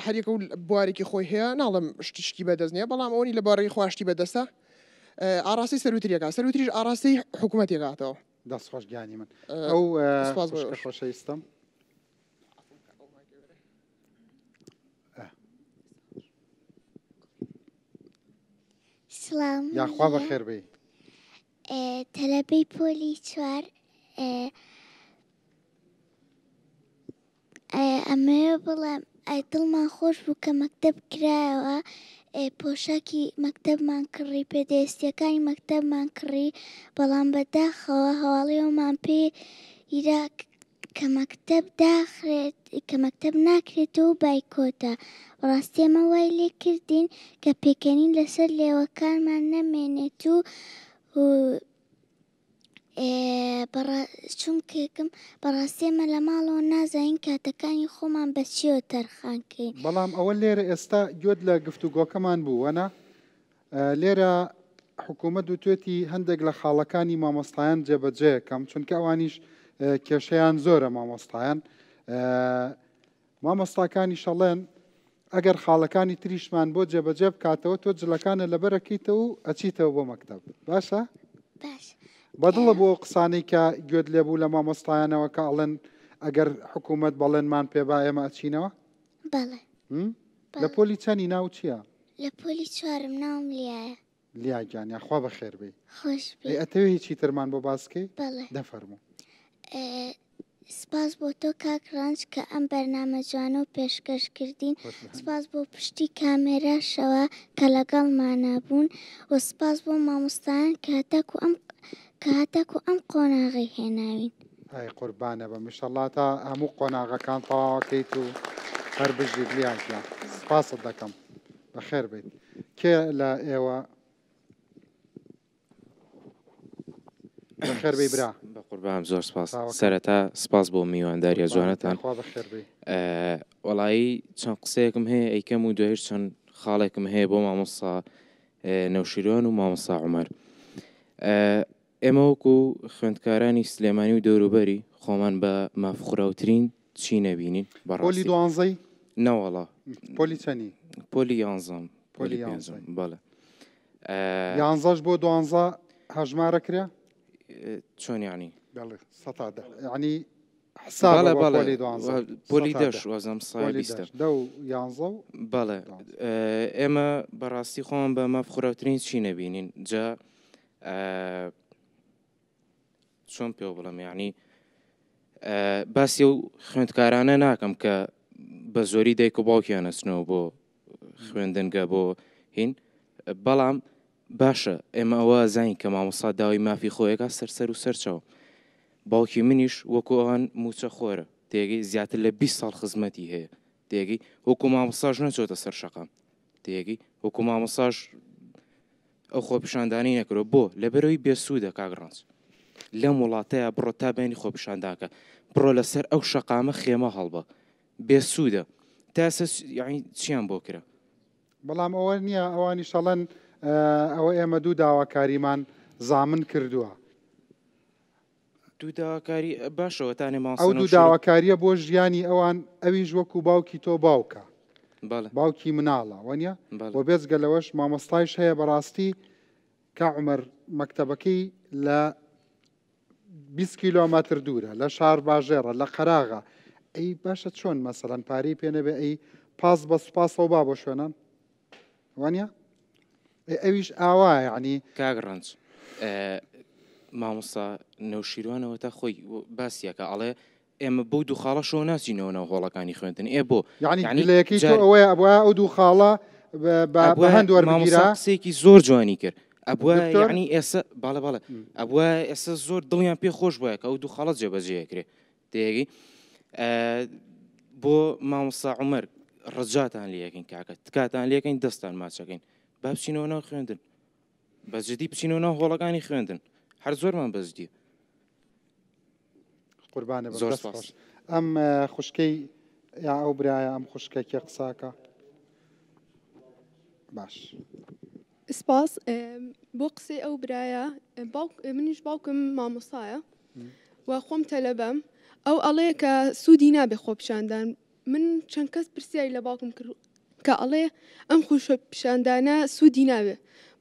هەریەکە و بوارێکی خۆی هەیە ناڵم شتی بەدەست نییە بەڵام ئەوەی لە بارەی خواشتی بەدەستە ئاراستی سەروتریەکە سەروتریش ئاراستی حکوومەتێکاتەوە دەستخۆش گیانی من ئەو خۆشەویستم سلام یاخوا بەخێر بێ تەلەبەی پۆلی 4 ئەمەوێ بڵێم دڵمان خۆش بوو کە مەکتەب کرایەوە پۆشاکی مەکتەبمان کڕی پێدەستیەکانی مەکتەبمان کڕی بەڵام بەداخەوە هەواڵیەوەمان پێ ئیراک کە مەکتەب داخرێت کە مەکتەب ناکرێتەوە بایکۆتە ڕاستی ئەمە وای لێ کردین کە پێکەنین لەسەر لێوەکانمان نەمێنێت و چونکێکم بەڕاستی ئێمە لە ماڵەوە نازانین کاتەکانی خۆمان بەچیەوە تەرخانکەین بەڵام ئەوە لێرە ئێستا گوێت لە گفتوگۆکەمان بووەنە لێرە حکوومەت دوتوێتی هەندێک لە خاڵەکانی مامۆستایان جێبەجێەکەم چونکە ئەوانیش کێشەیان زۆرە مامۆستاکانی شەڵێن ئەگەر خاڵەکانی تریشمان بۆ جێبەجێ بکاتەوە تۆ جلەکانە لەبەرەکەیتەوە و ئەچیتەوە بۆ مەکتەب باشە؟ باش بەدڵە بۆ قسانەی کە گوێت لێبوو لە مامۆستایانەوە کە ئەڵێن ئەگەر حکوومەت بەڵێنمان پێبا ئێمە ئەچینەوە؟ بەڵێ لە پۆلی چەندی ناو چییە؟ لە پۆلی 4 ناوم لیایە لیاگیان یاخوا بەخێر بێ خۆش ئەتەوێ هیچی ترمان بۆ باسکەی بەڵێ دەفەرموو سپاس بۆ تۆ کاک ڕانج کە ئەم بەرنامە جوانە و پێشکەش کردین سپاس بۆ پشتی کامێراشەوە کە لەگەڵمانە بوون و سپاس بۆ مامۆستایان کە هەتاکو ئەم قۆناغی هێناوین ئای قوربانە بە میشەڵڵا تا هەموو قۆناغەکان تەواوەکەیت و هەر بژیت لیاگیان سپاست دەکەم بەخێر بیت کێ لە ئێوە بەخێر بی برا بە قوربان زۆر سپاس سەرەتا سپاس بۆ میوانداریە جوانەتان وەڵایی چەند قسەیەکم هەیە ئەیکەم و دوێش چەند خاڵێکم هەیە بۆ مامۆستا نەوشیروان و مامۆستا عومەر ئێمە وەکو خوێندکارانی سلێمانی و دەوروبەری خۆمان بە مافخوراوترین چی نەبینین پۆلی دوانزەی نەوەڵا پۆلی چەنی پۆلی یانزەم پۆلی پێنجەم بەڵێ یانزەش بۆ دوانزە هەژمارە کرا چۆن یانی ینی پۆلی دەش وەزم سایبیستە دە و یانزە و بەڵێ ئێمە بەڕاستی خۆم بە مافخوراوترین چی نەبینین جا چۆن پێ بڵم یعنی باسی و خوێندکارانە ناکەم کە بە زۆری دایک و باوکیان ئەچنەوە بۆ خوێندنگە بۆ هین بەڵام باشە ئێمە ئەوە زین کە مامۆستا داوای مافی خۆیەکە سەر و سەرچەوە باوکی منیش وەکو ئەوان موچە خۆرە تێگەی زیاتر لە 20 ساڵ خزمەتی هەیە تێگەی وەکو مامۆستاژ نەچۆتە سەر شەقام تێگەی وەکو مامۆستاژ ئەو خۆپیشاندانی نەکرۆ بۆ لەبەرەوەی بێسوودە کاگڕانس لەم وڵاتەیە بڕۆ تا بینی خۆپیشانداکە بڕۆ لەسەر ئەو شەقامە خێمە هەڵبە بێسوودە تاسە چیان بۆ کرا بەڵام ئەوە نییە ئەوانی شەڵەن ئەوە ئێمە دوو داواکاریمان زامن کردووە دوو داواکاری باشەوەتانێ ماڵ ئەو دوو داواکاریە بۆ ژیانی ئەوان ئەویش وەکو باوکی تۆ باوکە باوکی مناڵە وەنیە بۆ بێزگە لەوەش مامۆستایش هەیە بەڕاستی کە عومەر مەکتەبەکەی لە 20 کیلۆمەتر دوورە لە شار باژێڕە لە قەراغا ئەی باشە چۆن مەسەڵەن پارەی پێ نەبێ ئەی پاس بە سوپاسەوە با بۆ شوێنان وانە ئەویش ئاوایە عنی کاگڕنج مامۆستا نەوشیروانەوە تا خۆی باسیەکە ئەڵێ ئێمە بۆ دوو خاڵەشەوە ناچینەوە ناو هۆڵەکانی خوێندن ئێ بۆ یعنیلەکەی تۆ ئەوەیە ئەبووە ئەو دوو خاڵە بە هەندوەرماگیرا قسێکی زۆر جوانی کرد ئەبووە یعنی ئێستا باڵە ئەبووە ئێستا زۆر دڵیان پێ خۆش بووە کە ئەو دوو خاڵەت جێبەجێکرێ تێگەی بۆ مامۆستا عومەر ڕجاتان لەکەین کاکە تکاتان لەکەین دەستان ماچەکەین با بچینەوە ناو خوێندن بەجددی بچینەوە ناو هۆڵەکانی خوێندن هەر زۆرمان بەزدی قوربانە زۆر خۆش ئەم خوشکەی یا ئەو برایە ئەم خوشکێکی قساکە باش سپاس بۆ قسەی ئەو برایە منیش باوکم مامۆستایە و خۆم تەلەبەم ئەو ئەڵەیە کە سوودی نابێ خۆپیشاندان من چەند کەس پرسیایی لە باوکم کرد کە ئەڵێ ئەم خۆپیشاندانە سوودی نابێ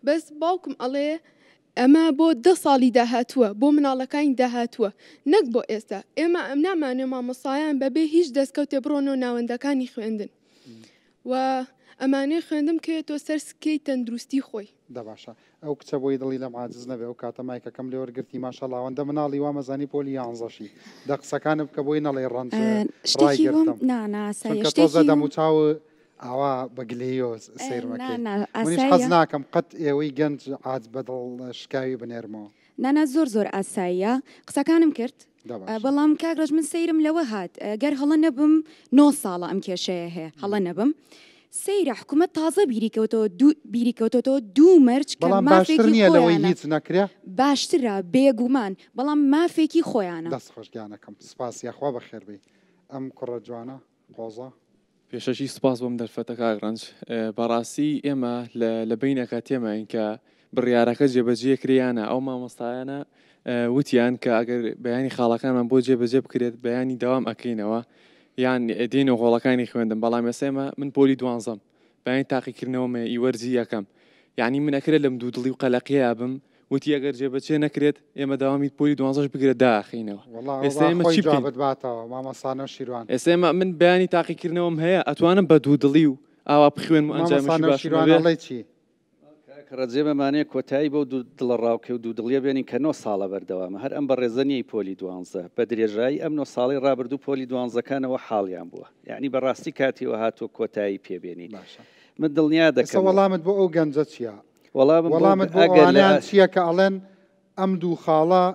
بەس باوکم ئەڵێ ئەمە بۆ 10 ساڵی داهاتووە بۆ مناڵەکانی داهاتووە نەک بۆ ئێستا ئێمە ئەم نامانێ مامۆستایان بەبێ هیچ دەستکەوتێ بڕۆنەوە ناوەندەکانی خوێندن و ئەمانەی خوێندم کێتۆ سەر سکەی تەندروستی خۆی دەباشە ئەو کچە بۆی دڵی لە عاجز نەبێ ئەو کاتەمایکەکەم لێ وەرگرتی ماشە لاوەندە مناڵی وا مەزانی پۆلی یانزەشی دە قسەکانم بکە بۆی نەڵێ ڕەنج ڕایگرتم دەموچاو ئاوا بەگلەیۆ سیرمەکەی حەز ناکەم قەت ئێوەی گەنج عاج بەدڵ شکاوی بنێرمەوە نانا زۆر ئاساییە قسەکانم کرد بەڵام کاگڕژ من سەیرم لەوە هات گەر هەڵە نەبم 9 ساڵە ئەم کێشەیە هەیە هەڵە نەبم سەیرە حکوومەت تازە بیریکەوتەوە دوو مەرج باشتر نییە لەوەی هیچ نەکرێ باشترە بێگومان بەڵام مافێکی خۆیانە دەست خۆشگیانەکەم سپاس یاخوا بەخێربێ ئەم کوڕە جوانە قۆزە پێشەشی سپاس بۆم دەرفەتە کاگڕنج بەڕاستی ئێمە لە بینەکە تێماین کە بڕیارەکە جێبەجێ کریانە ئەو مامۆستایانە وتیان کە ئەگەر بەیانی خاڵەکانمان بۆ جێبەجێ بکرێت بەیانی داوام ئەکەینەوە یان دێنە هۆڵەکانی خوێندن بەڵام ئێسێمە من پۆلی دوانزەم بەیانی تاقیکردنەوەمە ئیوەرزی یەکەم یعنی من ئەکرێت لەم دوو دڵی و قەلەقیە بم وتی ئەگەر جێبەجێ نەکرێت ئێمە داوامی پۆلی دوانزەش بگرێت داخینەوە ئێسێمە من بەیانی تاقیکردنەوەم هەیە ئەتوانم بە دوو دڵی و ئاوا بخوێن و ئەنجامشی باش ڕجێمەمانەیە کۆتایی بۆ دوو دڵڕاوکە و دوو دڵیە بێنین کە 9 ساڵە بەردەوامە هەر ئەم بە ڕێزەنیی پۆلی 12 بە درێژایی ئەم 9 ساڵی ڕابردوو پۆلی 12کانەوە حاڵیان بووە یعنی بەڕاستی کاتیەوە هاتووە کۆتایی پێبێنین من دڵنیا دەکەم وەڵامت بۆ ئەو گەنجە چییە وەڵامت بۆ ئەوانیان چییە کە ئەڵێن ئەم دوو خاڵە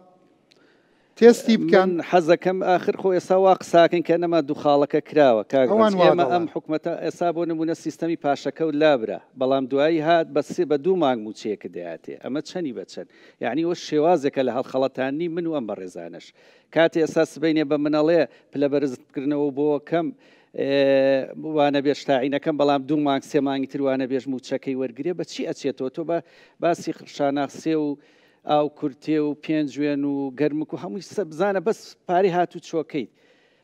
تێستی بکەن حەزەکەم آخر خۆ ئێستا وا قساکەن کە نەما دوو خاڵەکە کراوە ئێمە ئەم حکوومەتە ئێستا بۆ نمونە سیستەمی پاشەکە و لابرا بەڵام دوایی هات بە 2 مانگ موچەیەکە دەیاتێ ئەمە چەنی بەچەند یعنی وە شێوازێکە لە هەڵخەڵەتانی من و ئەم بەڕێزانش کاتێ ئێستا سبەینێ بە منەڵێ پلە بەرزکردنەوە بۆ کەم وانە بێ شتاعینەکەم بەڵام 2 مانگ 3 مانگی تروانە بێژ موچەکەی وەرگێ بە چی ئەچێتەوە تۆ بە باسی شاناخسێ و ئاو کورتێ و پێنجوێن و گەرمک و هەمووی سەبزانە بەس پاری هاتوو چۆکەیت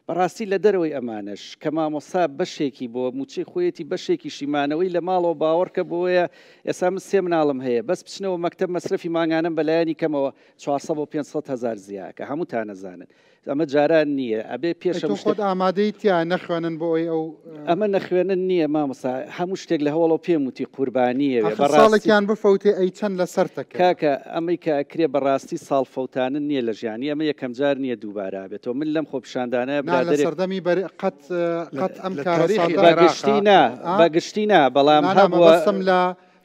بەڕاستی لە دەرەوەی ئەمانش کە مامۆستا بەشێکی بۆ موچەی خۆیەتی بەشێکی شیمانەوەی لە ماڵەوە باوەڕکە بۆیە ئێستا من 3 مناڵم هەیە بەس بچنەوە مەکتەب مەسرفی ماگانم بەلایانی کەمەوە 400 بۆ 500 هزار زیاکە هەموو تا نەزانن ئەمە جاران نییە ئەبێ پێشە خۆت ئامادەی تیا نەخوێنن بۆ ئەو ئەمە نەخوێنن نییە مامۆستا هەموو شتێک لە هەوڵەوە پێم وتی قوربانیە ساڵێکیان بفەوتێ ئەی چەند لەسەر تەکە کاکە ئەمەی کە ئەکرێ بەڕاستی ساڵ فەوتانن نییە لە ژیانی ئەمە یەکەم جار نییە دووبارە بێتەوە من لەم خۆپیشاندانە سەردەمی قەت ئەم بەگشتی نا بەڵام هەبووەستم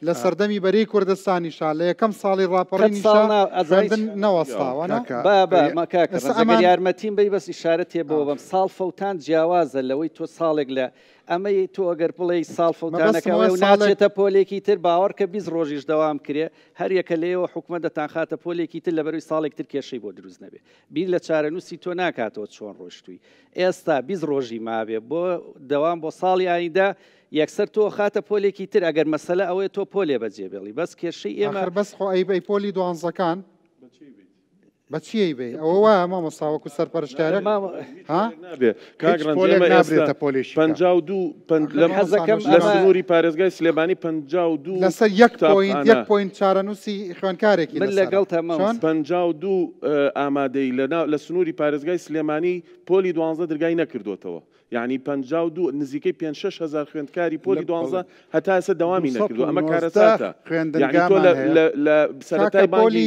لە سەردەمی بەرەی کوردستانیشا لە یەکەم ساڵی ڕاپەڕینیشاندن نەوەستاوەە بابەکەگەر یارمەتیم بی بەس ئیشارەتێ بۆ بەم ساڵ فەوتان جیاوازە لەوەی تۆ ساڵێک لە ئەمەی تۆ ئەگەر بڵێ ساڵ فەوتانەکەەوە ناچێتە پۆلێکی تر باوەڕکە 20 ڕۆژیش دەوام کرێ هەر یەکە لێەوە حکومە دەتان خاتە پۆلێکی تر لە بەروی ساڵێک تر کێشەی بۆ دروست نەبێ بیر لە چارەنووسی تۆ ناکاتەوە چۆن ڕۆشتووی ئێستا 20 ڕۆژی مابێ بۆ دەوام بۆ ساڵی ئایندا یەکسەر تۆ خاتە پۆلێکی تر ئەگەر مەسەلە ئەوەیە تۆ پۆلێ بەجێبێڵی بەس کێشەی ئێمە بەس خۆ ئەی بەی پۆلی 12کان بەچی بێ ئەوە وایە مامۆستاوەکو سەرپەرشتارە نابرێتە پۆلیش 52 لەم حەزەکەم لە سنووری پارێزگای سلێمانی 52 لەسەر 1 پوینت چارەنووسی خوێنکارێکی من لەگەڵ 52 ئامادەی لە سنووری پارێزگای سلێمانی پۆلی 12 دەرگای نەکردوتەوە یعنی 52 نزیکەی 5-6 هزار خوێندکاری پۆلی 12 هەتا ئێستا داوامی نەکردو ئەمە کارەساتە لە سەرەتای پۆلی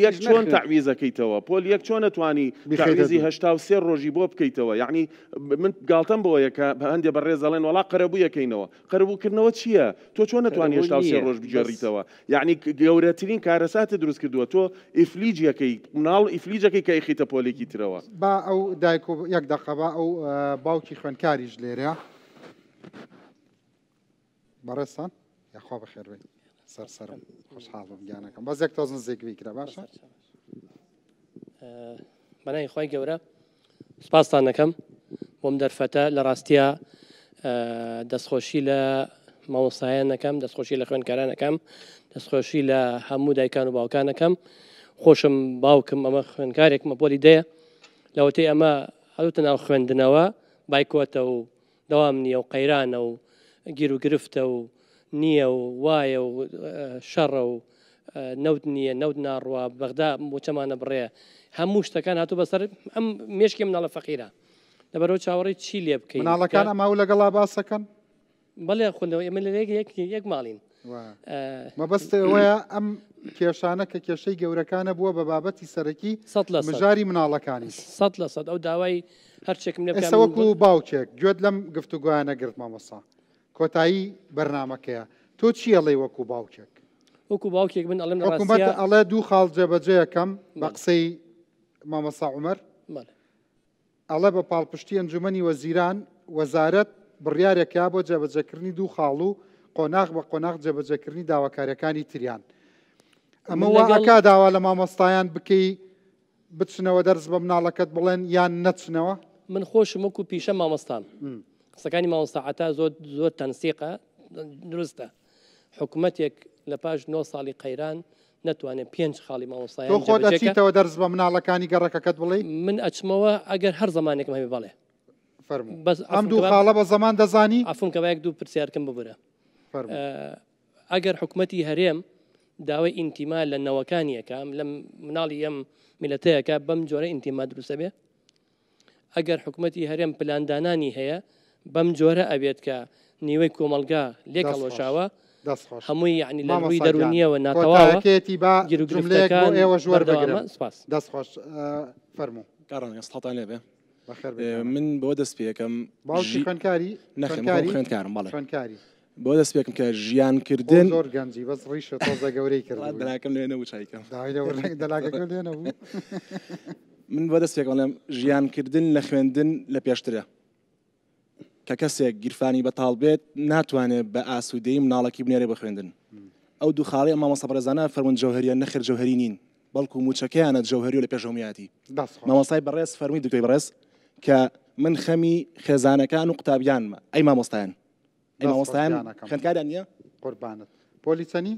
یەک چۆن تعویزەکەیتەوە پۆلی یەک چۆن نەتوانی تعویزی 83 ڕۆژی بۆ بکەیتەوە یعنی من گاڵتەم بۆیە کە هەندێک بەڕێز دەڵێن وەڵا قەرەبوویەکەینەوە قەرەبووکردنەوە چییە تۆ چۆن نەتوانی 83 ڕۆژ بجێڕیتەوە یعنی گەورەترین کارەساتە دروست کردووە تۆ ئیفلیجەکەی مناڵ ئیفلیجەکەی کە ئیخیتە پۆلێکی ترەوە با ئەو دایک و یەک دەقەبا ئەو باوکی خوێنکاریش لێرە بەڕێستان یاخوا بەخێربێت سەرسەرم خۆشحاڵم گیانەکەم بەس یەک تۆز نزیکوی کرا باشە بەنای خۆی گەورە سپاسان دەکەم بۆم دەرفەتە لە ڕاستیە دەستخۆشی لە مامۆستایانەکەم دەستخۆشی لە خوێنکارانەکەم دەستخۆشی لە هەموو دایکان و باوکانەکەم خۆشم باوکم ئەمە خوێنکارێکمە پۆلی دەیە لەوەتەی ئەمە هەڵوتە ناو خوێندنەوە بایکۆتە و دەوام نییە و قەیرانە و گیر و گرفتە و نییە و وایە و شەڕە و نەوت نییە نەوت ناڕوە بەغدا بۆچەمانە بڕێ هەموو شتەکان هاتوو بەسەر ئەم مێشکی مناڵە فەقیرە لەبەرەوە چاوەڕێی چی لێ بکەین مناڵەکان ئەماو لەگەڵا باسەکەن بەڵێ خوندەوە ئێمە لە یەک ماڵین مەبەست ئەوەیە ئەم کێشانە کە کێشەی گەورەکانە بووە بە بابەتی سەرەکی مژاری مناڵەکانی 100% ئەو داوای هەرچێکم لێ ئێستا وەکو باوکێک گوێت لەم گفتوگویانە گرت مامۆستا کۆتایی بەرنامەکەیە تۆ چی ئەڵێ وەکو باوکێک وەکو باوکێک من ئەڵێم حکوومەت ئەڵێ دوو خاڵ جێبەجێیەکەم بە قسەی مامۆستا عومەر ئەڵێ بە پاڵپشتی ئەنجومەنی وەزیران وەزارەت بڕیارێکا بۆ جێبەجێکردنی دوو خاڵ و قۆناغ بە قۆناغ جێبەجێکردنی داواکاریەکانی تریان ئەمە وا داوا لە مامۆستایان بکەی بچنەوە دەرس بە مناڵەکەت بڵێن یان نەچنەوە من خۆشم وەکو پیشە مامۆستان قسەکانی مامۆستاعەتا زۆر تەنسیقە دروستە حکوومەتێک لە پاش 9 ساڵی قەیران نەتوانێت 5 خاڵی مامۆستایان تۆ خۆت ئەچیتەوە دەرس بە مناڵەکانی گەڕەکەکەت بڵێ من ئەچمەوە ئەگەر هەر زمانێکم هەبێ بەڵێ بەس ئەم دوو خاڵە بە زەمان دەزانی ئەفم کە باەک دوو پرسیارکەم ببرە ئەگەر حکوومەتی هەرێم داوای ئینتیما لە نەوەکانیەکەم لە مناڵی ئەم میلەتەیەکە بەم جۆرە ئینتیما دروستە بێ ئەگەر حکوومەتی هەرێم پلاندانانی هەیە بەم جۆرە ئەبێت کە نیوەی کۆمەلگا لێک هەڵوەشاوە هەمووی یعنی لە ڕووی دەرونیەوە ناتەواوە گیرگرفتەکان ئێوە ژوەر بگرن دەست خۆش فەرموو کاران سڵاتان لێبێ من بۆ دەست پێکەم باوشی خوێنکاری خوێندکارم بەڵێ خوێندکاری بۆ دەست پێکم کە ژیانکردن زۆر گەنجی بەس ڕیشە تۆزە گەورەی کرد دەلاکەم لێ نەبوو چایکەم دەلاکەکە لێ نەبوو من بۆ دەست پێکەم لەم ژیانکردن لە خوێندن لە پێشترە کە کەسێک گیرفانی بەتاڵ بێت ناتوانێت بە ئاسوودەی مناڵەکی بنێرێ بە خوێندن ئەو دوو خاڵی مامۆستا بەڕێزانە فەرموون جەوهەریە نەخێر جەوهەری نین بەڵکو موچەکەیانە جەوهەری و لە پێشەومیاتی مامۆستای بەڕێز فەرمووی دکتۆری بەڕێز کە من خەمی خێزانەکان و قوتابیانمە ئەی مامۆستایان ئەی مامۆستایان خوێندکاریان نییە قوربانت پۆلی چەنی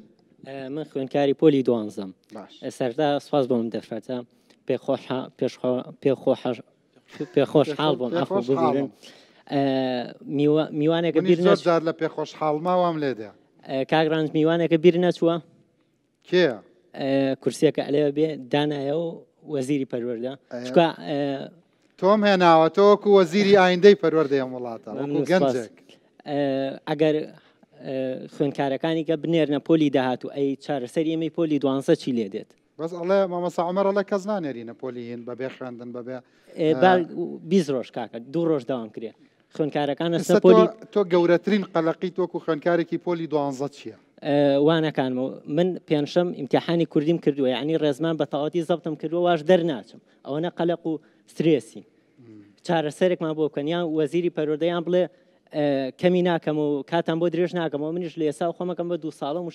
من خوێندکاری پۆلی دوانزەم سەردا سپاس بۆم دەفرەتە پێخۆش حاڵ بۆم ئەخۆ ببیرن میوانێکە بیر جار لە پێخۆش حاڵماوام لێدە کاگرانج میوانێکە بیر نەچووە کێ کورسیەکە ئەلێ بێ دانایە و وەزیری پەروەردە چکە تۆم هێناوە تۆکو وەزیری ئایندەی پەروەردەیە وڵاتە گەنجێک ئەگەر خوێندکارەکانی کە بنێرنە پۆلی داهات و ئەی چارەسەری ئەمەی پۆلی دوانزە چی لێ دێت بەس ئەڵێ مامەسا عومەرەڵە کەس نانێرینە پۆلیین بەبێ خوێندن بەبێ 20 ڕۆژ کاکە 2 ڕۆژ داوام کرێ خوێندکارەکان پۆلی تۆ گەورەترین قەلەقی تۆکو خوێندکارێکی پۆلی دوانزە چییە؟ وانەکانمە من پێنجشەم ئیمتیحانی کوردیم کردووە یعنی ڕێزمان بە تەواوەتی زەبتم کردووە واش دەرناچم ئەوەنە قەلەق و سترێسی چارەسەرێکمان بۆ بکەن یان وەزیری پەروەردەیان بڵێ کەمی ناکەم و کاتان بۆ درێژ ناکەمەوە منیش لە ئێستا خۆمەکەم بە 2 ساڵە و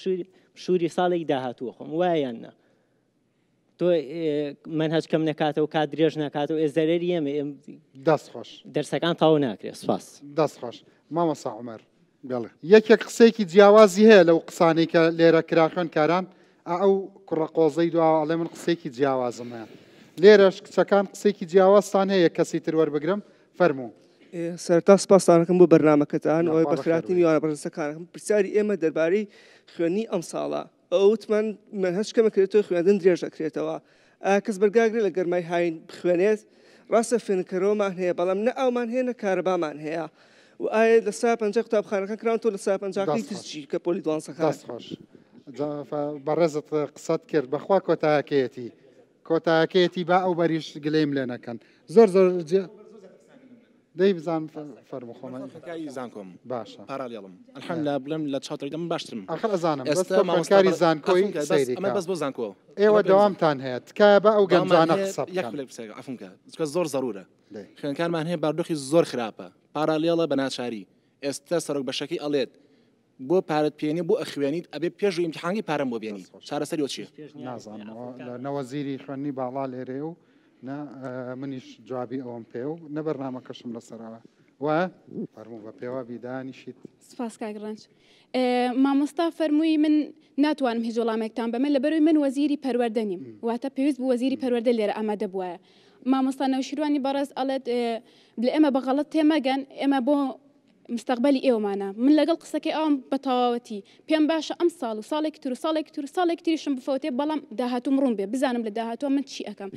شووری ساڵێکی داهاتووە خۆم وایان نە تۆ منهج کەم نکاتەوە و کات درێژ نکاتەوە ئێزەرەری ئێمە دەست خۆش دەرسەکان تاو ناکرێت سپاس دەست خۆش مامەسا عومەر بڵێ یەکێک قسەیەکی جیاوازی هەیە لەو قسانەی کە لێرە کرا خوێندکاران ئەو کوڕە قۆزەی دواوە ئەڵێ من قسەیەکی جیاوازم هەیە لێرەش کچەکان قسەیەکی جیاوازتان هەیە کەسی تر وەربگرم فەرموو سەرتا سپاسانەکەم بۆ بەرنامەکەتان ئەوەی بەخراتی میوانە بەڕێزەکانەکەم پرسیاری ئێمە دەربارەی خوێنی ئەم ساڵە ئەوتمان منهەجکەمە کرێتەوە خوێندن درێژ دەکرێتەوە کەس بەرگاگرێت لە گەرمای هاین بخوێنێت ڕاستە خوێنکەرەوەمان هەیە بەڵام نە ئەومان هەیە نە کارەبامان هەیە و ئایا لە سا پەنجا قوتابخانەکان کراون تۆ لە سا پەنجاکەی تچی کە پۆلی دوانزەکان بەڕێزت قسەت کرد بەخوا کۆتایەکەیەتی با ئەو بەریش گلەیم لێ نەکەن زۆر دەی بزان فەرموو خۆمەکاری زانکۆم باشە پارالیڵم ئەلحەمدوللا بڵێم لە چاوتەریدەم باشترم ئەخر ئەزانم ئێستا کاری زانکۆی ئەمە بەس بۆ زانکۆ ئێوە دەوامتان هەیە تکایە بە ئەو گەنجانە قسە ئەفونکە چکە زۆر زەرورە خوێنکارمان هەیە باردۆخی زۆر خراپە پارالیڵە بە ناچاری ئێستا سەرۆک بەشەکەی ئەڵێت بۆ پارەت پێێنی بۆ ئەخوێنیت ئەبێ پێش و ئیمتحانی پارەم بۆ بێنی چارەسەری چیە نازانەوە نەوەزیری خوێنی باڵا لێرێ و منیش جوابی ئەوم پێ و نەبەرنامەکەشم لەسەرەوە وە فەرموو بە پێوە بیدانیشیت سپاس کاگڕنج مامۆستا فەرمووی من ناتوانم هیچ وەڵامێکتان بەمە لەبەروی من وەزیری پەروەردە نیم واتە پێویست بوو وەزیری پەروەردە لێرە ئامادە بووە مامۆستا نەوشیروانی بەڕێز ئەڵێت بڵێ ئێمە بەغەڵەت تێمەگەن ئێمە بۆ مستقبلی ئێوەمانە من لەگەڵ قسەکەی ئەوم بە تەواوەتی پێم باشە ئەم ساڵ و ساڵێکی تر و ساڵێکی تر و ساڵێکی تریشم بفەوتێ بەڵام داهاتوم ڕوون بێ بزانم لە داهاتوە من چی ئەەکەم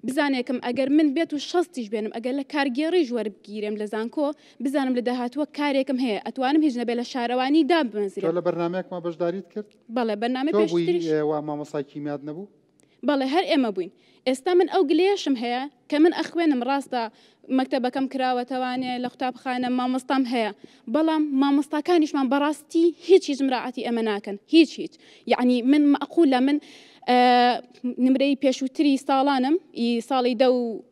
بزانێکم ئەگەر من بێت و شەستیش بێنم ئەگەر لە کارگێڕی وەربگیرێم لە زانکۆ بزانم لە داهاتوە کارێکم هەیە ئەتوانم هیچ نەبێ لە شارەوانی دابمەزرێت لە بەرنمەیەکمان بەشداریت کرد بەڵێ بەرنامە پێشتریش وا مامۆسای کیمیات نەبوو بەڵێ هەر ئێمە بووین ئێستا من ئەو گلێشم هەیە کە من ئەخوێنم ڕاستە مەکتەبەکەم کراوەتەوانێ لە قوتابخانە مامۆستام هەیە بەڵام مامۆستاکانیشمان بەڕاستی هیچ مراعاتی ئەمە ناکەن هیچ یعنی من مەقولە من نمرەی پێشووتری ساڵانم ساڵی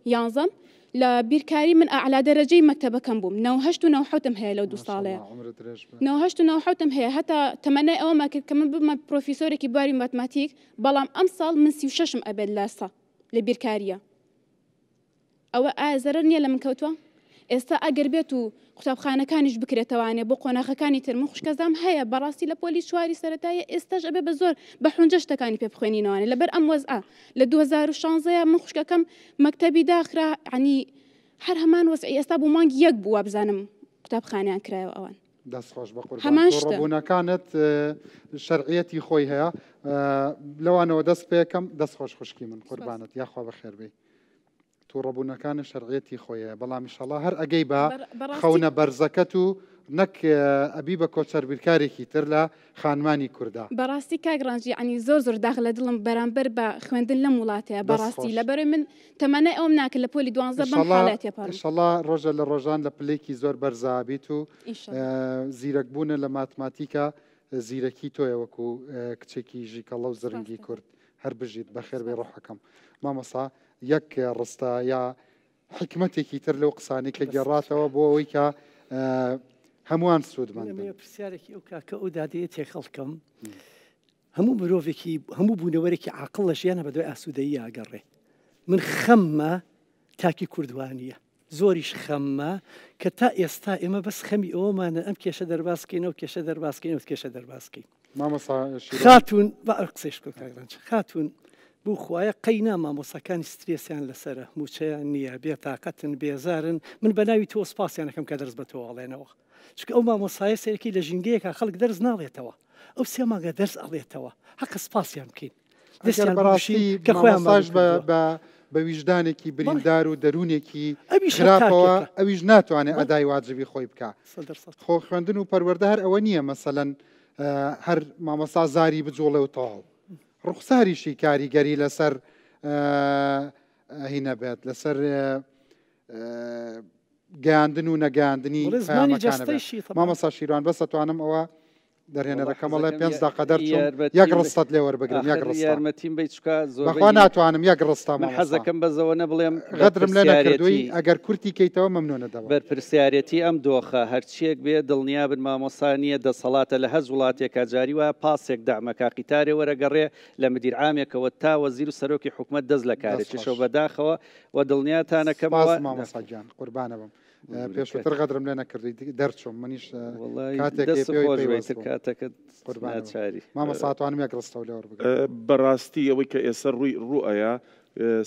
11 لە بیرکاری من ئاعلا دەرەجەی مەکتەبەکەم بووم 9 و 9 هەیە لەو 2 ساڵەیە 9 و 9 هەیە هەتا تەمەنای ئەوەما کرد کە من بمە پرۆفیسۆرێکی باری ماتماتیک بەڵام ئەم ساڵ من 36 ئەبێت لەسە لە بیرکاریە ئەوە ئایا زەرەر نییە لە من کەوتووە ئێستا ئەگەر بێت و قوتابخانەکانیش بکرێتەوانێ بۆ قۆناغەکانی تر من خوشکەزام هەیە بەڕاستی لە پۆلی چواری سەرەتایە ئێستاش ئەبێ بە زۆر بە حونجە شتەکانی پێ بخوێنینەوانێ لەبەر ئەم وەزعە لە 2016 من خوشکەکەم مەکتەبی داخرا عنی هەر هەمان وەزعی ئێستا بوو مانگی یەک بووە بزانم قوتابخانیان کرایەوە ئەوان دەستخۆش بە قوربانەکانت شەرعیەتی خۆی هەیە لەوانەوە دەست پێکەم دەستخۆش خوشکی من قوربانت یاخوا بەخێر بێ تووڕەبوونەکانە شەرعیەتی خۆیە بەڵام ئینشەڵا هەر ئەگەی بە خەونە بەرزەکەت و نەک ئەبی بە کۆچەر بیرکارێکی تر لە خانمانی کووردا. بەڕاستی کاگڕانجی ینی زۆر داغ لە دڵم بەرامبەر بە خوێندن لەم وڵاتەیە بەڕاستی لەبەرەوەی من تەمەنای ئەوم ناکرد لە پۆلی 12 بەم حاڵەتێ پەڕ. ئینشەڵڵا ڕۆژە لە ڕۆژان لە پلێکی زۆر بەرزابیت و زیرەکبوونە لە ماتماتیکە زیرەکی تۆیە وەکو کچێکی ژیکەڵە و زرنگی کورد هەر بژیت بەخێر بێ ڕۆحەکەم. مامۆستا یەک ڕستە یا حکمتێکی تر لەو قسانی کە گەڕاتەوە بۆ ئەوەی کە هەمووان سوودمەند پرسیارێکی ئەو کاکە ئەو دادەیە تێخەڵکەم هەموو مرۆڤێکی هەموو بوونەوەرێکی عاقڵ لە ژیانە بە دوای ئاسوودەیی ئاگەڕێ. من خەممە تاکی کوردوانیە زۆریش خەممە کە تا ئێستا ئێمە بەس خەمی ئەومانە ئەم کێشە دەرباسکەینەوە کێشە دەرباسکەینەوە کێشە دەرباسکەین. خاتون بە قسەش خاتون بوو خوایە قەینا مامۆسەکانی سترێسیان لەسرە موچەیان نییە بێتاقەتن بێزارن من بە ناوی تۆ سپاسیانەکەم کە دەرز بە تۆڵێنەوە چکە ئەو مامۆسایە سەرەکی لە ژینگەیەکە خەڵک دەرز ناڵێتەوە ئەو سێ ماگە دەرز ئەڵێتەوە حەق سپاسیان بکەین کە خۆیانماش بە ویژدانێکی بریندار و دەروونێکی خراپەوە ئەویش ناتوانێت ئەدای واجبی خۆی بکە. خۆ خوێندن و پەروەردە هەر ئەوە نییە مەسەلەن هەر مامۆستا زاری بجۆڵێ و تەواو ڕوخساریشی کاریگەری لەسەر هینە بێت لەسەر گەیاندن و نەگەاندنی مامۆستا شیروان بەس ئەتوانم ئەوە دەرهێنەرەکەمەڵێ 5 دقەدەر یەک ڕستت لێ وەربگرم یەک ڕستارمەتیم بی چکە زۆرخوا ناتوانم یەک ڕستا من حەزەکەم بەزەوە نەبڵێم غەدرم لێ نەکردووی ئەگەر کورتی کەیتەوە مەمنونەدەوە بەرپرسیارەتی ئەم دۆخە هەرچیەک بێ دڵنیا بن مامۆسانیە دەسەڵاتە لە هەز وڵاتێکە جاری وایە پاسێک دامەکە قیتارێ وەرەگەڕێ لە مدیر عامێکەوە تا وەزیر و سەرۆکی حکومەت دەست لە کارێکیشەوە بەداخەوە و دڵنیاتانەکەمەوە مامۆستا گیان قوربانە بم. پێشتر غەدرم لێ نەکردی دەرچۆم منیش کاتێکەکەت مامۆستاتوانم یەک ڕستەوە لێ وەربگرم. بەڕاستی ئەوەی کە ئێستا ڕوئەیە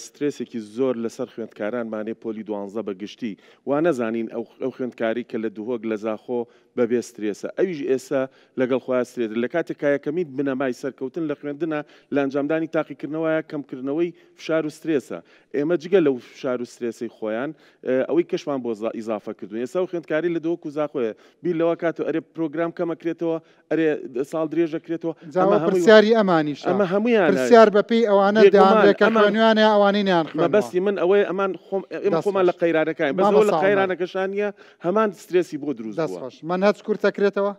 سترێسێکی زۆر لەسەر خوێندکارانمانێ پۆلی 12 بەگشتی وا نەزانین ئەو خوێندکاری کە لە دووهۆک لە زاخۆ بەبێ سترێسە ئەویش ئێستا لەگەڵ خۆیان سترێت لە کاتێک کایەکەمیت بنەمای سەرکەوتن لە خوێندنە لە ئەنجامدانی تاقیکردنەوەیە کەمکردنەوەی فشار و سترێسە. ئێمە جگە لەو فشار و سترێسی خۆیان ئەوەی کەشمان بۆ ئیزافە کردوون ئێستا و خوێندکاری لە دۆک و زاخۆیە بیر لەوە کاتەوە ئەرێ پرۆگرام کەمەکرێتەوە ئەرێ ساڵ درێژەکرێتەوە پرسیاری ئەمانیش ئەمە هەمویان پرسیار بەپێی ئەوانە دەیانڕێکە خوێنوانە ئەوانینیان بەستی من ئەوەی ئەمان خۆمان لە قەیرانەکان بەس لە قەیرانەکەشانە هەمان سترێسی بۆ دروست من هەچ کورتەکرێتەوە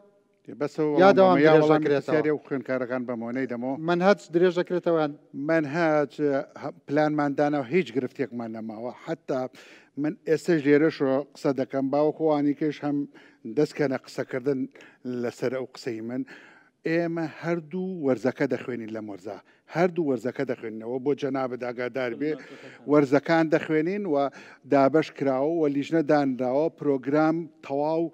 یادەوەسیاری و خوێنکارەکان بەمۆنەی دەمەوە من هەچ درێژەکرێتەوە من هەچ پلانماندانەوە هیچ گرفتێکمان نەماوە حتا من ئێستا ژێرەشەوە قسە دەکەم باوەکوانی هەم دەستکەنە قسەکردن لەسەر ئەو قسەی من ئێمە هەردوو وەرزەکە دەخوێنین لە مۆرزە هەردوو وەرزەکە دەخوێنەوە بۆ جەنابە داگادار بێ وەرزەکان دەخوێنین و دابەش کراوە و لیژنە دانراوە پرۆگرام تەواو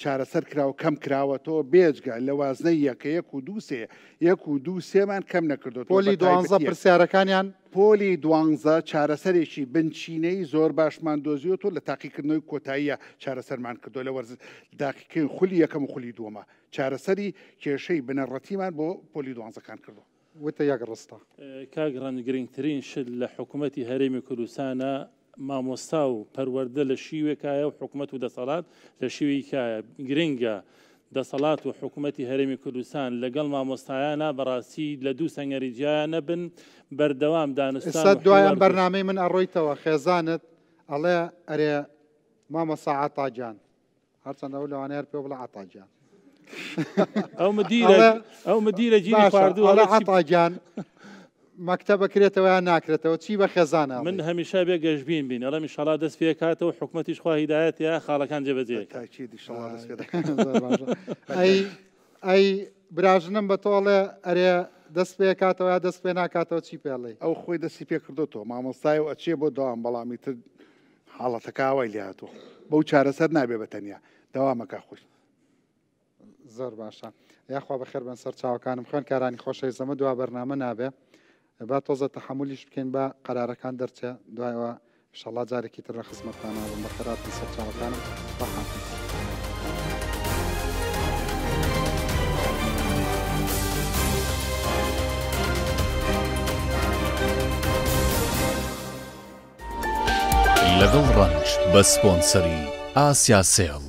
چارەسەر کراوە کەم کراوەتەوە بێجگە لە وازنەی یەکە 1 و 2 سێمان کەم نەکردو پۆلی 12 پرسیارەکانیان پۆلی 12 چارەسەرێکی بنچینەی زۆر باشمان دۆزیۆتۆ لە تاقیکردنەوەی کۆتاییە چارەسەرمان کردو لە وەرز داقیکردن خولی یەکەم و خولی دووەمە چارەسەری کێشەی بنەڕەتیمان بۆ پۆلی 12کان کردو وتە یەک ڕستە کاگڕان گرنگترین شت لە حکوومەتی هەرێمی کوردستانە مامۆستا و پەروەردە لە شیوێکایە و حکوومەت و دەسەڵات لە شیوەیەکایە گرنگە دەسەڵات و حکوومەتی هەرێمی کوردستان لەگەڵ مامۆستایانە بەڕاستی لە دوو سەنگەری جیانە بن بەردەوام دانستان دوایان بەرنامەی من ئەڕۆیتەوە خێزانت ئەڵێ ئەرێ مامۆستا عاتاجان هەرچەندە ئەو لەوانەیە پێ بڵە عاتاجان ئەو مدیرە گیری خواردووە عاتاجان مەکتەبە کرێتەوە یان ناکرێتەوە چی بە خێزانە من هەمیشە بێ گەشتبین بین ئەڵە میشەڵا دەست پێ کاتەوە حکوومەتیش خوا هیدایەت یا خاڵەکان جێبەجێ ئەی براژنم بە تۆڵێ ئەرێ دەست پێ کاتەوە یا دەست پێ ناکاتەوە چی پێڵێ ئەو خۆی دەستی پێ کردوەوە مامۆستای و ئەچێ بۆ داوام بەڵامی تر حاڵەتەکەوای لاتوە بەو چارەسەر نابێ بە تەنیا داوامەکە خۆش زۆر باشە یاخوا بەخێر بن سەر چاوەکانم خوێنکارانی خۆشەویست زەمە دوا بەرنامە نابێ با تۆزە تەحمولیش بکەین بە قەرارەکان دەرچێ دوایەوە ئینشەڵڵا جارێکی تر لە خزمەتتانە بم بە خێراتی سەر چاوەکانم بەحافظ. لەگەڵ ڕەنج بە سپۆنسەری ئاسیا سێڵ